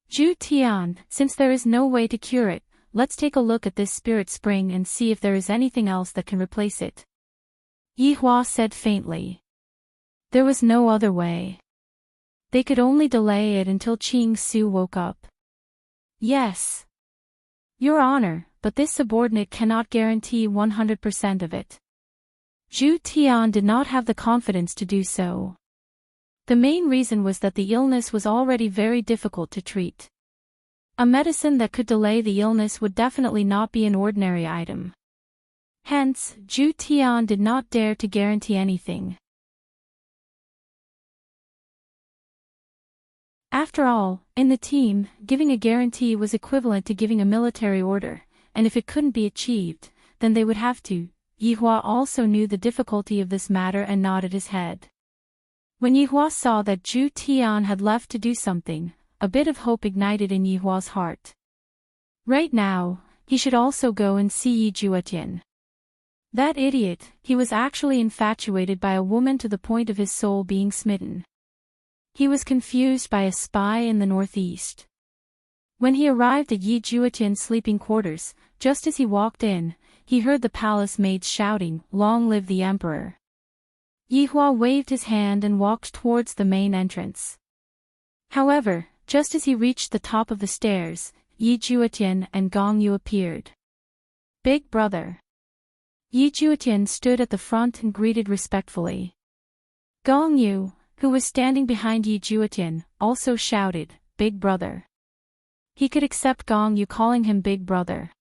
Zhu Tian, since there is no way to cure it, let's take a look at this spirit spring and see if there is anything else that can replace it. Yi Hua said faintly. There was no other way. They could only delay it until Qing Su woke up. Yes. Your Honor, but this subordinate cannot guarantee 100% of it. Zhu Tian did not have the confidence to do so. The main reason was that the illness was already very difficult to treat. A medicine that could delay the illness would definitely not be an ordinary item. Hence, Zhu Tian did not dare to guarantee anything. After all, in the team, giving a guarantee was equivalent to giving a military order, and if it couldn't be achieved, then they would have to. Yi Hua also knew the difficulty of this matter and nodded his head. When Yi Hua saw that Zhu Tian had left to do something, a bit of hope ignited in Yi Hua's heart. Right now, he should also go and see Yi Juetian. That idiot, he was actually infatuated by a woman to the point of his soul being smitten. He was confused by a spy in the northeast. When he arrived at Yi Juetian's sleeping quarters, just as he walked in, he heard the palace maids shouting, "Long live the emperor!" Yi Hua waved his hand and walked towards the main entrance. However, just as he reached the top of the stairs, Yi Juetian and Gong Yu appeared. Big brother. Yi Juetian stood at the front and greeted respectfully. Gong Yu, who was standing behind Yi Juetian, also shouted, "Big brother." He could accept Gong Yu calling him big brother.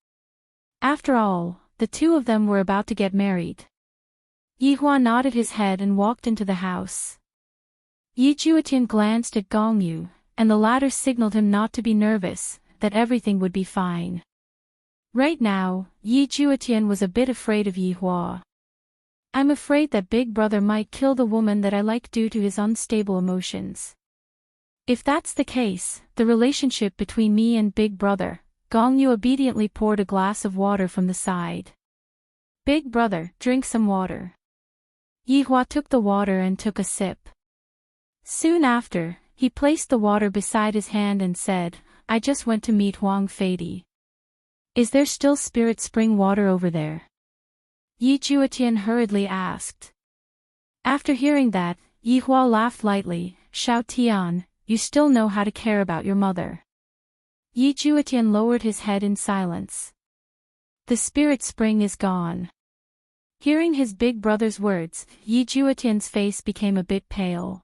After all, the two of them were about to get married. Yi Hua nodded his head and walked into the house. Yi Juetian glanced at Gong Yu, and the latter signaled him not to be nervous, that everything would be fine. Right now, Yi Juetian was a bit afraid of Yi Hua. I'm afraid that big brother might kill the woman that I like due to his unstable emotions. If that's the case, the relationship between me and big brother, Gong Yu obediently poured a glass of water from the side. Big brother, drink some water. Yi Hua took the water and took a sip. Soon after, he placed the water beside his hand and said, I just went to meet Huang Feidi. Is there still spirit spring water over there? Yi Juetian hurriedly asked. After hearing that, Yi Hua laughed lightly. Xiao Tian, you still know how to care about your mother. Yi Juetian lowered his head in silence. The spirit spring is gone. Hearing his big brother's words, Yi Juetian's face became a bit pale.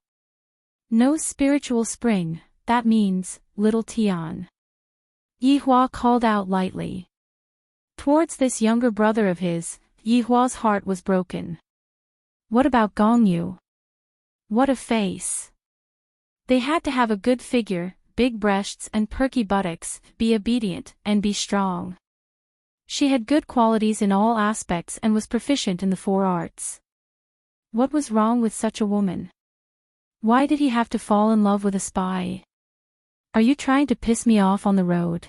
No spiritual spring, that means, little Tian. Yi Hua called out lightly. Towards this younger brother of his, Yi Hua's heart was broken. What about Gong Yu? What a face. They had to have a good figure, big breasts and perky buttocks, be obedient, and be strong. She had good qualities in all aspects and was proficient in the 4 arts. What was wrong with such a woman? Why did he have to fall in love with a spy? Are you trying to piss me off on the road?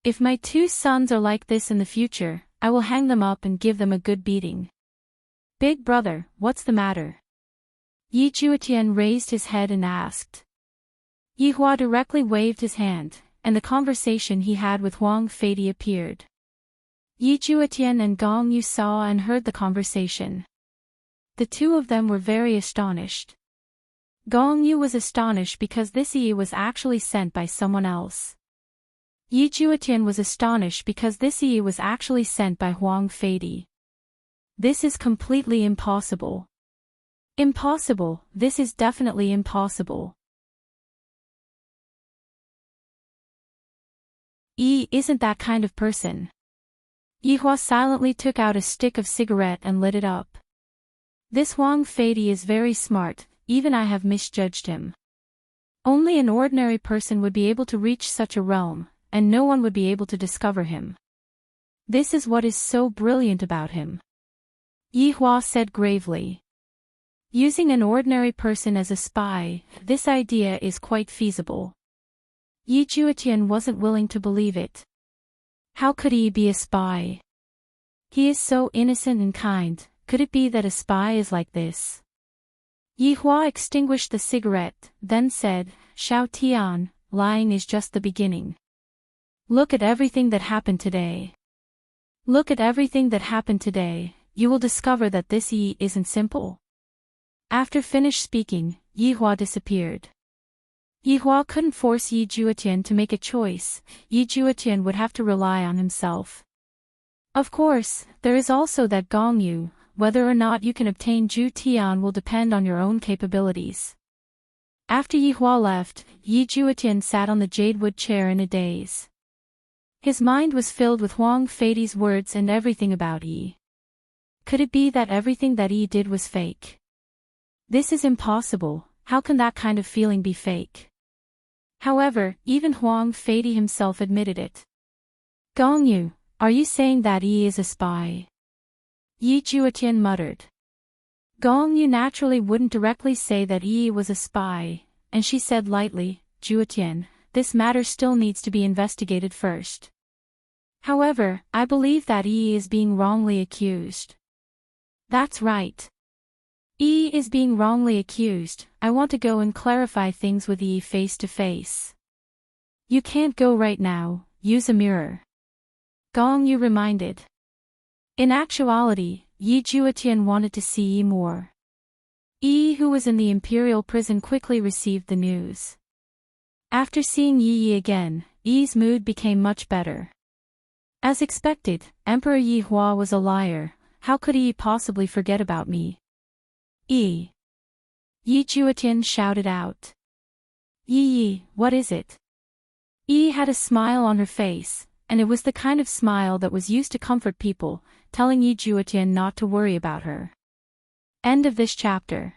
If my 2 sons are like this in the future, I will hang them up and give them a good beating. Big brother, what's the matter? Yi Juetian raised his head and asked. Yi Hua directly waved his hand, and the conversation he had with Huang Feidi appeared. Yi Juetian and Gong Yu saw and heard the conversation. The two of them were very astonished. Gong Yu was astonished because this Yi was actually sent by someone else. Yi Juetian was astonished because this Yi was actually sent by Huang Feidi. This is completely impossible. Impossible, this is definitely impossible. Yi isn't that kind of person. Yi Hua silently took out a stick of cigarette and lit it up. This Huang Feidi is very smart, even I have misjudged him. Only an ordinary person would be able to reach such a realm, and no one would be able to discover him. This is what is so brilliant about him. Yi Hua said gravely. Using an ordinary person as a spy, this idea is quite feasible. Yi Juetian wasn't willing to believe it. How could he be a spy? He is so innocent and kind, could it be that a spy is like this? Yi Hua extinguished the cigarette, then said, Xiao Tian, lying is just the beginning. Look at everything that happened today. Look at everything that happened today, you will discover that this Yi isn't simple. After finished speaking, Yi Hua disappeared. Yi Hua couldn't force Yi Juetian to make a choice, Yi Juetian would have to rely on himself. Of course, there is also that Gong Yu, whether or not you can obtain Ju Tian will depend on your own capabilities. After Yi Hua left, Yi Juetian sat on the jadewood chair in a daze. His mind was filled with Huang Feidi's words and everything about Yi. Could it be that everything that Yi did was fake? This is impossible, how can that kind of feeling be fake? However, even Huang Feidi himself admitted it. Gong Yu, are you saying that Yi is a spy? Yi Juetian muttered. Gong Yu naturally wouldn't directly say that Yi was a spy, and she said lightly, Juetian, this matter still needs to be investigated first. However, I believe that Yi is being wrongly accused. That's right. Yi is being wrongly accused, I want to go and clarify things with Yi face to face. You can't go right now, use a mirror. Gong Yu reminded. In actuality, Yi Juetian wanted to see Yi more. Yi, who was in the imperial prison, quickly received the news. After seeing Yi again, Yi's mood became much better. As expected, Emperor Yi Hua was a liar, how could Yi possibly forget about me? Yi Juetian shouted out. Yi, what is it? Yi had a smile on her face, and it was the kind of smile that was used to comfort people, telling Yi Juetian not to worry about her. End of this chapter.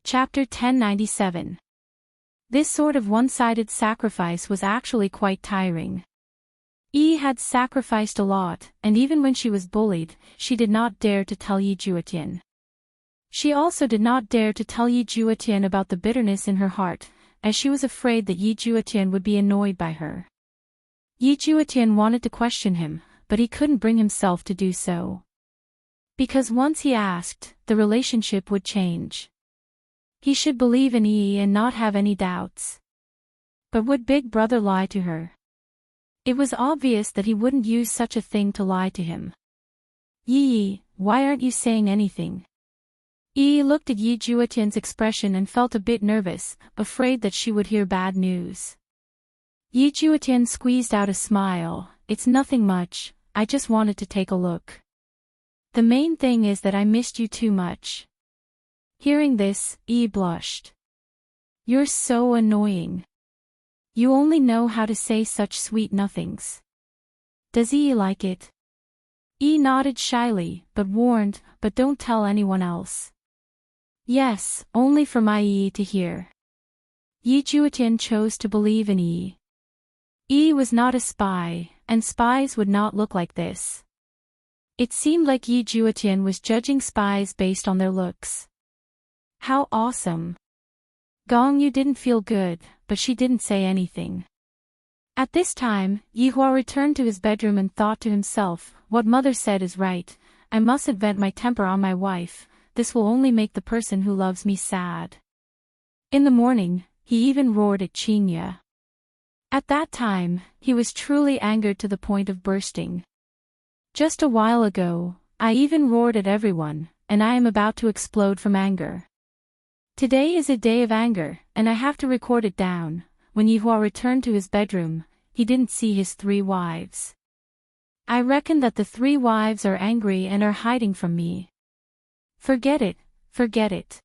Chapter 1097. This sort of one-sided sacrifice was actually quite tiring. Yi had sacrificed a lot, and even when she was bullied, she did not dare to tell Yi Juetian. She also did not dare to tell Yi Juetian about the bitterness in her heart, as she was afraid that Yi Juetian would be annoyed by her. Yi Juetian wanted to question him, but he couldn't bring himself to do so. Because once he asked, the relationship would change. He should believe in Yi and not have any doubts. But would Big Brother lie to her? It was obvious that he wouldn't use such a thing to lie to him. Yi, why aren't you saying anything? Yi looked at Yi Juetian's expression and felt a bit nervous, afraid that she would hear bad news. Yi Juetian squeezed out a smile, it's nothing much, I just wanted to take a look. The main thing is that I missed you too much. Hearing this, Yi blushed. You're so annoying. You only know how to say such sweet nothings. Does Yi like it? Yi nodded shyly, but warned, but don't tell anyone else. Yes, only for my Yi to hear. Yi Juetian chose to believe in Yi. Yi was not a spy, and spies would not look like this. It seemed like Yi Juetian was judging spies based on their looks. How awesome. Gong Yu didn't feel good, but she didn't say anything. At this time, Yi Hua returned to his bedroom and thought to himself, what mother said is right, I mustn't vent my temper on my wife, this will only make the person who loves me sad. In the morning, he even roared at Qingya. At that time, he was truly angered to the point of bursting. Just a while ago, I even roared at everyone, and I am about to explode from anger. Today is a day of anger, and I have to record it down. When Yi Hua returned to his bedroom, he didn't see his 3 wives. I reckon that the 3 wives are angry and are hiding from me. Forget it, forget it.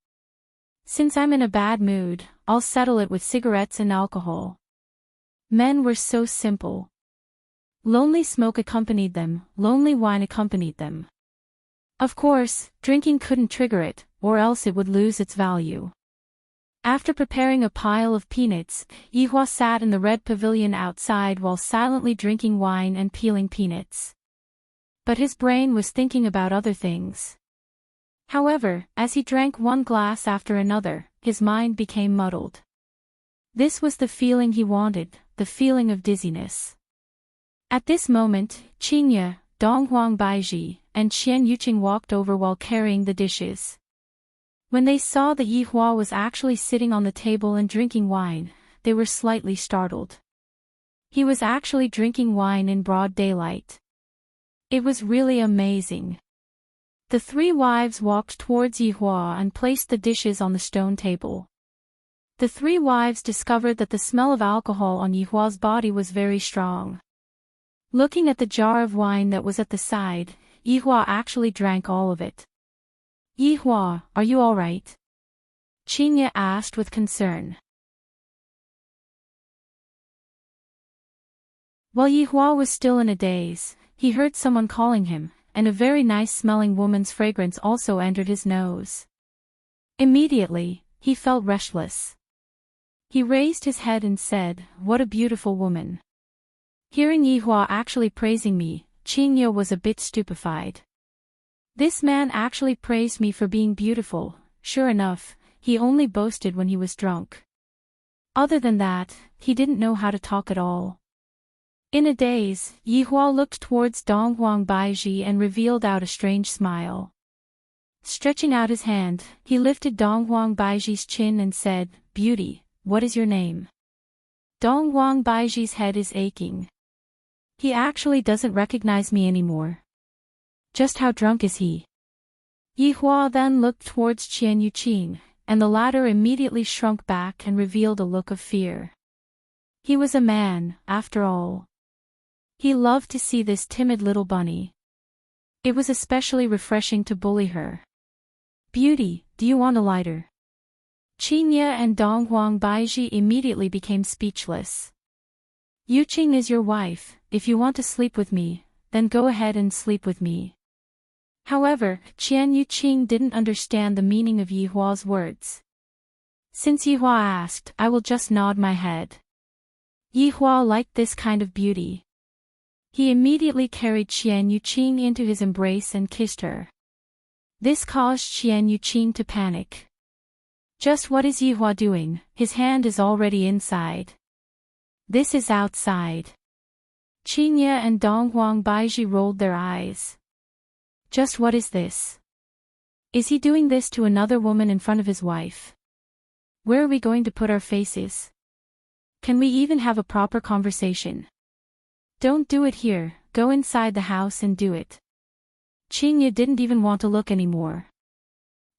Since I'm in a bad mood, I'll settle it with cigarettes and alcohol. Men were so simple. Lonely smoke accompanied them, lonely wine accompanied them. Of course, drinking couldn't trigger it, or else it would lose its value. After preparing a pile of peanuts, Yihua sat in the red pavilion outside while silently drinking wine and peeling peanuts. But his brain was thinking about other things. However, as he drank one glass after another, his mind became muddled. This was the feeling he wanted, the feeling of dizziness. At this moment, Qingye, Donghuang Baizhi, and Qian Yuqing walked over while carrying the dishes. When they saw that Yihua was actually sitting on the table and drinking wine, they were slightly startled. He was actually drinking wine in broad daylight. It was really amazing. The three wives walked towards Yihua and placed the dishes on the stone table. The three wives discovered that the smell of alcohol on Yihua's body was very strong. Looking at the jar of wine that was at the side, Yihua actually drank all of it. "Yihua, are you all right?" Qingye asked with concern. While Yihua was still in a daze, he heard someone calling him, and a very nice-smelling woman's fragrance also entered his nose. Immediately, he felt restless. He raised his head and said, "What a beautiful woman." Hearing Yihua actually praising me, Qingye was a bit stupefied. This man actually praised me for being beautiful. Sure enough, he only boasted when he was drunk. Other than that, he didn't know how to talk at all. In a daze, Yihua looked towards Donghuang Baizhi and revealed out a strange smile. Stretching out his hand, he lifted Donghuang Baizhi's chin and said, "Beauty, what is your name?" Donghuang Baizhi's head is aching. He actually doesn't recognize me anymore. Just how drunk is he? Yihua then looked towards Qian Yuqing, and the latter immediately shrunk back and revealed a look of fear. He was a man, after all. He loved to see this timid little bunny. It was especially refreshing to bully her. "Beauty, do you want a lighter?" Qingye and Donghuang Baizhi immediately became speechless. "Yuqing is your wife. If you want to sleep with me, then go ahead and sleep with me." However, Qian Yuqing didn't understand the meaning of Yihua's words. Since Yihua asked, I will just nod my head. Yihua liked this kind of beauty. He immediately carried Qian Yuqing into his embrace and kissed her. This caused Qian Yuqing to panic. Just what is Yihua doing? His hand is already inside. This is outside. Qingye and Donghuang Baizhi rolled their eyes. Just what is this? Is he doing this to another woman in front of his wife? Where are we going to put our faces? Can we even have a proper conversation? Don't do it here, go inside the house and do it. Qingye didn't even want to look anymore.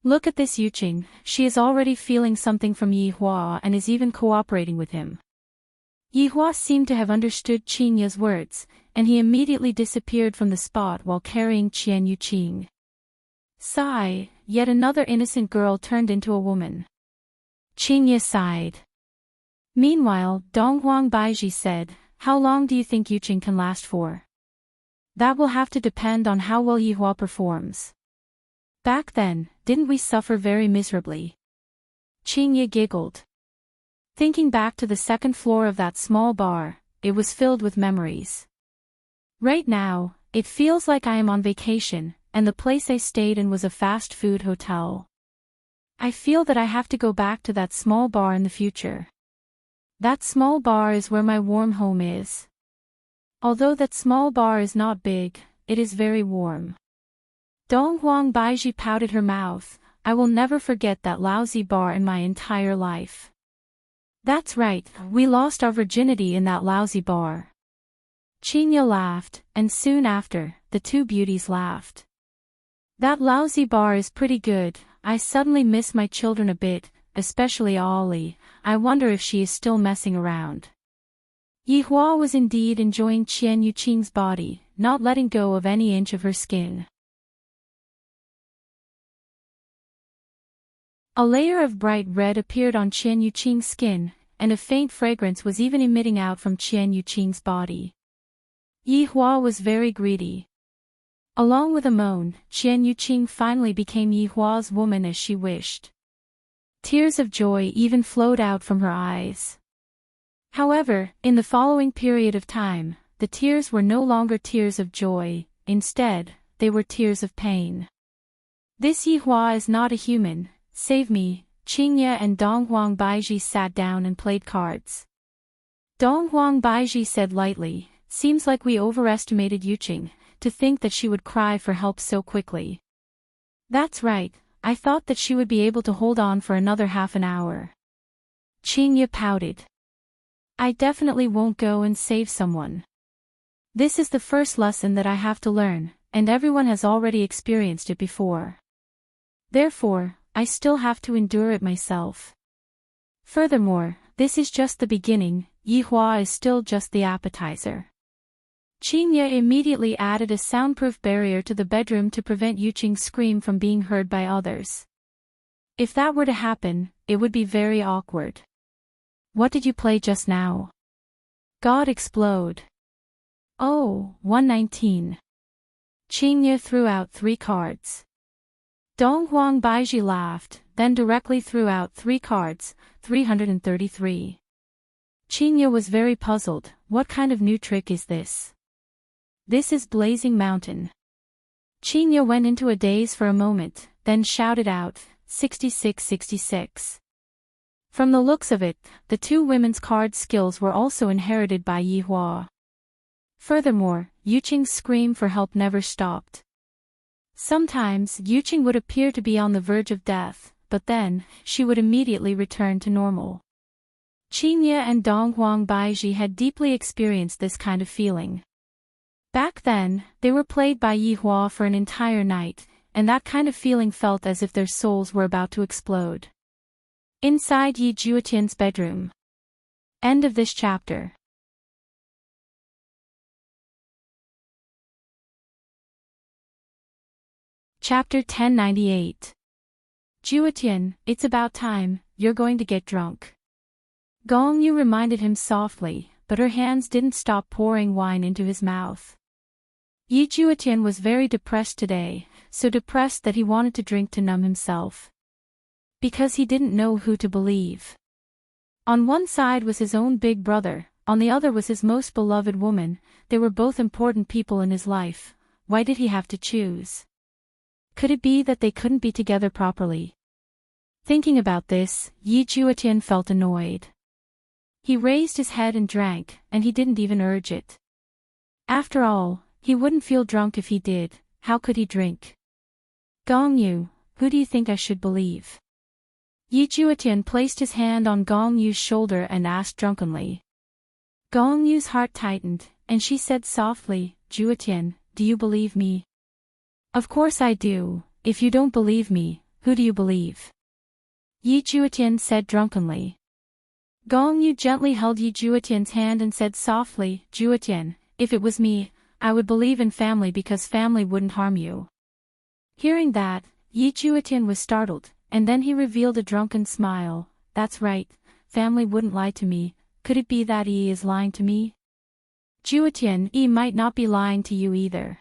Look at this Yuqing, she is already feeling something from Yihua and is even cooperating with him. Yihua seemed to have understood Qingye's words, and he immediately disappeared from the spot while carrying Qian Yuqing. Sigh, yet another innocent girl turned into a woman. Qingye sighed. Meanwhile, Donghuang Baizhi said, "How long do you think Yuqing can last for?" "That will have to depend on how well Yihua performs. Back then, didn't we suffer very miserably?" Qingye giggled. Thinking back to the second floor of that small bar, it was filled with memories. Right now, it feels like I am on vacation, and the place I stayed in was a fast food hotel. I feel that I have to go back to that small bar in the future. That small bar is where my warm home is. Although that small bar is not big, it is very warm. Donghuang Baizhi pouted her mouth. I will never forget that lousy bar in my entire life. That's right, we lost our virginity in that lousy bar. Qingye laughed, and soon after, the two beauties laughed. That lousy bar is pretty good. I suddenly miss my children a bit, especially Ollie. I wonder if she is still messing around. Yihua was indeed enjoying Qian Yuqing's body, not letting go of any inch of her skin. A layer of bright red appeared on Qian Yuqing's skin, and a faint fragrance was even emitting out from Qian Yuqing's body. Yihua was very greedy. Along with a moan, Qian Yuqing finally became Yihua's woman as she wished. Tears of joy even flowed out from her eyes. However, in the following period of time, the tears were no longer tears of joy, instead, they were tears of pain. This Yihua is not a human, save me. Qingye and Donghuang Baiji sat down and played cards. Donghuang Baiji said lightly, "Seems like we overestimated Yuqing, to think that she would cry for help so quickly." "That's right, I thought that she would be able to hold on for another half an hour." Qingye pouted. "I definitely won't go and save someone. This is the first lesson that I have to learn, and everyone has already experienced it before. Therefore, I still have to endure it myself. Furthermore, this is just the beginning, Yihua is still just the appetizer." Qingye immediately added a soundproof barrier to the bedroom to prevent Yuqing's scream from being heard by others. If that were to happen, it would be very awkward. "What did you play just now?" God explode. "Oh, 119. Qingye threw out 3 cards. Donghuang Baiji laughed, then directly threw out 3 cards, 333. Qingye was very puzzled. What kind of new trick is this? "This is Blazing Mountain." Qingye went into a daze for a moment, then shouted out, 6666. From the looks of it, the 2 women's card skills were also inherited by Yihua. Furthermore, Yuqing's scream for help never stopped. Sometimes, Yuqing would appear to be on the verge of death, but then, she would immediately return to normal. Qingye and Donghuang Baiji had deeply experienced this kind of feeling. Back then, they were played by Yihua for an entire night, and that kind of feeling felt as if their souls were about to explode. Inside Yi Juetian's bedroom. End of this chapter. Chapter 1098. Juetian, it's about time, you're going to get drunk. Gong Yu reminded him softly, but her hands didn't stop pouring wine into his mouth. Yi Juetian was very depressed today, so depressed that he wanted to drink to numb himself. Because he didn't know who to believe. On one side was his own big brother, on the other was his most beloved woman. They were both important people in his life. Why did he have to choose? Could it be that they couldn't be together properly? Thinking about this, Yi Juetian felt annoyed. He raised his head and drank, and he didn't even urge it. After all, he wouldn't feel drunk if he did. How could he drink? Gong Yu, who do you think I should believe? Yi Juetian placed his hand on Gong Yu's shoulder and asked drunkenly. Gong Yu's heart tightened, and she said softly, Juetian, do you believe me? Of course I do. If you don't believe me, who do you believe? Yi Juetian said drunkenly. Gong Yu gently held Yi Juetian's hand and said softly, Juetian, if it was me, I would believe in family because family wouldn't harm you. Hearing that, Yi Juetian was startled, and then he revealed a drunken smile. That's right, family wouldn't lie to me. Could it be that Yi is lying to me? Juetian, Yi might not be lying to you either.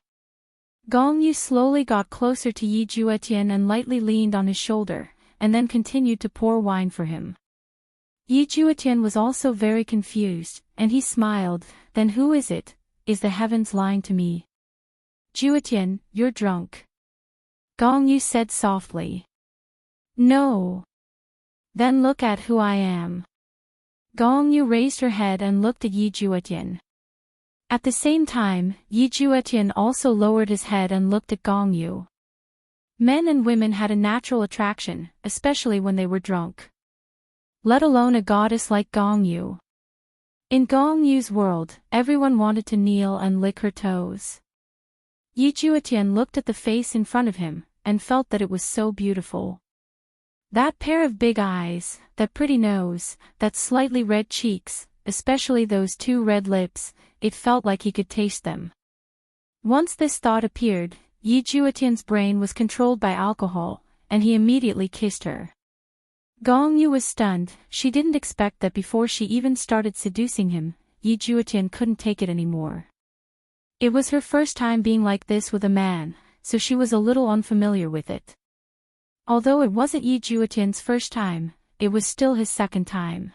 Gong Yu slowly got closer to Yi Juetian and lightly leaned on his shoulder, and then continued to pour wine for him. Yi Juetian was also very confused, and he smiled. Then who is it? Is the heavens lying to me? Juetian, you're drunk. Gong Yu said softly. No. Then look at who I am. Gong Yu raised her head and looked at Yi Juetian. At the same time, Yi Juetian also lowered his head and looked at Gong Yu. Men and women had a natural attraction, especially when they were drunk. Let alone a goddess like Gong Yu. In Gong Yu's world, everyone wanted to kneel and lick her toes. Yi Juetian looked at the face in front of him, and felt that it was so beautiful. That pair of big eyes, that pretty nose, that slightly red cheeks, especially those 2 red lips, it felt like he could taste them. Once this thought appeared, Yi Juetian's brain was controlled by alcohol, and he immediately kissed her. Gong Yu was stunned. She didn't expect that before she even started seducing him, Yi Juetian couldn't take it anymore. It was her first time being like this with a man, so she was a little unfamiliar with it. Although it wasn't Yi Juetian's first time, it was still his second time.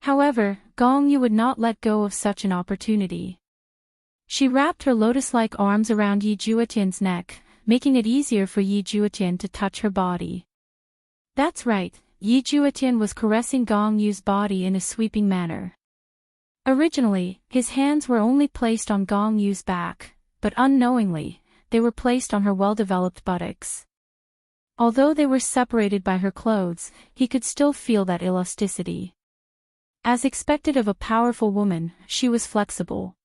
However, Gong Yu would not let go of such an opportunity. She wrapped her lotus-like arms around Yi Juetian's neck, making it easier for Yi Juetian to touch her body. That's right, Yi Juetian was caressing Gong Yu's body in a sweeping manner. Originally, his hands were only placed on Gong Yu's back, but unknowingly, they were placed on her well-developed buttocks. Although they were separated by her clothes, he could still feel that elasticity. As expected of a powerful woman, she was flexible.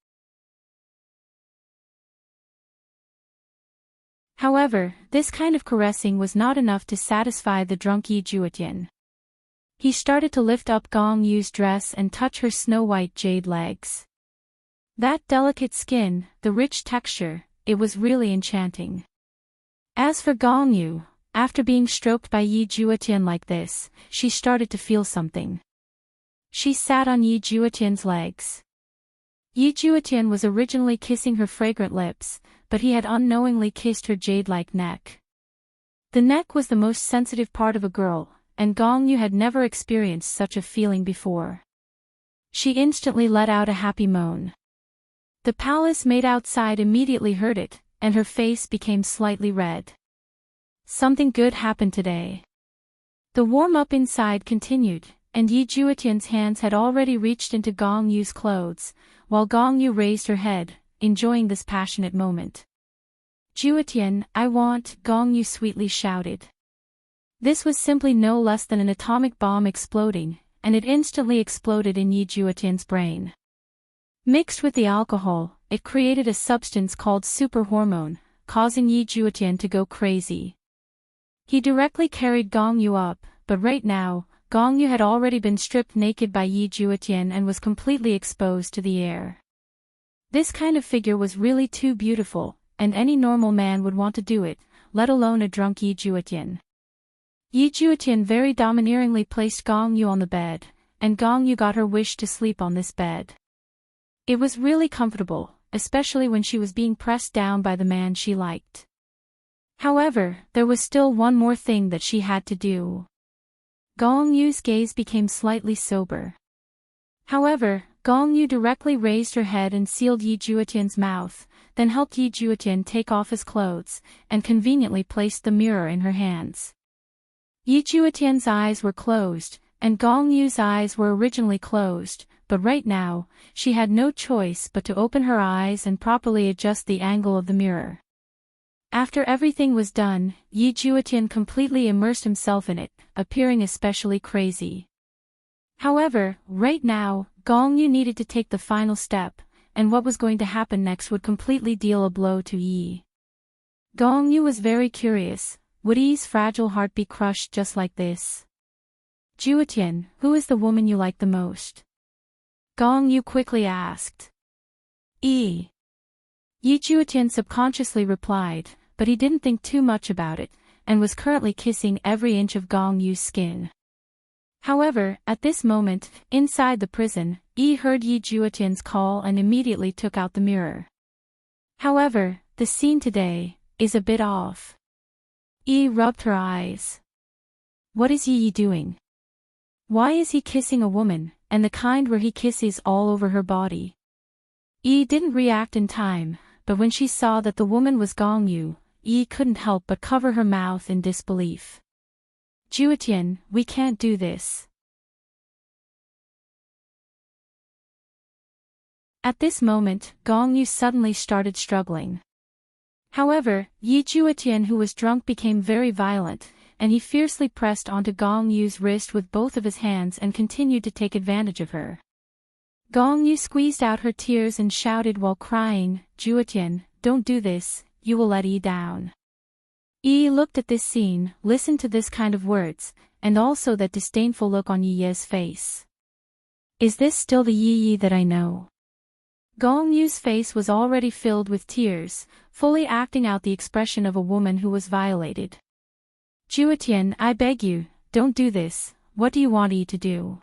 However, this kind of caressing was not enough to satisfy the drunk Yi Juetian. He started to lift up Gong Yu's dress and touch her snow-white jade legs. That delicate skin, the rich texture, it was really enchanting. As for Gong Yu, after being stroked by Yi Juetian like this, she started to feel something. She sat on Yi Juetian's legs. Yi Juetian was originally kissing her fragrant lips, but he had unknowingly kissed her jade-like neck. The neck was the most sensitive part of a girl, and Gong Yu had never experienced such a feeling before. She instantly let out a happy moan. The palace maid outside immediately heard it, and her face became slightly red. Something good happened today. The warm-up inside continued, and Yi Juetian's hands had already reached into Gong Yu's clothes, while Gong Yu raised her head, enjoying this passionate moment. "Juetian, I want," Gong Yu sweetly shouted. This was simply no less than an atomic bomb exploding, and it instantly exploded in Yi Juetian's brain. Mixed with the alcohol, it created a substance called super hormone, causing Yi Juetian to go crazy. He directly carried Gong Yu up, but right now, Gong Yu had already been stripped naked by Yi Juetian and was completely exposed to the air. This kind of figure was really too beautiful, and any normal man would want to do it, let alone a drunk Yi Juetian. Yi Juetian very domineeringly placed Gong Yu on the bed, and Gong Yu got her wish to sleep on this bed. It was really comfortable, especially when she was being pressed down by the man she liked. However, there was still one more thing that she had to do. Gong Yu's gaze became slightly sober. However, Gong Yu directly raised her head and sealed Yi Juetian's mouth, then helped Yi Juetian take off his clothes, and conveniently placed the mirror in her hands. Yi Juetian's eyes were closed, and Gong Yu's eyes were originally closed, but right now, she had no choice but to open her eyes and properly adjust the angle of the mirror. After everything was done, Yi Juetian completely immersed himself in it, appearing especially crazy. However, right now, Gong Yu needed to take the final step, and what was going to happen next would completely deal a blow to Yi. Gong Yu was very curious, would Yi's fragile heart be crushed just like this? "Juetian, who is the woman you like the most?" Gong Yu quickly asked. Yi Juetian subconsciously replied, but he didn't think too much about it, and was currently kissing every inch of Gong Yu's skin. However, at this moment, inside the prison, Yi heard Yi Juetian's call and immediately took out the mirror. However, the scene today is a bit off. Yi rubbed her eyes. What is Yi doing? Why is he kissing a woman, and the kind where he kisses all over her body? Yi didn't react in time, but when she saw that the woman was Gong Yu, Yi couldn't help but cover her mouth in disbelief. "Juetian, we can't do this." At this moment, Gong Yu suddenly started struggling. However, Yi Juetian, who was drunk, became very violent, and he fiercely pressed onto Gong Yu's wrist with both of his hands and continued to take advantage of her. Gong Yu squeezed out her tears and shouted while crying, "Juetian, don't do this, you will let Yi down." Yi looked at this scene, listened to this kind of words, and also that disdainful look on Yi's face. Is this still the Yi that I know? Gong Yu's face was already filled with tears, fully acting out the expression of a woman who was violated. "Juetian, I beg you, don't do this, what do you want Yi to do?"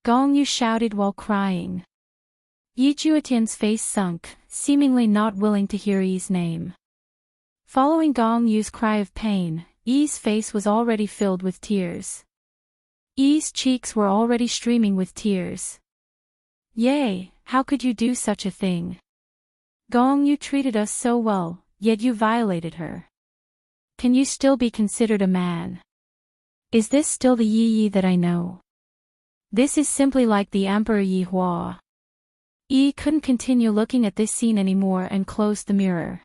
Gong Yu shouted while crying. Yi Juetian's face sunk, seemingly not willing to hear Yi's name. Following Gong Yu's cry of pain, Yi's face was already filled with tears. Yi's cheeks were already streaming with tears. Yay, how could you do such a thing? Gong, you treated us so well, yet you violated her. Can you still be considered a man? Is this still the Yi that I know? This is simply like the Emperor Yi Hua. Yi couldn't continue looking at this scene anymore and closed the mirror.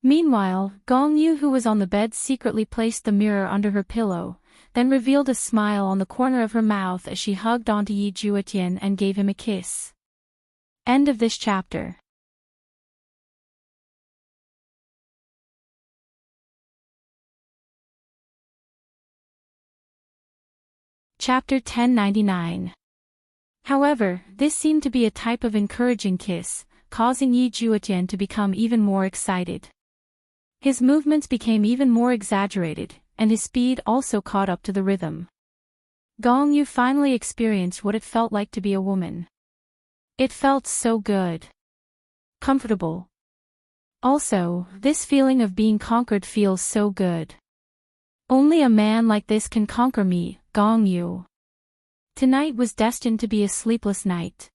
Meanwhile, Gong Yu, who was on the bed, secretly placed the mirror under her pillow, then revealed a smile on the corner of her mouth as she hugged onto Yi Juetian and gave him a kiss. End of this chapter. Chapter 1099. However, this seemed to be a type of encouraging kiss, causing Yi Juetian to become even more excited. His movements became even more exaggerated, and his speed also caught up to the rhythm. Gong Yu finally experienced what it felt like to be a woman. It felt so good. Comfortable. Also, this feeling of being conquered feels so good. Only a man like this can conquer me, Gong Yu. Tonight was destined to be a sleepless night.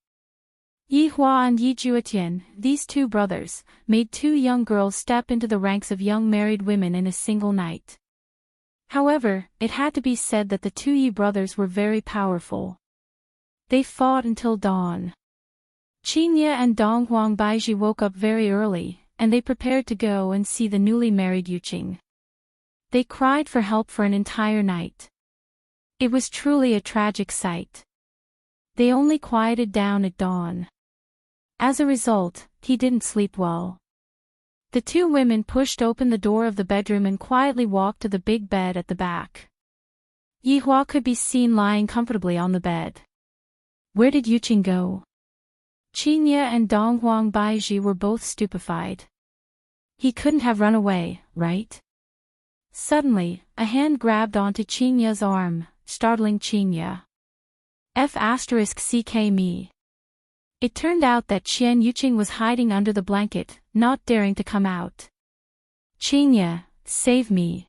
Yi Hua and Yi Juetian, these two brothers, made two young girls step into the ranks of young married women in a single night. However, it had to be said that the two Yi brothers were very powerful. They fought until dawn. Qingye and Dong Huang Baiji woke up very early, and they prepared to go and see the newly married Yuqing. They cried for help for an entire night. It was truly a tragic sight. They only quieted down at dawn. As a result, he didn't sleep well. The two women pushed open the door of the bedroom and quietly walked to the big bed at the back. Yi Hua could be seen lying comfortably on the bed. Where did Yuqing go? Qingye and Dong Huang Baiji were both stupefied. He couldn't have run away, right? Suddenly, a hand grabbed onto Qingye's arm, startling Qingye. F***ck me. It turned out that Qian Yuqing was hiding under the blanket, not daring to come out. Qingye, save me.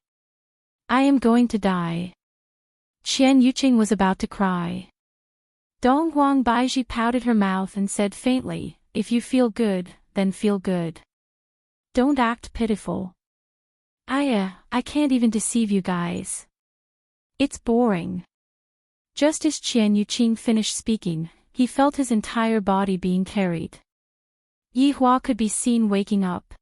I am going to die. Qian Yuqing was about to cry. Dong Huang Baiji pouted her mouth and said faintly, if you feel good, then feel good. Don't act pitiful. I can't even deceive you guys. It's boring. Just as Qian Yuqing finished speaking, he felt his entire body being carried. Yi Hua could be seen waking up.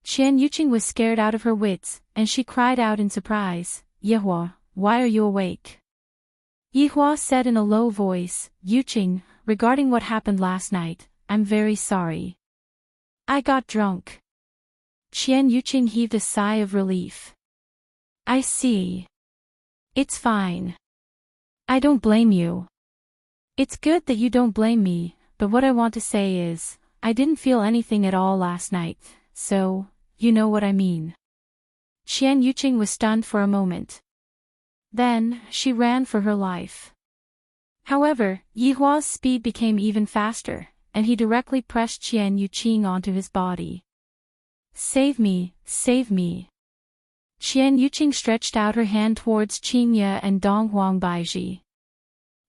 Qian Yuqing was scared out of her wits, and she cried out in surprise, Yi Hua, why are you awake? Yi Hua said in a low voice, Yuqing, regarding what happened last night, I'm very sorry. I got drunk. Qian Yuqing heaved a sigh of relief. I see. It's fine. I don't blame you. It's good that you don't blame me, but what I want to say is, I didn't feel anything at all last night, so, you know what I mean. Qian Yuqing was stunned for a moment. Then, she ran for her life. However, Yi Hua's speed became even faster, and he directly pressed Qian Yuqing onto his body. Save me, save me. Qian Yuqing stretched out her hand towards Qingye and Dong Huang Baiji.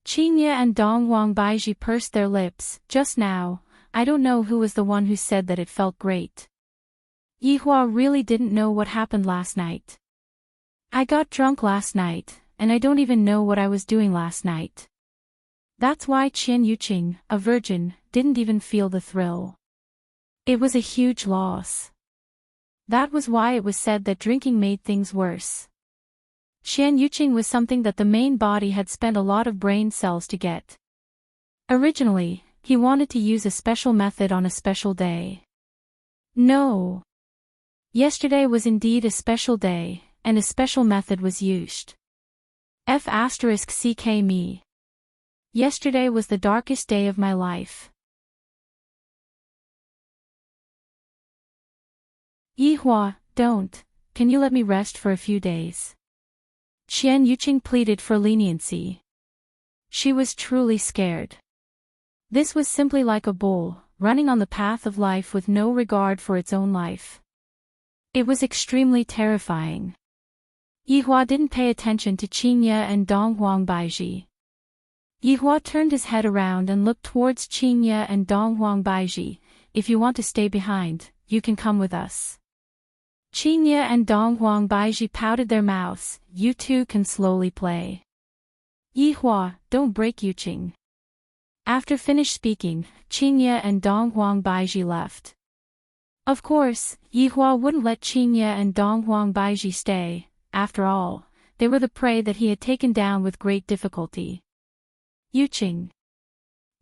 Qingye and Dong Huang Baiji pursed their lips. Just now, I don't know who was the one who said that it felt great. Yi Hua really didn't know what happened last night. I got drunk last night, and I don't even know what I was doing last night. That's why Qian Yuqing, a virgin, didn't even feel the thrill. It was a huge loss. That was why it was said that drinking made things worse. Qian Yuqing was something that the main body had spent a lot of brain cells to get. Originally, he wanted to use a special method on a special day. No. Yesterday was indeed a special day, and a special method was used. F***ck me. Yesterday was the darkest day of my life. Yi Hua, don't, can you let me rest for a few days? Qian Yuqing pleaded for leniency. She was truly scared. This was simply like a bull, running on the path of life with no regard for its own life. It was extremely terrifying. Yihua didn't pay attention to Qingye and Donghuang Baiji. Yihua turned his head around and looked towards Qingye and Donghuang Baiji. If you want to stay behind, you can come with us. Qingye and Donghuang Baiji pouted their mouths. You two can slowly play. Yihua, don't break Yuqing. After finished speaking, Qingye and Donghuang Baiji left. Of course, Yihua wouldn't let Qingye and Donghuang Baiji stay. After all, they were the prey that he had taken down with great difficulty. Yuqing.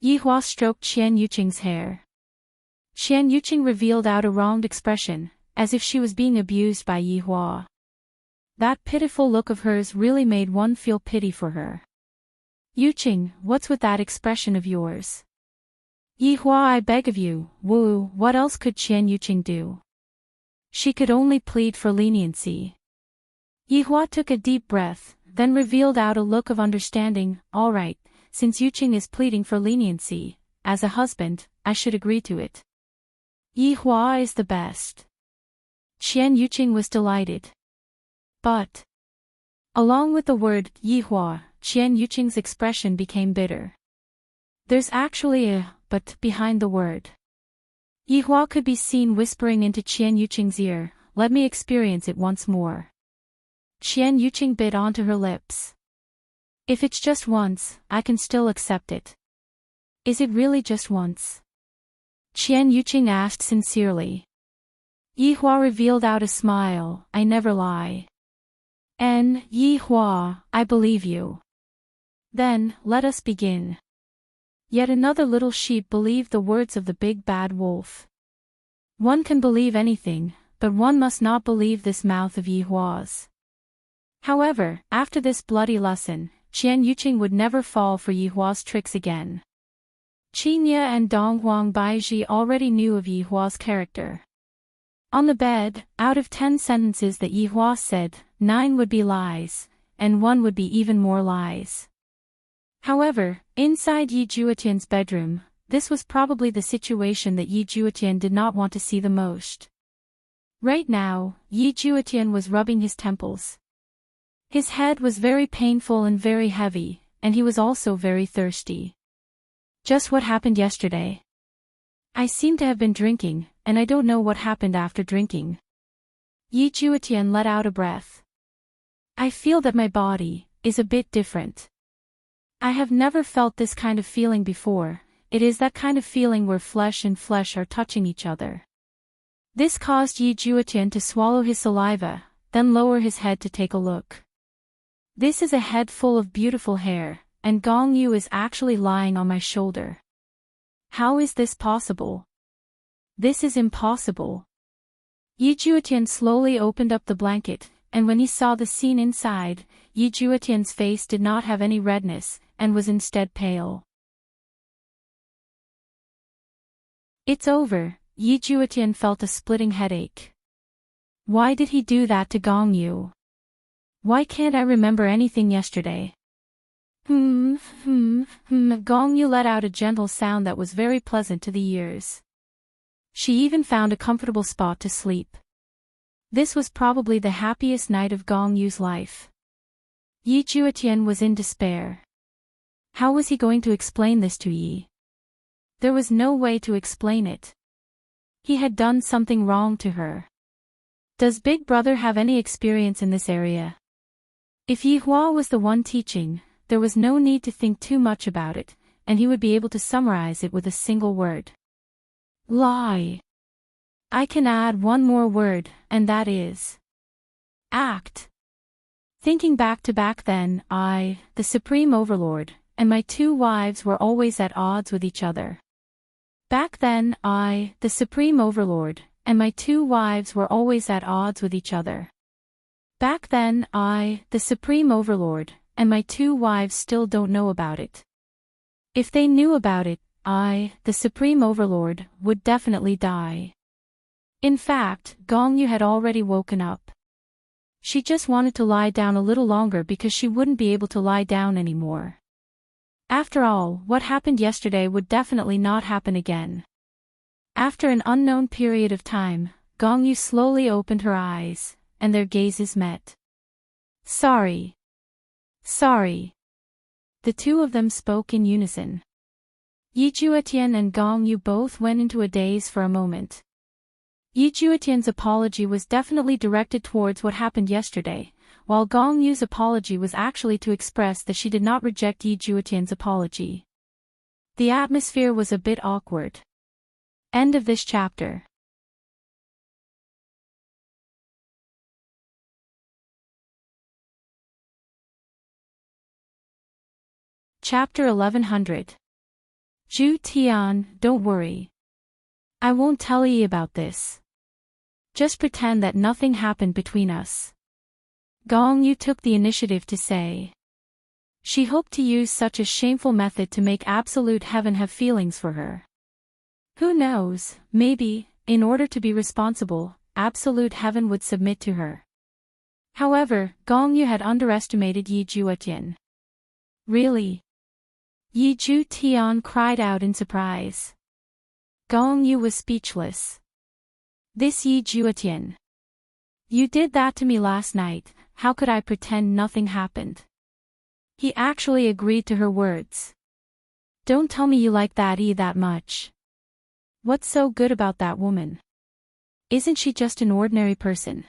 Yihua stroked Qian Yuqing's hair. Qian Yuqing revealed out a wronged expression, as if she was being abused by Yihua. That pitiful look of hers really made one feel pity for her. Yuqing, what's with that expression of yours? Yihua, I beg of you, woo, what else could Qian Yuqing do? She could only plead for leniency. Yihua took a deep breath, then revealed out a look of understanding. All right, since Yuqing is pleading for leniency, as a husband, I should agree to it. Yihua is the best. Qian Yuqing was delighted. But, along with the word Yihua, Qian Yuqing's expression became bitter. There's actually a but behind the word. Yihua could be seen whispering into Qian Yuqing's ear, let me experience it once more. Qian Yuqing bit onto her lips. If it's just once, I can still accept it. Is it really just once? Qian Yuqing asked sincerely. Yihua revealed out a smile, I never lie. Yihua, I believe you. Then, let us begin. Yet another little sheep believed the words of the big bad wolf. One can believe anything, but one must not believe this mouth of Yihua's. However, after this bloody lesson, Qian Yuqing would never fall for Yihua's tricks again. Qingye and Donghuang Baiji already knew of Yihua's character. On the bed, out of 10 sentences that Yihua said, 9 would be lies, and 1 would be even more lies. However, inside Yi Juetian's bedroom, this was probably the situation that Yi Juetian did not want to see the most. Right now, Yi Juetian was rubbing his temples. His head was very painful and very heavy, and he was also very thirsty. Just what happened yesterday? I seem to have been drinking, and I don't know what happened after drinking. Yi Juetian let out a breath. I feel that my body is a bit different. I have never felt this kind of feeling before. It is that kind of feeling where flesh and flesh are touching each other. This caused Yi Juetian to swallow his saliva, then lower his head to take a look. This is a head full of beautiful hair, and Gong Yu is actually lying on my shoulder. How is this possible? This is impossible. Yi Juetian slowly opened up the blanket, and when he saw the scene inside, Yi Juetian's face did not have any redness, and was instead pale. It's over, Yi Juetian felt a splitting headache. Why did he do that to Gong Yu? Why can't I remember anything yesterday? Gong Yu let out a gentle sound that was very pleasant to the ears. She even found a comfortable spot to sleep. This was probably the happiest night of Gong Yu's life. Yi Juetian was in despair. How was he going to explain this to Yi? There was no way to explain it. He had done something wrong to her. Does Big Brother have any experience in this area? If Yihua was the one teaching, there was no need to think too much about it, and he would be able to summarize it with a single word. Lie. I can add one more word, and that is act. Thinking back to back then, I, the Supreme Overlord, and my 2 wives were always at odds with each other. Back then, I, the Supreme Overlord, and my 2 wives were always at odds with each other. Back then, I, the Supreme Overlord, and my 2 wives still don't know about it. If they knew about it, I, the Supreme Overlord, would definitely die. In fact, Gong Yu had already woken up. She just wanted to lie down a little longer because she wouldn't be able to lie down anymore. After all, what happened yesterday would definitely not happen again. After an unknown period of time, Gong Yu slowly opened her eyes, and their gazes met. Sorry. Sorry. The two of them spoke in unison. Yi Juetian and Gong Yu both went into a daze for a moment. Yi Juetian's apology was definitely directed towards what happened yesterday, while Gong Yu's apology was actually to express that she did not reject Yi Juetian's apology. The atmosphere was a bit awkward. End of this chapter. Chapter 1100. Zhu Tian, don't worry. I won't tell Yi about this. Just pretend that nothing happened between us. Gong Yu took the initiative to say. She hoped to use such a shameful method to make absolute heaven have feelings for her. Who knows, maybe, in order to be responsible, absolute heaven would submit to her. However, Gong Yu had underestimated Yi Juetian. Really? Yi Juetian cried out in surprise. Gong Yu was speechless. This Yi Juetian. You did that to me last night, how could I pretend nothing happened? He actually agreed to her words. Don't tell me you like that Yi that much. What's so good about that woman? Isn't she just an ordinary person?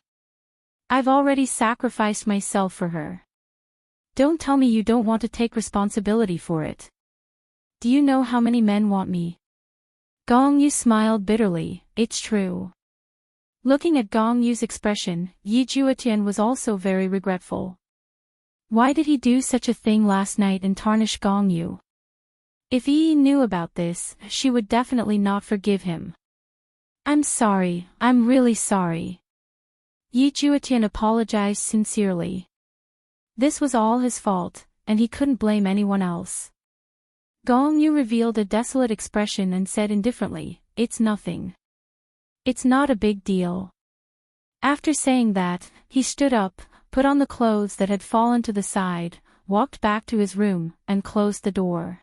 I've already sacrificed myself for her. Don't tell me you don't want to take responsibility for it. Do you know how many men want me? Gong Yu smiled bitterly, it's true. Looking at Gong Yu's expression, Yi Juetian was also very regretful. Why did he do such a thing last night and tarnish Gong Yu? If Yi knew about this, she would definitely not forgive him. I'm sorry, I'm really sorry. Yi Juetian apologized sincerely. This was all his fault, and he couldn't blame anyone else. Gong Yu revealed a desolate expression and said indifferently, it's nothing. It's not a big deal. After saying that, he stood up, put on the clothes that had fallen to the side, walked back to his room, and closed the door.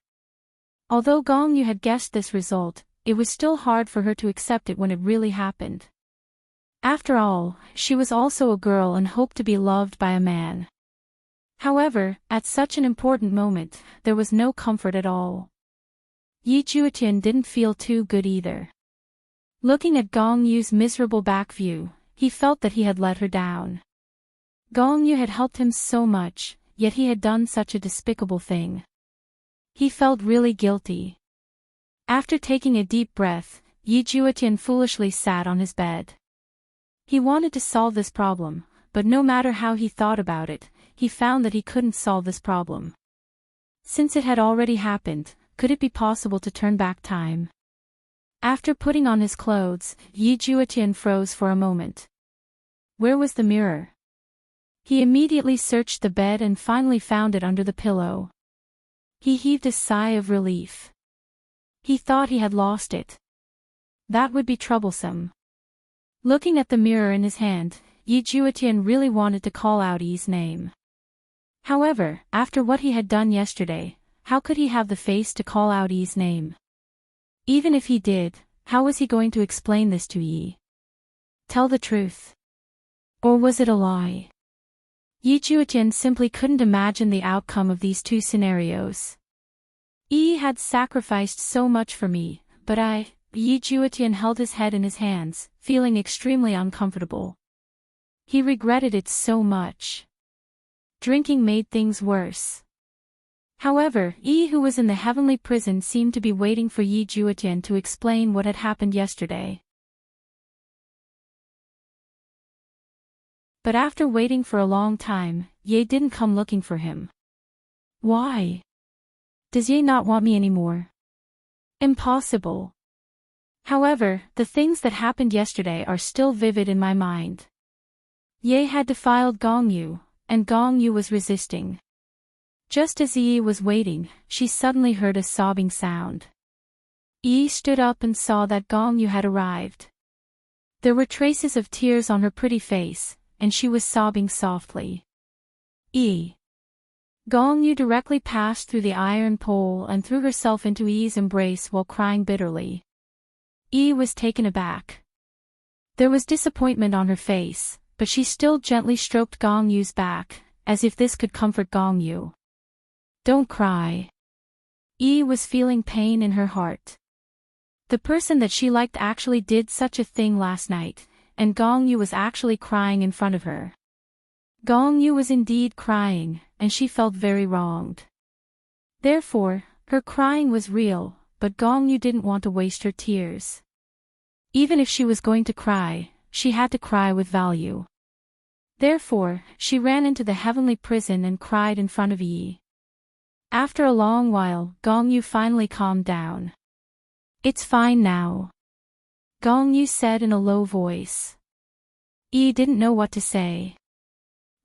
Although Gong Yu had guessed this result, it was still hard for her to accept it when it really happened. After all, she was also a girl and hoped to be loved by a man. However, at such an important moment, there was no comfort at all. Yi Juetian didn't feel too good either. Looking at Gong Yu's miserable back view, he felt that he had let her down. Gong Yu had helped him so much, yet he had done such a despicable thing. He felt really guilty. After taking a deep breath, Yi Juetian foolishly sat on his bed. He wanted to solve this problem, but no matter how he thought about it, he found that he couldn't solve this problem. Since it had already happened, could it be possible to turn back time? After putting on his clothes, Yi Juetian froze for a moment. Where was the mirror? He immediately searched the bed and finally found it under the pillow. He heaved a sigh of relief. He thought he had lost it. That would be troublesome. Looking at the mirror in his hand, Yi Juetian really wanted to call out Yi's name. However, after what he had done yesterday, how could he have the face to call out Yi's name? Even if he did, how was he going to explain this to Yi? Tell the truth. Or was it a lie? Yi Juetian simply couldn't imagine the outcome of these two scenarios. Yi had sacrificed so much for me, but Yi Juetian held his head in his hands, feeling extremely uncomfortable. He regretted it so much. Drinking made things worse. However, Yi, who was in the heavenly prison, seemed to be waiting for Yi Juetian to explain what had happened yesterday. But after waiting for a long time, Ye didn't come looking for him. Why? Does Ye not want me anymore? Impossible. However, the things that happened yesterday are still vivid in my mind. Ye had defiled Gong Yu, and Gong Yu was resisting. Just as Yi was waiting, she suddenly heard a sobbing sound. Yi stood up and saw that Gong Yu had arrived. There were traces of tears on her pretty face, and she was sobbing softly. Yi. Gong Yu directly passed through the iron pole and threw herself into Yi's embrace while crying bitterly. Yi was taken aback. There was disappointment on her face, but she still gently stroked Gong Yu's back, as if this could comfort Gong Yu. Don't cry. Yi was feeling pain in her heart. The person that she liked actually did such a thing last night, and Gong Yu was actually crying in front of her. Gong Yu was indeed crying, and she felt very wronged. Therefore, her crying was real, but Gong Yu didn't want to waste her tears. Even if she was going to cry, she had to cry with value. Therefore, she ran into the heavenly prison and cried in front of Yi. After a long while, Gong Yu finally calmed down. It's fine now, Gong Yu said in a low voice. Yi didn't know what to say.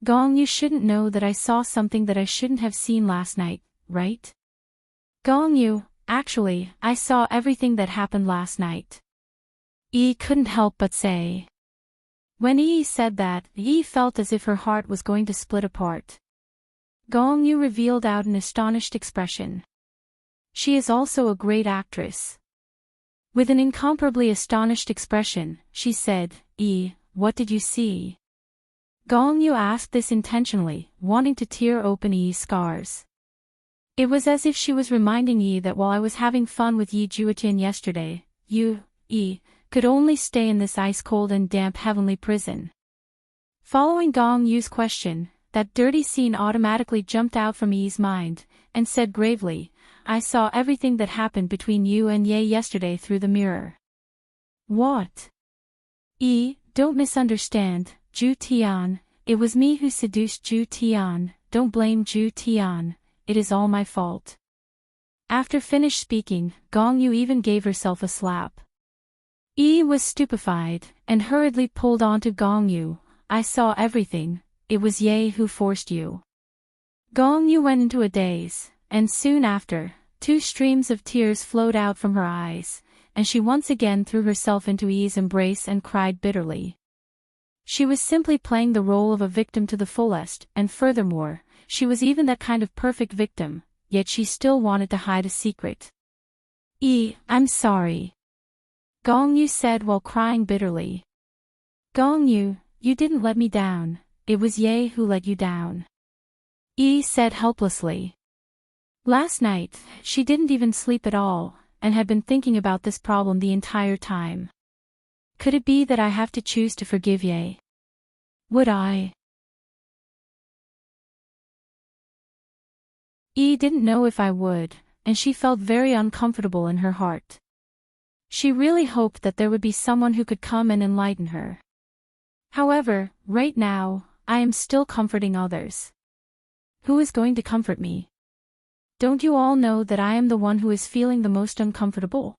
Gong Yu shouldn't know that I saw something that I shouldn't have seen last night, right? Gong Yu, actually, I saw everything that happened last night. Yi couldn't help but say. When Yi said that, Yi felt as if her heart was going to split apart. Gong Yu revealed out an astonished expression. She is also a great actress. With an incomparably astonished expression, she said, Yi, what did you see? Gong Yu asked this intentionally, wanting to tear open Yi's scars. It was as if she was reminding Yi that while I was having fun with Yi Juetian yesterday, you, Yi, could only stay in this ice-cold and damp heavenly prison. Following Gong Yu's question, that dirty scene automatically jumped out from Yi's mind, and said gravely, I saw everything that happened between you and Ye yesterday through the mirror. What? Yi, don't misunderstand, Ju Tian, it was me who seduced Ju Tian, don't blame Ju Tian, it is all my fault. After finished speaking, Gong Yu even gave herself a slap. Yi was stupefied, and hurriedly pulled onto Gong Yu, I saw everything, it was Ye who forced you. Gong Yu went into a daze, and soon after, 2 streams of tears flowed out from her eyes, and she once again threw herself into Yi's embrace and cried bitterly. She was simply playing the role of a victim to the fullest, and furthermore, she was even that kind of perfect victim, yet she still wanted to hide a secret. Yi, I'm sorry, Gong Yu said while crying bitterly. Gong Yu, you didn't let me down, it was Ye who let you down. Yi said helplessly. Last night, she didn't even sleep at all, and had been thinking about this problem the entire time. Could it be that I have to choose to forgive Ye? Would I? Yi didn't know if I would, and she felt very uncomfortable in her heart. She really hoped that there would be someone who could come and enlighten her. However, right now, I am still comforting others. Who is going to comfort me? Don't you all know that I am the one who is feeling the most uncomfortable?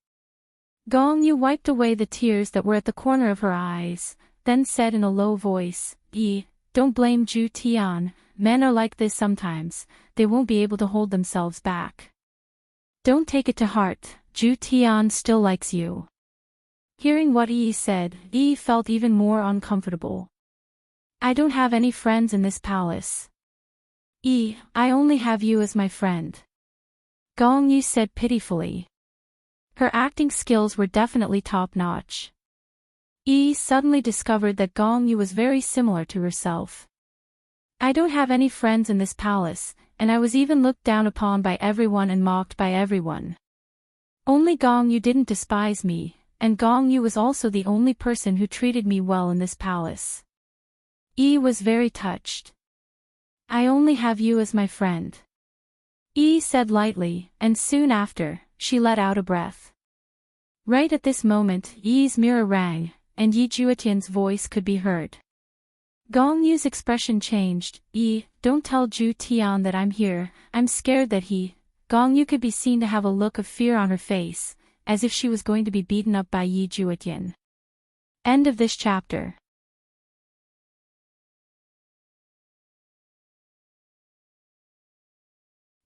Gong Yu wiped away the tears that were at the corner of her eyes, then said in a low voice, Yi, don't blame Ju Tian, men are like this sometimes, they won't be able to hold themselves back. Don't take it to heart, Ju Tian still likes you. Hearing what Yi said, Yi felt even more uncomfortable. I don't have any friends in this palace. Yi, I only have you as my friend. Gong Yu said pitifully. Her acting skills were definitely top-notch. Yi suddenly discovered that Gong Yu was very similar to herself. I don't have any friends in this palace, and I was even looked down upon by everyone and mocked by everyone. Only Gong Yu didn't despise me, and Gong Yu was also the only person who treated me well in this palace. Yi was very touched. I only have you as my friend. Yi said lightly, and soon after, she let out a breath. Right at this moment, Yi's mirror rang, and Yi Juetian's voice could be heard. Gong Yu's expression changed. Yi, don't tell Ju Tian that I'm here, I'm scared that he. Gong Yu could be seen to have a look of fear on her face, as if she was going to be beaten up by Yi Juetian. End of this chapter.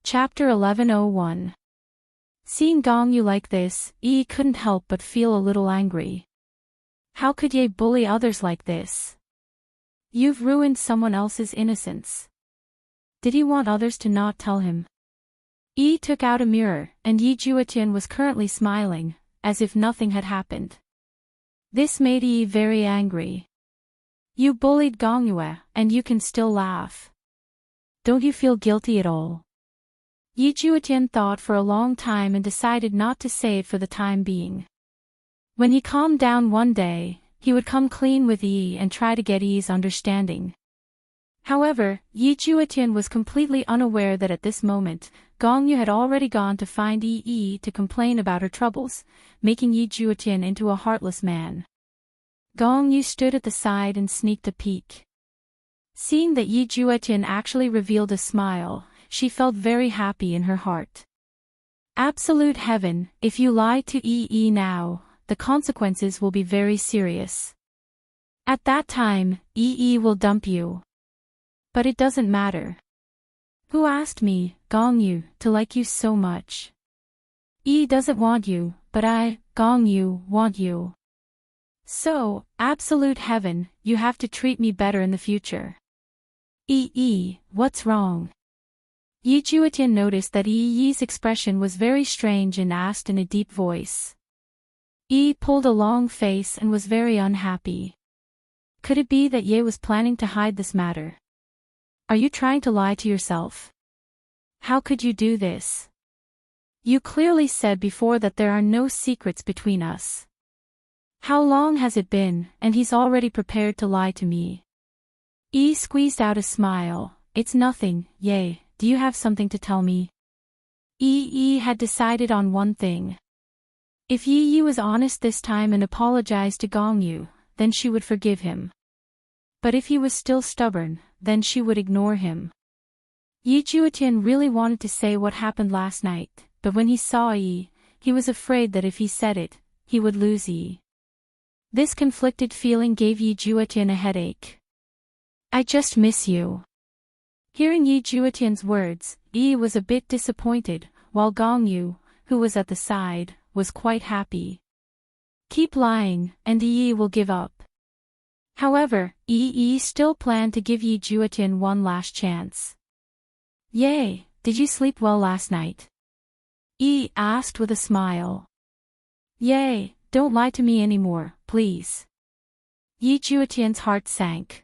Chapter 1101. Seeing Gong Yu like this, Yi couldn't help but feel a little angry. How could Ye bully others like this? You've ruined someone else's innocence. Did he want others to not tell him? Yi took out a mirror, and Yi Juetian was currently smiling, as if nothing had happened. This made Yi very angry. You bullied Gong Yu, and you can still laugh. Don't you feel guilty at all? Yi Juetian thought for a long time and decided not to say it for the time being. When he calmed down one day, he would come clean with Yi and try to get Yi's understanding. However, Yi Juetian was completely unaware that at this moment, Gong Yu had already gone to find Yi to complain about her troubles, making Yi Juetian into a heartless man. Gong Yu stood at the side and sneaked a peek. Seeing that Yi Juetian actually revealed a smile, she felt very happy in her heart. Absolute heaven, if you lie to Yi now, the consequences will be very serious. At that time, Yi will dump you. But it doesn't matter. Who asked me, Gong Yu, to like you so much? Yi doesn't want you, but I, Gong Yu, want you. So, absolute heaven, you have to treat me better in the future. What's wrong? Yi Juetian noticed that Yi's expression was very strange and asked in a deep voice. Yi pulled a long face and was very unhappy. Could it be that Ye was planning to hide this matter? Are you trying to lie to yourself? How could you do this? You clearly said before that there are no secrets between us. How long has it been, and he's already prepared to lie to me? Yi squeezed out a smile. It's nothing, Ye, do you have something to tell me? Yi had decided on one thing. If Yi was honest this time and apologized to Gong Yu, then she would forgive him. But if he was still stubborn, then she would ignore him. Yi Juetian really wanted to say what happened last night, but when he saw Yi, he was afraid that if he said it, he would lose Yi. This conflicted feeling gave Yi Juetian a headache. I just miss you. Hearing Yi Juetian's words, Yi was a bit disappointed, while Gong Yu, who was at the side, was quite happy. Keep lying, and Yi will give up. However, Yi still planned to give Yi Juetian one last chance. Ye, did you sleep well last night? Yi asked with a smile. Ye, don't lie to me anymore, please. Yi Juetian's heart sank.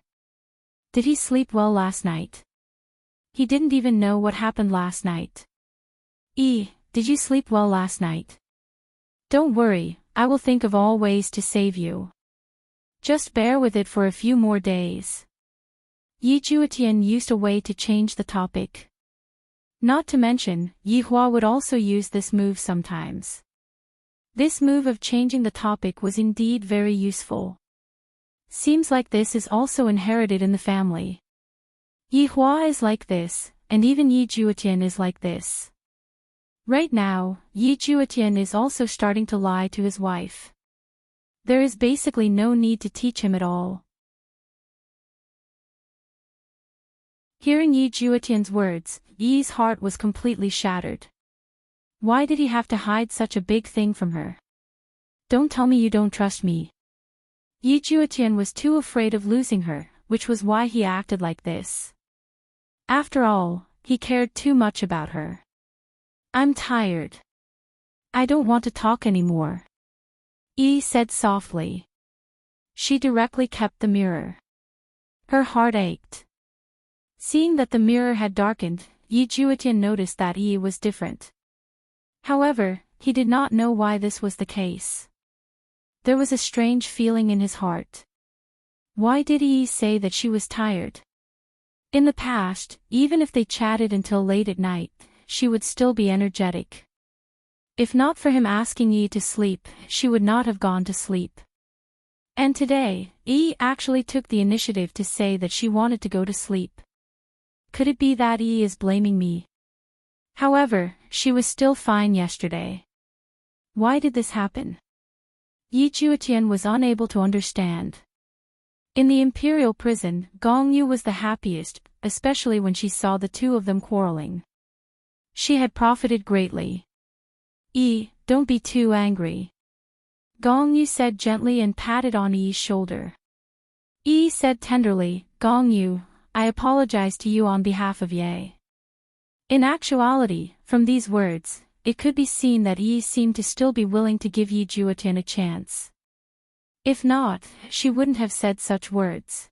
Did he sleep well last night? He didn't even know what happened last night. Yi, did you sleep well last night? Don't worry, I will think of all ways to save you. Just bear with it for a few more days. Yi Juetian used a way to change the topic. Not to mention, Yi Hua would also use this move sometimes. This move of changing the topic was indeed very useful. Seems like this is also inherited in the family. Yi Hua is like this, and even Yi Juetian is like this. Right now, Yi Juetian is also starting to lie to his wife. There is basically no need to teach him at all. Hearing Yi Juetian's words, Yi's heart was completely shattered. Why did he have to hide such a big thing from her? Don't tell me you don't trust me. Yi Juetian was too afraid of losing her, which was why he acted like this. After all, he cared too much about her. I'm tired. I don't want to talk anymore. Yi said softly. She directly kept the mirror. Her heart ached. Seeing that the mirror had darkened, Yi Juetian noticed that Yi was different. However, he did not know why this was the case. There was a strange feeling in his heart. Why did Yi say that she was tired? In the past, even if they chatted until late at night, she would still be energetic. If not for him asking Yi to sleep, she would not have gone to sleep. And today, Yi actually took the initiative to say that she wanted to go to sleep. Could it be that Yi is blaming me? However, she was still fine yesterday. Why did this happen? Yi Juetian was unable to understand. In the imperial prison, Gong Yu was the happiest, especially when she saw the two of them quarreling. She had profited greatly. Yi, don't be too angry. Gong Yu said gently and patted on Yi's shoulder. Yi said tenderly, Gong Yu, I apologize to you on behalf of Ye. In actuality, from these words, it could be seen that Yi seemed to still be willing to give Yi Juetian a chance. If not, she wouldn't have said such words.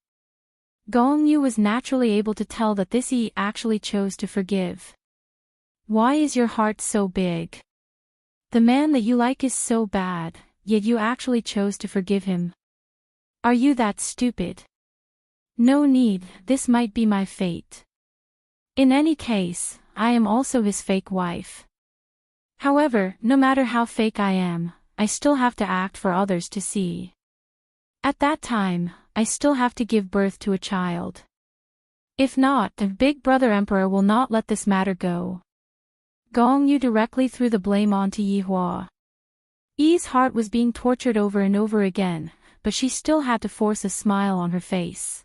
Gong Yu was naturally able to tell that this Yi actually chose to forgive. Why is your heart so big? The man that you like is so bad, yet you actually chose to forgive him. Are you that stupid? No need, this might be my fate. In any case, I am also his fake wife. However, no matter how fake I am, I still have to act for others to see. At that time, I still have to give birth to a child. If not, the Big Brother Emperor will not let this matter go. Gong Yu directly threw the blame onto Yi Hua. Yi's heart was being tortured over and over again, but she still had to force a smile on her face.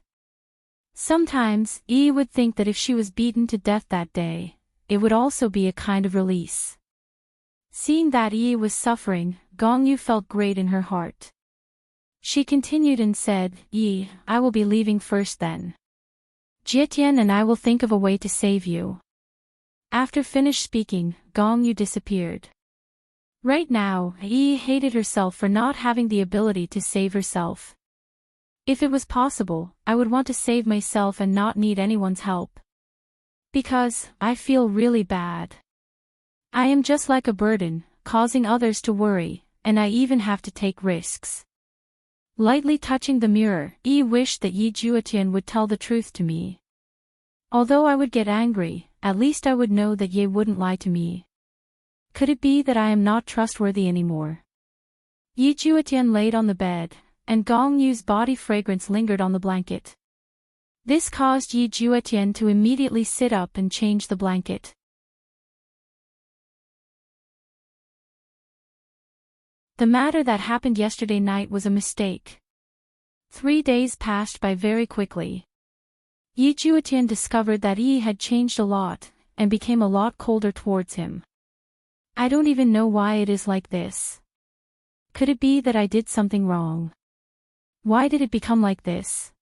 Sometimes, Yi would think that if she was beaten to death that day, it would also be a kind of release. Seeing that Yi was suffering, Gong Yu felt great in her heart. She continued and said, Yi, I will be leaving first then. Jietian and I will think of a way to save you. After finished speaking, Gong Yu disappeared. Right now, Yi hated herself for not having the ability to save herself. If it was possible, I would want to save myself and not need anyone's help. Because, I feel really bad. I am just like a burden, causing others to worry, and I even have to take risks. Lightly touching the mirror, Yi wished that Yi Juetian would tell the truth to me. Although I would get angry, at least I would know that Ye wouldn't lie to me. Could it be that I am not trustworthy anymore? Yi Juetian laid on the bed, and Gong Yu's body fragrance lingered on the blanket. This caused Yi Juetian to immediately sit up and change the blanket. The matter that happened yesterday night was a mistake. 3 days passed by very quickly. Yi Juetian discovered that Yi had changed a lot, and became a lot colder towards him. I don't even know why it is like this. Could it be that I did something wrong? Why did it become like this?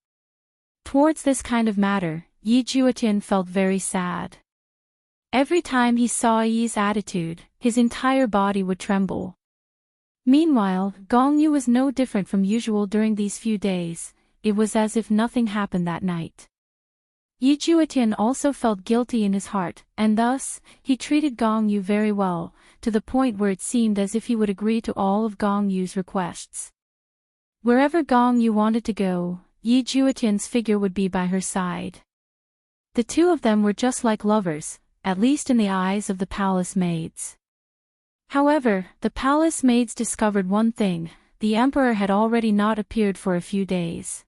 Towards this kind of matter, Yi Juetian felt very sad. Every time he saw Yi's attitude, his entire body would tremble. Meanwhile, Gong Yu was no different from usual during these few days. It was as if nothing happened that night. Yi Juetian also felt guilty in his heart, and thus, he treated Gong Yu very well, to the point where it seemed as if he would agree to all of Gong Yu's requests. Wherever Gong Yu wanted to go, Yi Juetian's figure would be by her side. The two of them were just like lovers, at least in the eyes of the palace maids. However, the palace maids discovered one thing: the emperor had already not appeared for a few days.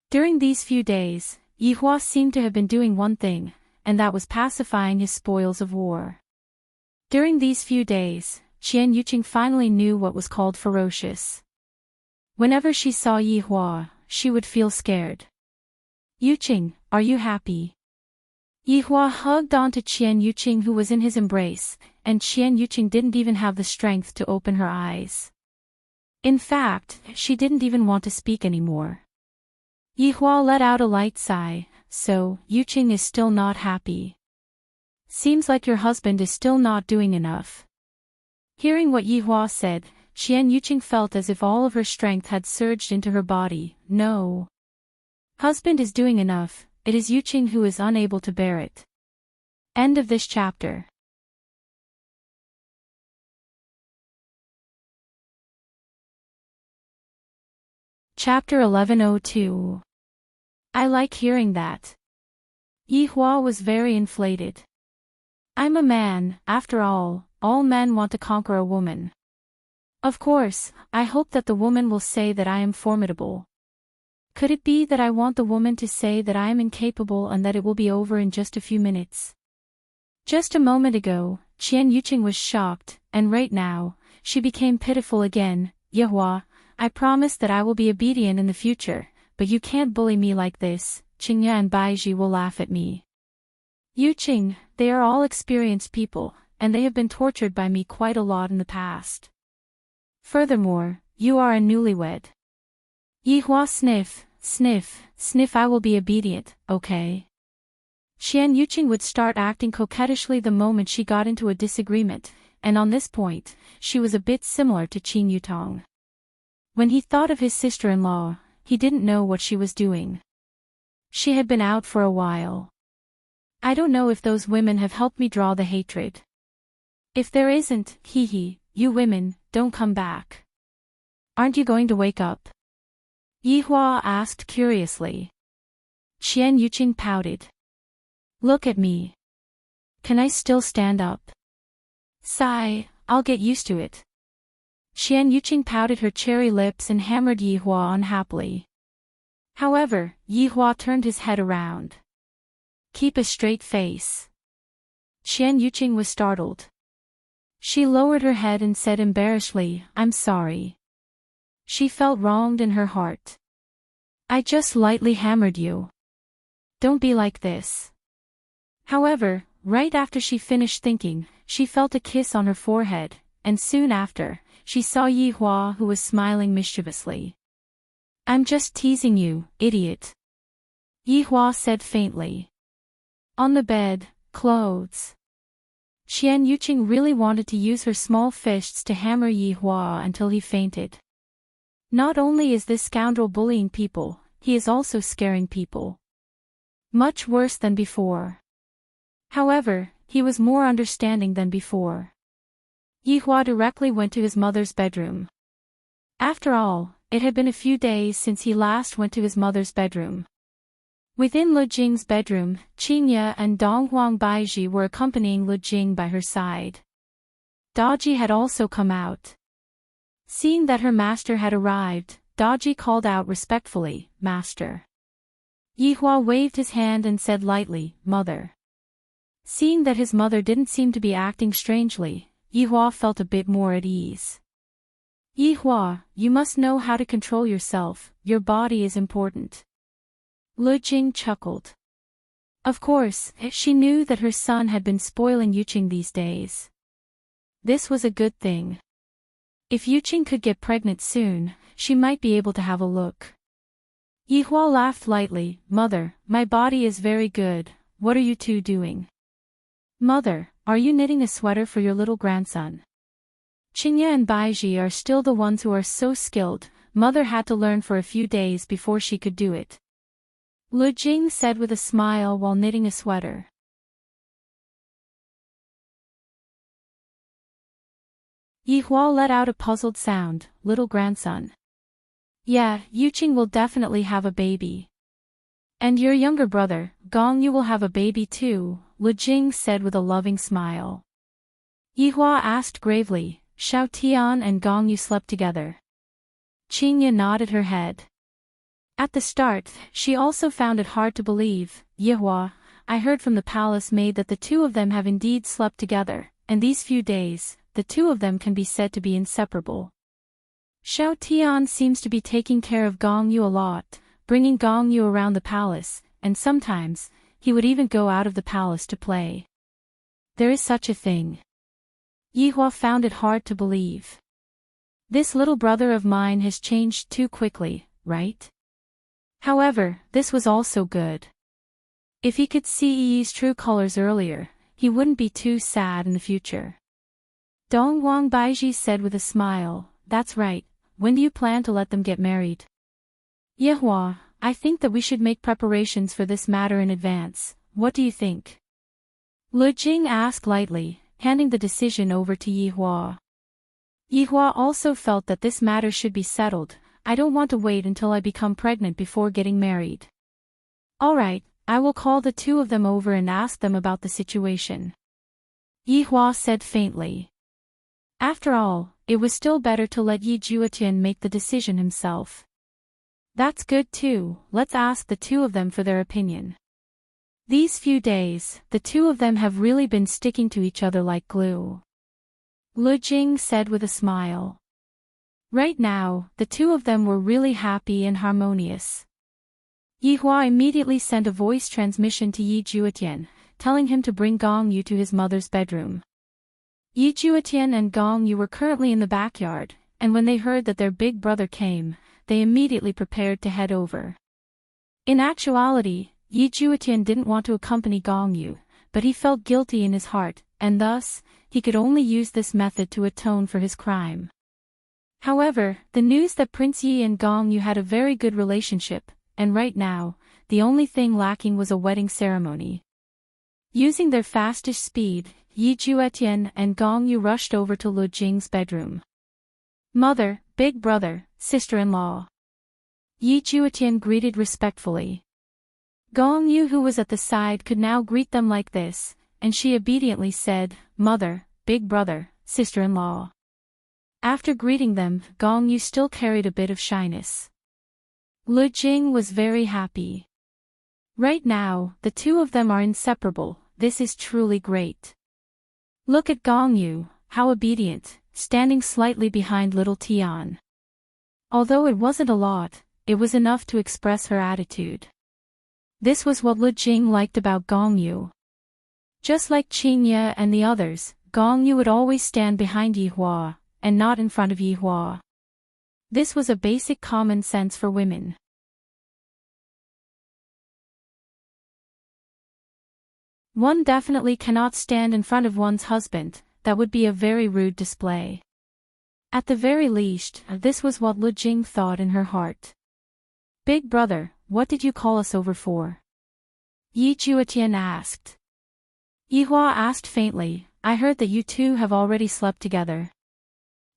During these few days, Yi Hua seemed to have been doing one thing, and that was pacifying his spoils of war. During these few days, Qian Yuqing finally knew what was called ferocious. Whenever she saw Yi Hua, she would feel scared. Yuqing, are you happy? Yi Hua hugged onto Qian Yuqing, who was in his embrace, and Qian Yuqing didn't even have the strength to open her eyes. In fact, she didn't even want to speak anymore. Yi Hua let out a light sigh. So, Yuqing is still not happy. Seems like your husband is still not doing enough. Hearing what Yi Hua said, Qian Yuqing felt as if all of her strength had surged into her body. No. Husband is doing enough, it is Yuqing who is unable to bear it. End of this chapter. Chapter 1102. I like hearing that. Yi Hua was very inflated. I'm a man, after all men want to conquer a woman. Of course, I hope that the woman will say that I am formidable. Could it be that I want the woman to say that I am incapable and that it will be over in just a few minutes? Just a moment ago, Qian Yuqing was shocked, and right now, she became pitiful again. Yi Hua, I promise that I will be obedient in the future. But you can't bully me like this. Qingya and Baiji will laugh at me. Yuqing, they are all experienced people, and they have been tortured by me quite a lot in the past. Furthermore, you are a newlywed. Yi Hua sniff, sniff, sniff. I will be obedient, okay? Qian Yuqing would start acting coquettishly the moment she got into a disagreement, and on this point, she was a bit similar to Qin Yutong. When he thought of his sister-in-law, he didn't know what she was doing. She had been out for a while. I don't know if those women have helped me draw the hatred. If there isn't, you women, don't come back. Aren't you going to wake up? Yihua asked curiously. Qian Yuqing pouted. Look at me. Can I still stand up? Sigh, I'll get used to it. Qian Yuqing pouted her cherry lips and hammered Yihua unhappily. However, Yihua turned his head around. Keep a straight face. Qian Yuqing was startled. She lowered her head and said embarrassedly, I'm sorry. She felt wronged in her heart. I just lightly hammered you. Don't be like this. However, right after she finished thinking, she felt a kiss on her forehead, and soon after, she saw Yihua who was smiling mischievously. I'm just teasing you, idiot. Yihua said faintly. On the bed, clothes. Qian Yuqing really wanted to use her small fists to hammer Yihua until he fainted. Not only is this scoundrel bullying people, he is also scaring people. Much worse than before. However, he was more understanding than before. Yihua directly went to his mother's bedroom. After all, it had been a few days since he last went to his mother's bedroom. Within Lu Jing's bedroom, Qingye and Donghuang Baiji were accompanying Lu Jing by her side. Daji had also come out. Seeing that her master had arrived, Daji called out respectfully, Master. Yihua waved his hand and said lightly, Mother. Seeing that his mother didn't seem to be acting strangely, Yihua felt a bit more at ease. Yihua, you must know how to control yourself, your body is important. Lu Jing chuckled. Of course, she knew that her son had been spoiling Yuqing these days. This was a good thing. If Yuqing could get pregnant soon, she might be able to have a look. Yihua laughed lightly, Mother, my body is very good, what are you two doing? Mother, are you knitting a sweater for your little grandson? Qingye and Baiji are still the ones who are so skilled, Mother had to learn for a few days before she could do it. Lu Jing said with a smile while knitting a sweater. Yihua let out a puzzled sound, little grandson. Yeah, Yuqing will definitely have a baby. And your younger brother, Gongyu will have a baby too, Lu Jing said with a loving smile. Yihua asked gravely, Xiao Tian and Gongyu slept together. Qingye nodded her head. At the start, she also found it hard to believe, Yihua, I heard from the palace maid that the two of them have indeed slept together, and these few days, the two of them can be said to be inseparable. Xiao Tian seems to be taking care of Gongyu a lot, bringing Gongyu around the palace, and sometimes, he would even go out of the palace to play. There is such a thing. Yihua found it hard to believe. This little brother of mine has changed too quickly, right? However, this was also good. If he could see Yi's true colors earlier, he wouldn't be too sad in the future. Donghuang Baiji said with a smile, That's right, when do you plan to let them get married? Yihua, I think that we should make preparations for this matter in advance, what do you think? Lu Jing asked lightly, handing the decision over to Yihua. Yihua also felt that this matter should be settled. I don't want to wait until I become pregnant before getting married. Alright, I will call the two of them over and ask them about the situation. Yihua said faintly. After all, it was still better to let Yi Juetian make the decision himself. That's good too, let's ask the two of them for their opinion. These few days, the two of them have really been sticking to each other like glue. Lu Jing said with a smile. Right now, the two of them were really happy and harmonious. Yihua immediately sent a voice transmission to Yi Juetian, telling him to bring Gongyu to his mother's bedroom. Yi Juetian and Gongyu were currently in the backyard, and when they heard that their big brother came, they immediately prepared to head over. In actuality, Yi Juetian didn't want to accompany Gongyu, but he felt guilty in his heart, and thus, he could only use this method to atone for his crime. However, the news that Prince Yi and Gongyu had a very good relationship, and right now, the only thing lacking was a wedding ceremony. Using their fastest speed, Yi Juetian and Gong Yu rushed over to Lu Jing's bedroom. Mother, big brother, sister-in-law. Yi Juetian greeted respectfully. Gong Yu, who was at the side, could now greet them like this, and she obediently said, Mother, big brother, sister-in-law. After greeting them, Gong Yu still carried a bit of shyness. Lu Jing was very happy. Right now, the two of them are inseparable. This is truly great. Look at Gong Yu, how obedient, standing slightly behind little Tian. Although it wasn't a lot, it was enough to express her attitude. This was what Lu Jing liked about Gong Yu. Just like Qingye and the others, Gong Yu would always stand behind Yi Hua, and not in front of Yi Hua. This was a basic common sense for women. One definitely cannot stand in front of one's husband, that would be a very rude display. At the very least, this was what Lu Jing thought in her heart. Big brother, what did you call us over for? Yi Juetian asked. Yi Hua asked faintly, I heard that you two have already slept together.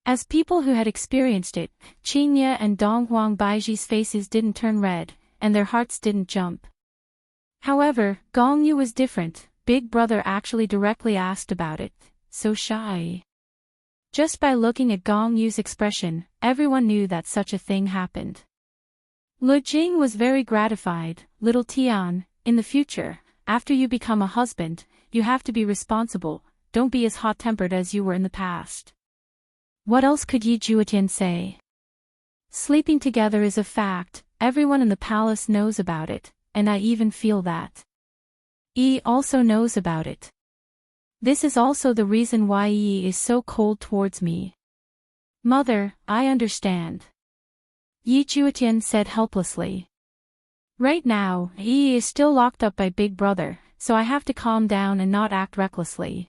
As people who had experienced it, Qingye and Dong Huang Baiji's faces didn't turn red, and their hearts didn't jump. However, Gong Yu was different. Big brother actually directly asked about it, so shy. Just by looking at Gong Yu's expression, everyone knew that such a thing happened. Lu Jing was very gratified. Little Tian, in the future, after you become a husband, you have to be responsible, don't be as hot-tempered as you were in the past. What else could Yi Juetian say? Sleeping together is a fact, everyone in the palace knows about it, and I even feel that. Yi also knows about it. This is also the reason why Yi is so cold towards me. Mother, I understand. Yi Juetian said helplessly. Right now, Yi is still locked up by Big Brother, so I have to calm down and not act recklessly.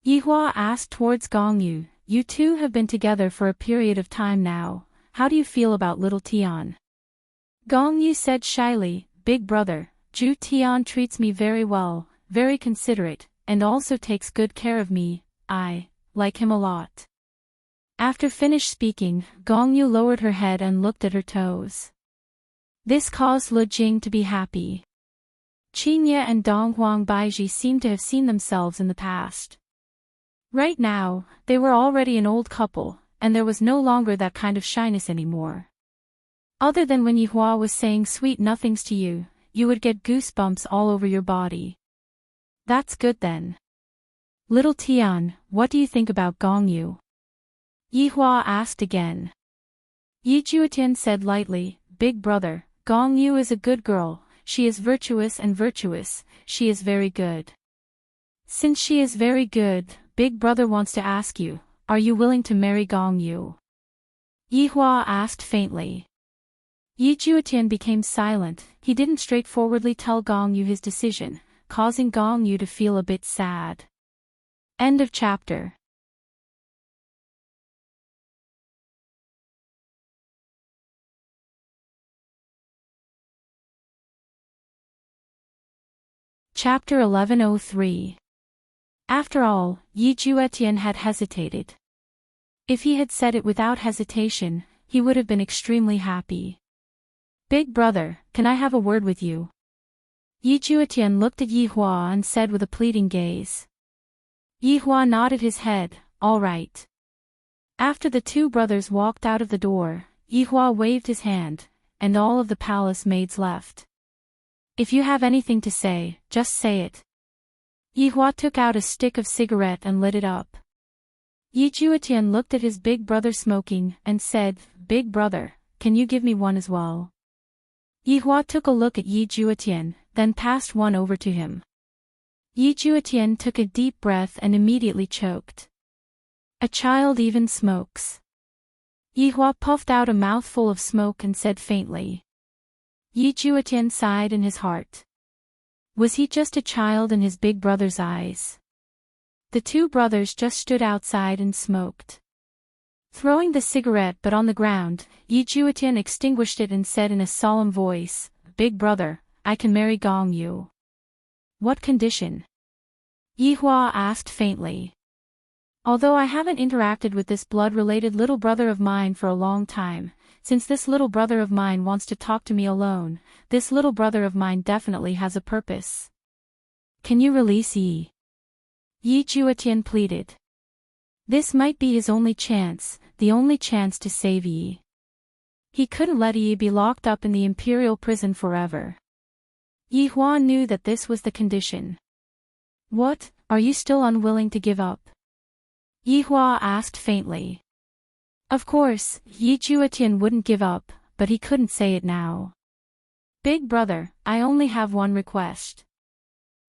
Yi Hua asked towards Gong Yu, you two have been together for a period of time now, how do you feel about little Tian? Gong Yu said shyly, Big brother, Zhu Tian treats me very well, very considerate, and also takes good care of me, I like him a lot. After finished speaking, Gong Yu lowered her head and looked at her toes. This caused Lu Jing to be happy. Qingye and Dong Huang Baiji seemed to have seen themselves in the past. Right now, they were already an old couple, and there was no longer that kind of shyness anymore. Other than when Yi Hua was saying sweet nothings to you, you would get goosebumps all over your body. That's good then. Little Tian, what do you think about Gong Yu? Yi Hua asked again. Yi Juetian said lightly, Big brother, Gong Yu is a good girl, she is virtuous, she is very good. Since she is very good, Big brother wants to ask you, are you willing to marry Gong Yu? Yi Hua asked faintly. Yi Juetian became silent, he didn't straightforwardly tell Gong Yu his decision, causing Gong Yu to feel a bit sad. End of chapter. Chapter 1103. After all, Yi Juetian had hesitated. If he had said it without hesitation, he would have been extremely happy. Big brother, can I have a word with you? Yi Juetian looked at Yi Hua and said with a pleading gaze. Yi Hua nodded his head, all right. After the two brothers walked out of the door, Yi Hua waved his hand, and all of the palace maids left. If you have anything to say, just say it. Yi Hua took out a stick of cigarette and lit it up. Yi Juetian looked at his big brother smoking and said, Big brother, can you give me one as well? Yi Hua took a look at Yi Juetian, then passed one over to him. Yi Juetian took a deep breath and immediately choked. A child even smokes. Yi Hua puffed out a mouthful of smoke and said faintly. Yi Juetian sighed in his heart. Was he just a child in his big brother's eyes? The two brothers just stood outside and smoked. Throwing the cigarette but on the ground, Yi Juetian extinguished it and said in a solemn voice, Big brother, I can marry Gong Yu. What condition? Yi Hua asked faintly. Although I haven't interacted with this blood-related little brother of mine for a long time, since this little brother of mine wants to talk to me alone, this little brother of mine definitely has a purpose. Can you release Yi? Yi Juetian pleaded. This might be his only chance, the only chance to save Yi. He couldn't let Yi be locked up in the imperial prison forever. Yi Hua knew that this was the condition. What, are you still unwilling to give up? Yi Hua asked faintly. Of course, Yi Juetian wouldn't give up, but he couldn't say it now. Big brother, I only have one request.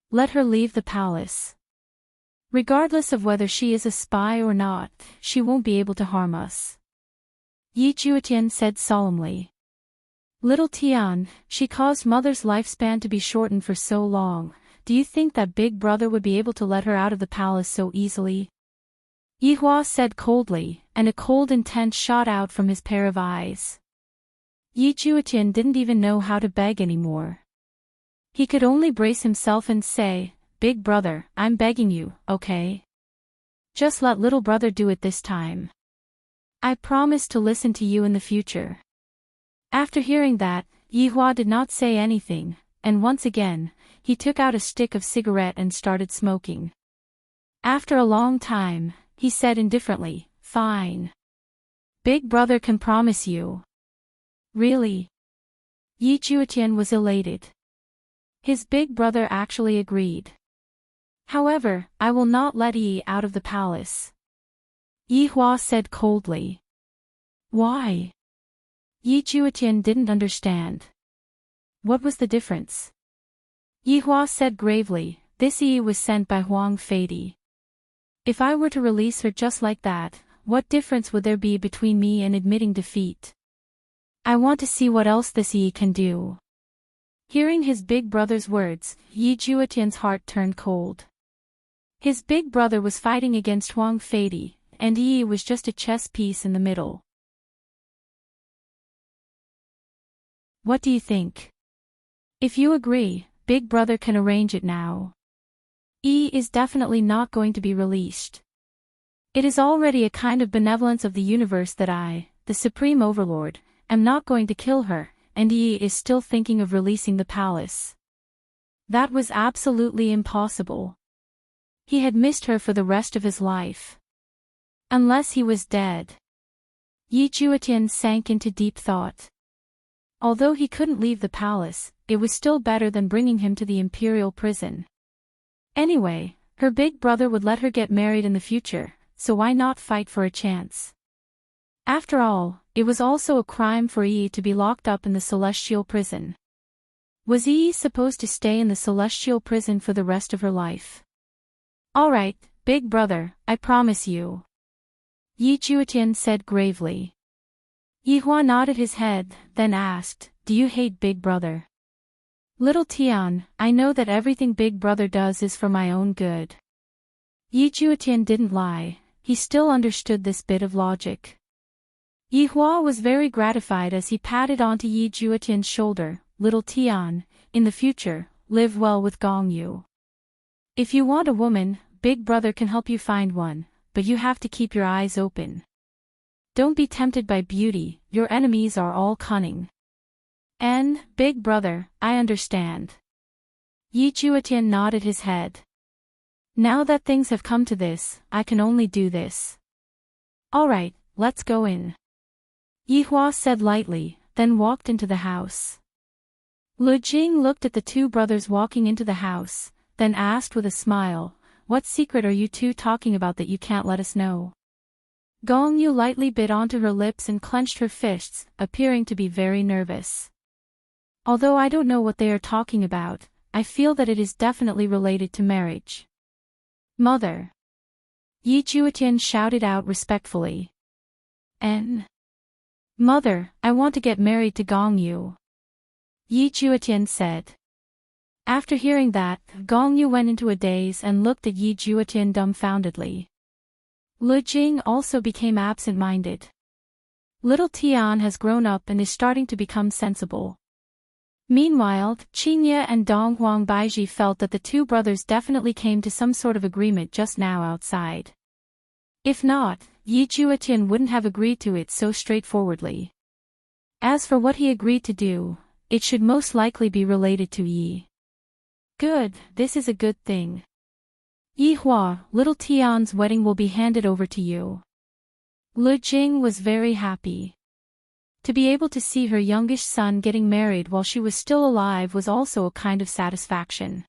Let her leave the palace. Regardless of whether she is a spy or not, she won't be able to harm us. Yi Juetian said solemnly. Little Tian, she caused mother's lifespan to be shortened for so long. Do you think that big brother would be able to let her out of the palace so easily? Yi Hua said coldly, and a cold intent shot out from his pair of eyes. Yi Juetian didn't even know how to beg anymore. He could only brace himself and say, Big brother, I'm begging you, okay? Just let little brother do it this time. I promise to listen to you in the future. After hearing that, Yi Hua did not say anything, and once again, he took out a stick of cigarette and started smoking. After a long time, he said indifferently, Fine. Big brother can promise you. Really? Yi Juetian was elated. His big brother actually agreed. However, I will not let Yi out of the palace. Yi Hua said coldly. Why? Yi Juetian didn't understand. What was the difference? Yi Hua said gravely, this Yi was sent by Huang Feidi. If I were to release her just like that, what difference would there be between me and admitting defeat? I want to see what else this Yi can do. Hearing his big brother's words, Yi Juetian's heart turned cold. His big brother was fighting against Huang Feidi, and Yi was just a chess piece in the middle. What do you think? If you agree, big brother can arrange it now. Yi is definitely not going to be released. It is already a kind of benevolence of the universe that I, the Supreme Overlord, am not going to kill her, and Yi is still thinking of releasing the palace. That was absolutely impossible. He had missed her for the rest of his life. Unless he was dead. Yi Juetian sank into deep thought. Although he couldn't leave the palace, it was still better than bringing him to the imperial prison. Anyway, her big brother would let her get married in the future, so why not fight for a chance? After all, it was also a crime for Yi to be locked up in the celestial prison. Was Yi supposed to stay in the celestial prison for the rest of her life? Alright, big brother, I promise you. Yi Juetian said gravely. Yi Hua nodded his head, then asked, Do you hate big brother? Little Tian, I know that everything big brother does is for my own good. Yi Juetian didn't lie, he still understood this bit of logic. Yi Hua was very gratified as he patted onto Yi Juetian's shoulder, Little Tian, in the future, live well with Gong Yu. If you want a woman, big brother can help you find one, but you have to keep your eyes open. Don't be tempted by beauty, your enemies are all cunning. And, big brother, I understand. Yi Juetian nodded his head. Now that things have come to this, I can only do this. Alright, let's go in. Yi Hua said lightly, then walked into the house. Lu Jing looked at the two brothers walking into the house, then asked with a smile, What secret are you two talking about that you can't let us know? Gong Yu lightly bit onto her lips and clenched her fists, appearing to be very nervous. Although I don't know what they are talking about, I feel that it is definitely related to marriage. Mother! Yi Juetian shouted out respectfully. Mother, I want to get married to Gong Yu. Yi Juetian said. After hearing that, Gong Yu went into a daze and looked at Yi Juetian dumbfoundedly. Lu Jing also became absent-minded. Little Tian has grown up and is starting to become sensible. Meanwhile, Qingye and Dong Huang Baiji felt that the two brothers definitely came to some sort of agreement just now outside. If not, Yi Juetian wouldn't have agreed to it so straightforwardly. As for what he agreed to do, it should most likely be related to Yi. Good, this is a good thing. Yi Hua, little Tian's wedding will be handed over to you. Lu Jing was very happy. To be able to see her youngest son getting married while she was still alive was also a kind of satisfaction.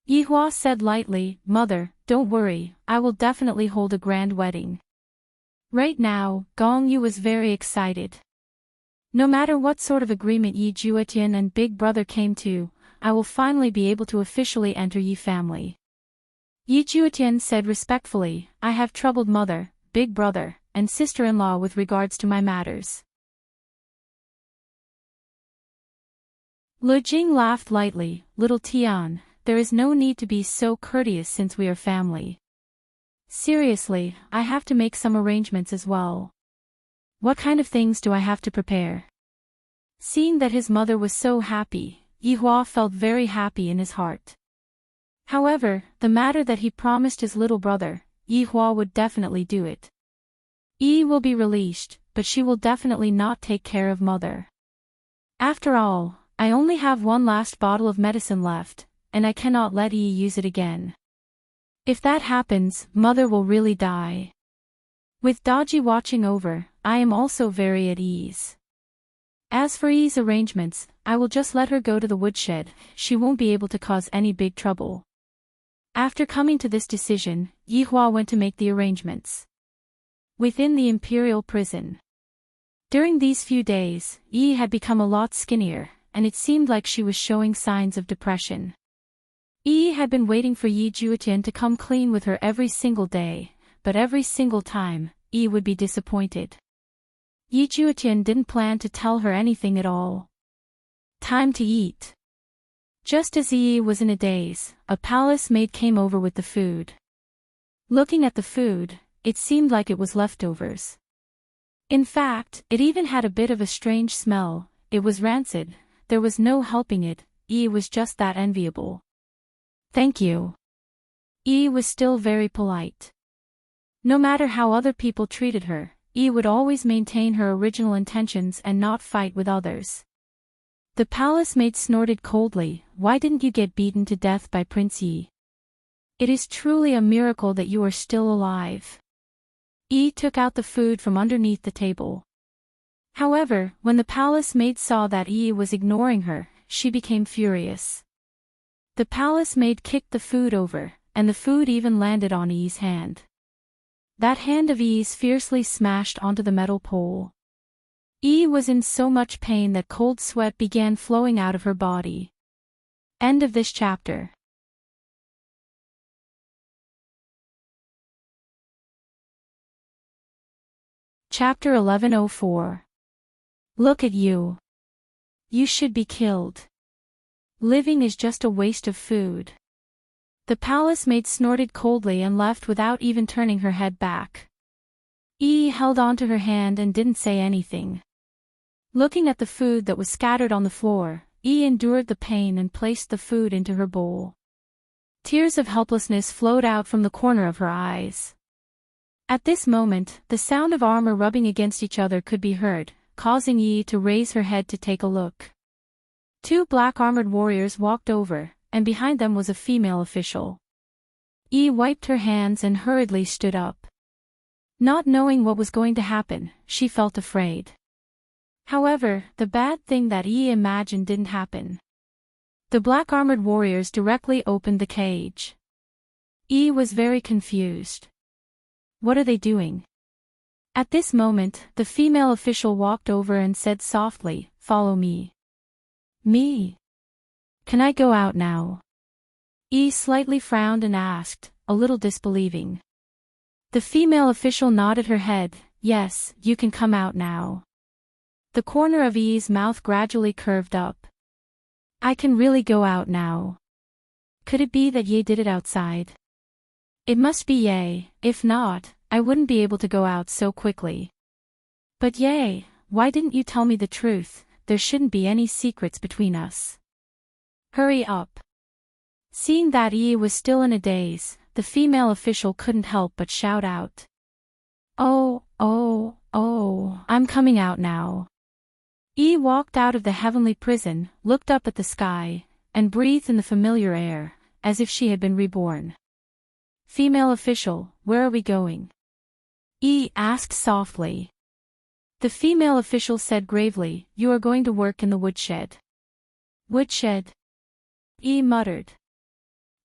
Yi Hua said lightly, "Mother, don't worry, I will definitely hold a grand wedding." Right now, Gong Yu was very excited. No matter what sort of agreement Yi Juetian and Big Brother came to, I will finally be able to officially enter Yi family. Yi Juetian said respectfully, "I have troubled mother, Big Brother, and sister-in-law with regards to my matters." Lu Jing laughed lightly, "Little Tian, there is no need to be so courteous since we are family. Seriously, I have to make some arrangements as well. What kind of things do I have to prepare?" Seeing that his mother was so happy, Yi Hua felt very happy in his heart. However, the matter that he promised his little brother, Yi Hua would definitely do it. Yi will be released, but she will definitely not take care of mother. After all, I only have one last bottle of medicine left, and I cannot let Yi use it again. If that happens, mother will really die. With Daji watching over, I am also very at ease. As for Yi's arrangements, I will just let her go to the woodshed, she won't be able to cause any big trouble. After coming to this decision, Yi Hua went to make the arrangements. Within the imperial prison. During these few days, Yi had become a lot skinnier, and it seemed like she was showing signs of depression. Yi had been waiting for Yi Juetian to come clean with her every single day, but every single time, Yi would be disappointed. Yi Juetian didn't plan to tell her anything at all. Time to eat. Just as Yi was in a daze, a palace maid came over with the food. Looking at the food, it seemed like it was leftovers. In fact, it even had a bit of a strange smell, it was rancid, there was no helping it, Yi was just that enviable. "Thank you." Yi was still very polite. No matter how other people treated her, Yi would always maintain her original intentions and not fight with others. The palace maid snorted coldly, "Why didn't you get beaten to death by Prince Yi? It is truly a miracle that you are still alive." Yi took out the food from underneath the table. However, when the palace maid saw that Yi was ignoring her, she became furious. The palace maid kicked the food over, and the food even landed on Yi's hand. That hand of Yi's fiercely smashed onto the metal pole. Yi was in so much pain that cold sweat began flowing out of her body. End of this chapter. Chapter 1104. Look at you. You should be killed. Living is just a waste of food. The palace maid snorted coldly and left without even turning her head back. Yi held onto her hand and didn't say anything. Looking at the food that was scattered on the floor, Yi endured the pain and placed the food into her bowl. Tears of helplessness flowed out from the corner of her eyes. At this moment, the sound of armor rubbing against each other could be heard, causing Yi to raise her head to take a look. Two black armored warriors walked over, and behind them was a female official. Yi wiped her hands and hurriedly stood up. Not knowing what was going to happen, she felt afraid. However, the bad thing that Yi imagined didn't happen. The black armored warriors directly opened the cage. Yi was very confused. What are they doing? At this moment, the female official walked over and said softly, "Follow me." "Me? Can I go out now?" Yi slightly frowned and asked, a little disbelieving. The female official nodded her head, "Yes, you can come out now." The corner of Yi's mouth gradually curved up. "I can really go out now. Could it be that Ye did it outside? It must be Ye, if not, I wouldn't be able to go out so quickly." "But Ye, why didn't you tell me the truth? there shouldn't be any secrets between us. Hurry up. Seeing that Yi was still in a daze, the female official couldn't help but shout out. Oh, I'm coming out now. Yi walked out of the heavenly prison, looked up at the sky, and breathed in the familiar air, as if she had been reborn. Female official, where are we going? Yi asked softly. The female official said gravely, you are going to work in the woodshed. Woodshed? Yi muttered.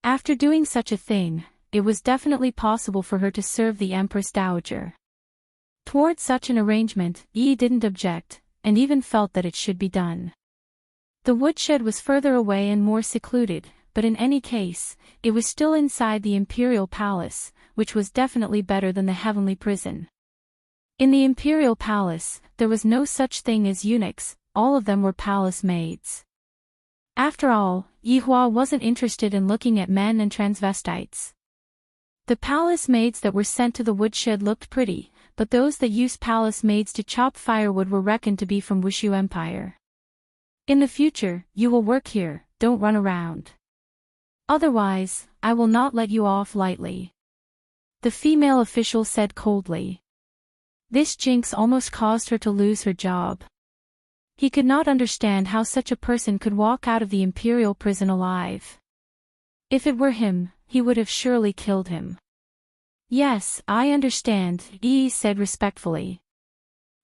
After doing such a thing, it was definitely possible for her to serve the Empress Dowager. Toward such an arrangement, Yi didn't object, and even felt that it should be done. The woodshed was further away and more secluded, but in any case, it was still inside the imperial palace, which was definitely better than the heavenly prison. In the imperial palace, there was no such thing as eunuchs, all of them were palace maids. After all, Yi Hua wasn't interested in looking at men and transvestites. The palace maids that were sent to the woodshed looked pretty, but those that used palace maids to chop firewood were reckoned to be from Wushu Empire. In the future, you will work here, don't run around. Otherwise, I will not let you off lightly. The female official said coldly. This jinx almost caused her to lose her job. He could not understand how such a person could walk out of the imperial prison alive. If it were him, he would have surely killed him. Yes, I understand, Yi said respectfully.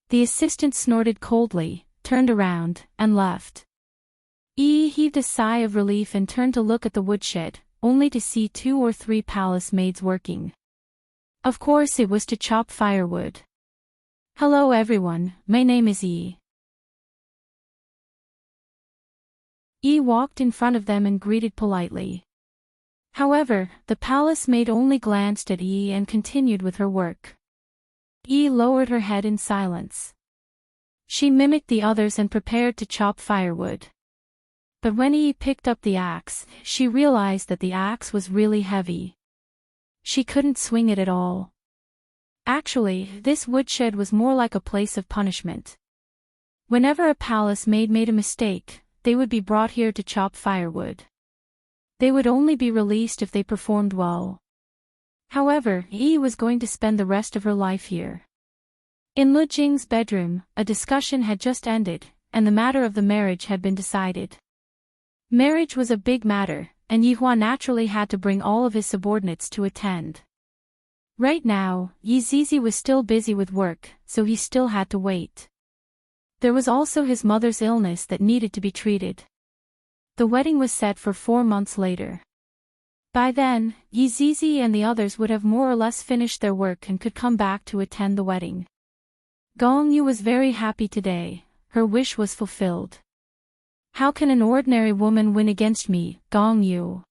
The assistant snorted coldly, turned around, and left. Yi heaved a sigh of relief and turned to look at the woodshed, only to see 2 or 3 palace maids working. Of course it was to chop firewood. Hello everyone, my name is Yi. Yi walked in front of them and greeted politely. However, the palace maid only glanced at Yi and continued with her work. Yi lowered her head in silence. She mimicked the others and prepared to chop firewood. But when Yi picked up the axe, she realized that the axe was really heavy. She couldn't swing it at all. Actually, this woodshed was more like a place of punishment. Whenever a palace maid made a mistake, they would be brought here to chop firewood. They would only be released if they performed well. However, Yi was going to spend the rest of her life here. In Lu Jing's bedroom, a discussion had just ended, and the matter of the marriage had been decided. Marriage was a big matter, and Yi Hua naturally had to bring all of his subordinates to attend. Right now, Yi Zizi was still busy with work, so he still had to wait. There was also his mother's illness that needed to be treated. The wedding was set for 4 months later. By then, Yi Zizi and the others would have more or less finished their work and could come back to attend the wedding. Gong Yu was very happy today, her wish was fulfilled. How can an ordinary woman win against me, Gong Yu?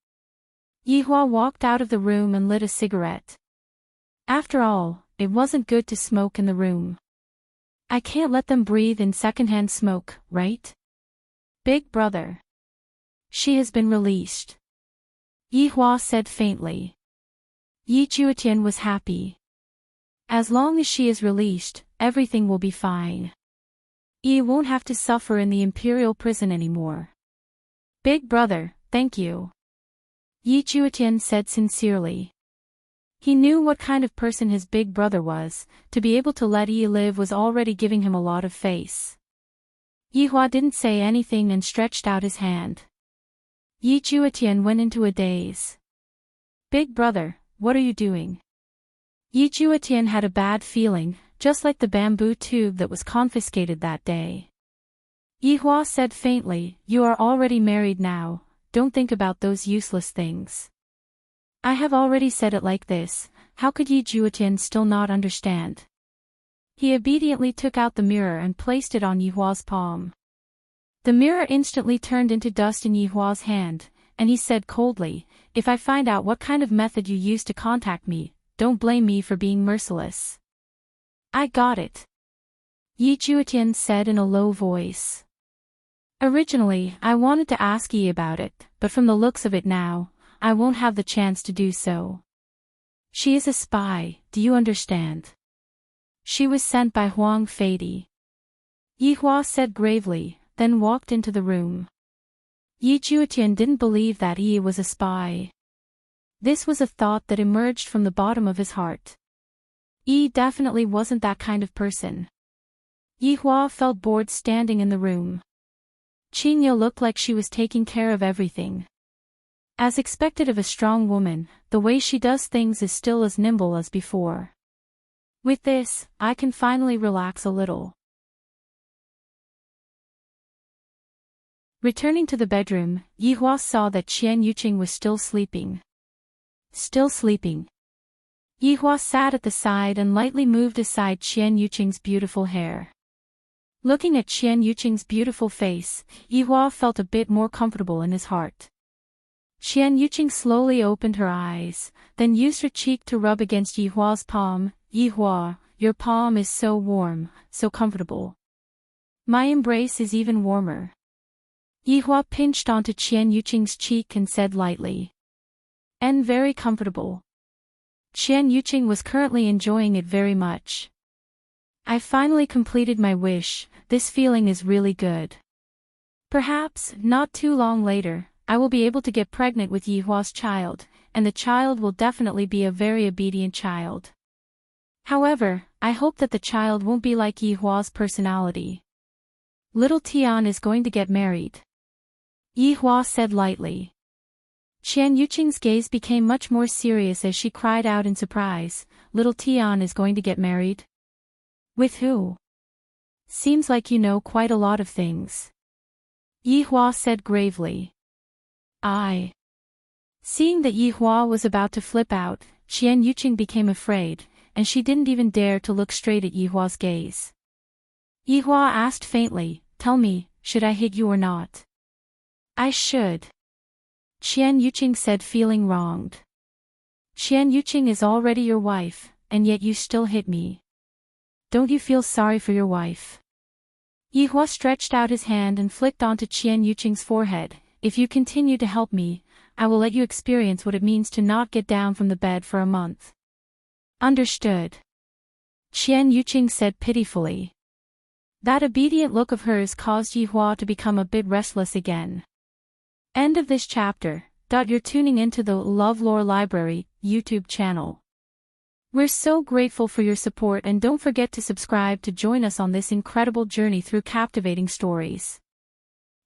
Yi Hua walked out of the room and lit a cigarette. After all, it wasn't good to smoke in the room. I can't let them breathe in secondhand smoke, right? Big brother. She has been released. Yi Hua said faintly. Yi Juetian was happy. As long as she is released, everything will be fine. Yi won't have to suffer in the imperial prison anymore. Big brother, thank you. Yi Juetian said sincerely. He knew what kind of person his big brother was, to be able to let Yi live was already giving him a lot of face. Yi Hua didn't say anything and stretched out his hand. Yi Juetian went into a daze. Big brother, what are you doing? Yi Juetian had a bad feeling, just like the bamboo tube that was confiscated that day. Yi Hua said faintly, you are already married now, don't think about those useless things. I have already said it like this, how could Yi Juetian still not understand? He obediently took out the mirror and placed it on Yi Hua's palm. The mirror instantly turned into dust in Yi Hua's hand, and he said coldly, if I find out what kind of method you used to contact me, don't blame me for being merciless. I got it. Yi Juetian said in a low voice. Originally, I wanted to ask Yi about it, but from the looks of it now, I won't have the chance to do so. She is a spy, do you understand? She was sent by Huang Feidi. Yi Hua said gravely, then walked into the room. Yi Juetian didn't believe that Yi was a spy. This was a thought that emerged from the bottom of his heart. Yi definitely wasn't that kind of person. Yi Hua felt bored standing in the room. Qingya looked like she was taking care of everything. As expected of a strong woman, the way she does things is still as nimble as before. With this, I can finally relax a little. Returning to the bedroom, Yi Hua saw that Qian Yuqing was still sleeping. Still sleeping. Yi Hua sat at the side and lightly moved aside Qian Yuqing's beautiful hair. Looking at Qian Yuqing's beautiful face, Yi Hua felt a bit more comfortable in his heart. Qian Yuqing slowly opened her eyes, then used her cheek to rub against Yi Hua's palm. Yi Hua, your palm is so warm, so comfortable. My embrace is even warmer. Yi Hua pinched onto Qian Yuqing's cheek and said lightly. And very comfortable. Qian Yuqing was currently enjoying it very much. I finally completed my wish, this feeling is really good. Perhaps, not too long later, I will be able to get pregnant with Yi Hua's child, and the child will definitely be a very obedient child. However, I hope that the child won't be like Yi Hua's personality. Little Tian is going to get married. Yi Hua said lightly. Qian Yuqing's gaze became much more serious as she cried out in surprise, Little Tian is going to get married? With who? Seems like you know quite a lot of things. Yi Hua said gravely. Seeing that Yi Hua was about to flip out, Qian Yuqing became afraid, and she didn't even dare to look straight at Yi Hua's gaze. Yi Hua asked faintly, tell me, should I hit you or not? I should. Qian Yuqing said feeling wronged. Qian Yuqing is already your wife, and yet you still hit me. Don't you feel sorry for your wife? Yi Hua stretched out his hand and flicked onto Qian Yuqing's forehead. If you continue to help me, I will let you experience what it means to not get down from the bed for a month. Understood. Qian Yuqing said pitifully. That obedient look of hers caused Yi Hua to become a bit restless again. End of this chapter. You're tuning into the LoveLore Library YouTube channel. We're so grateful for your support, and don't forget to subscribe to join us on this incredible journey through captivating stories.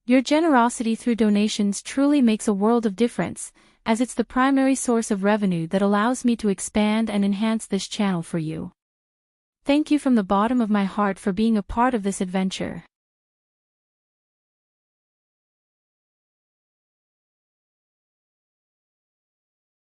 Your generosity through donations truly makes a world of difference, as it's the primary source of revenue that allows me to expand and enhance this channel for you. Thank you from the bottom of my heart for being a part of this adventure.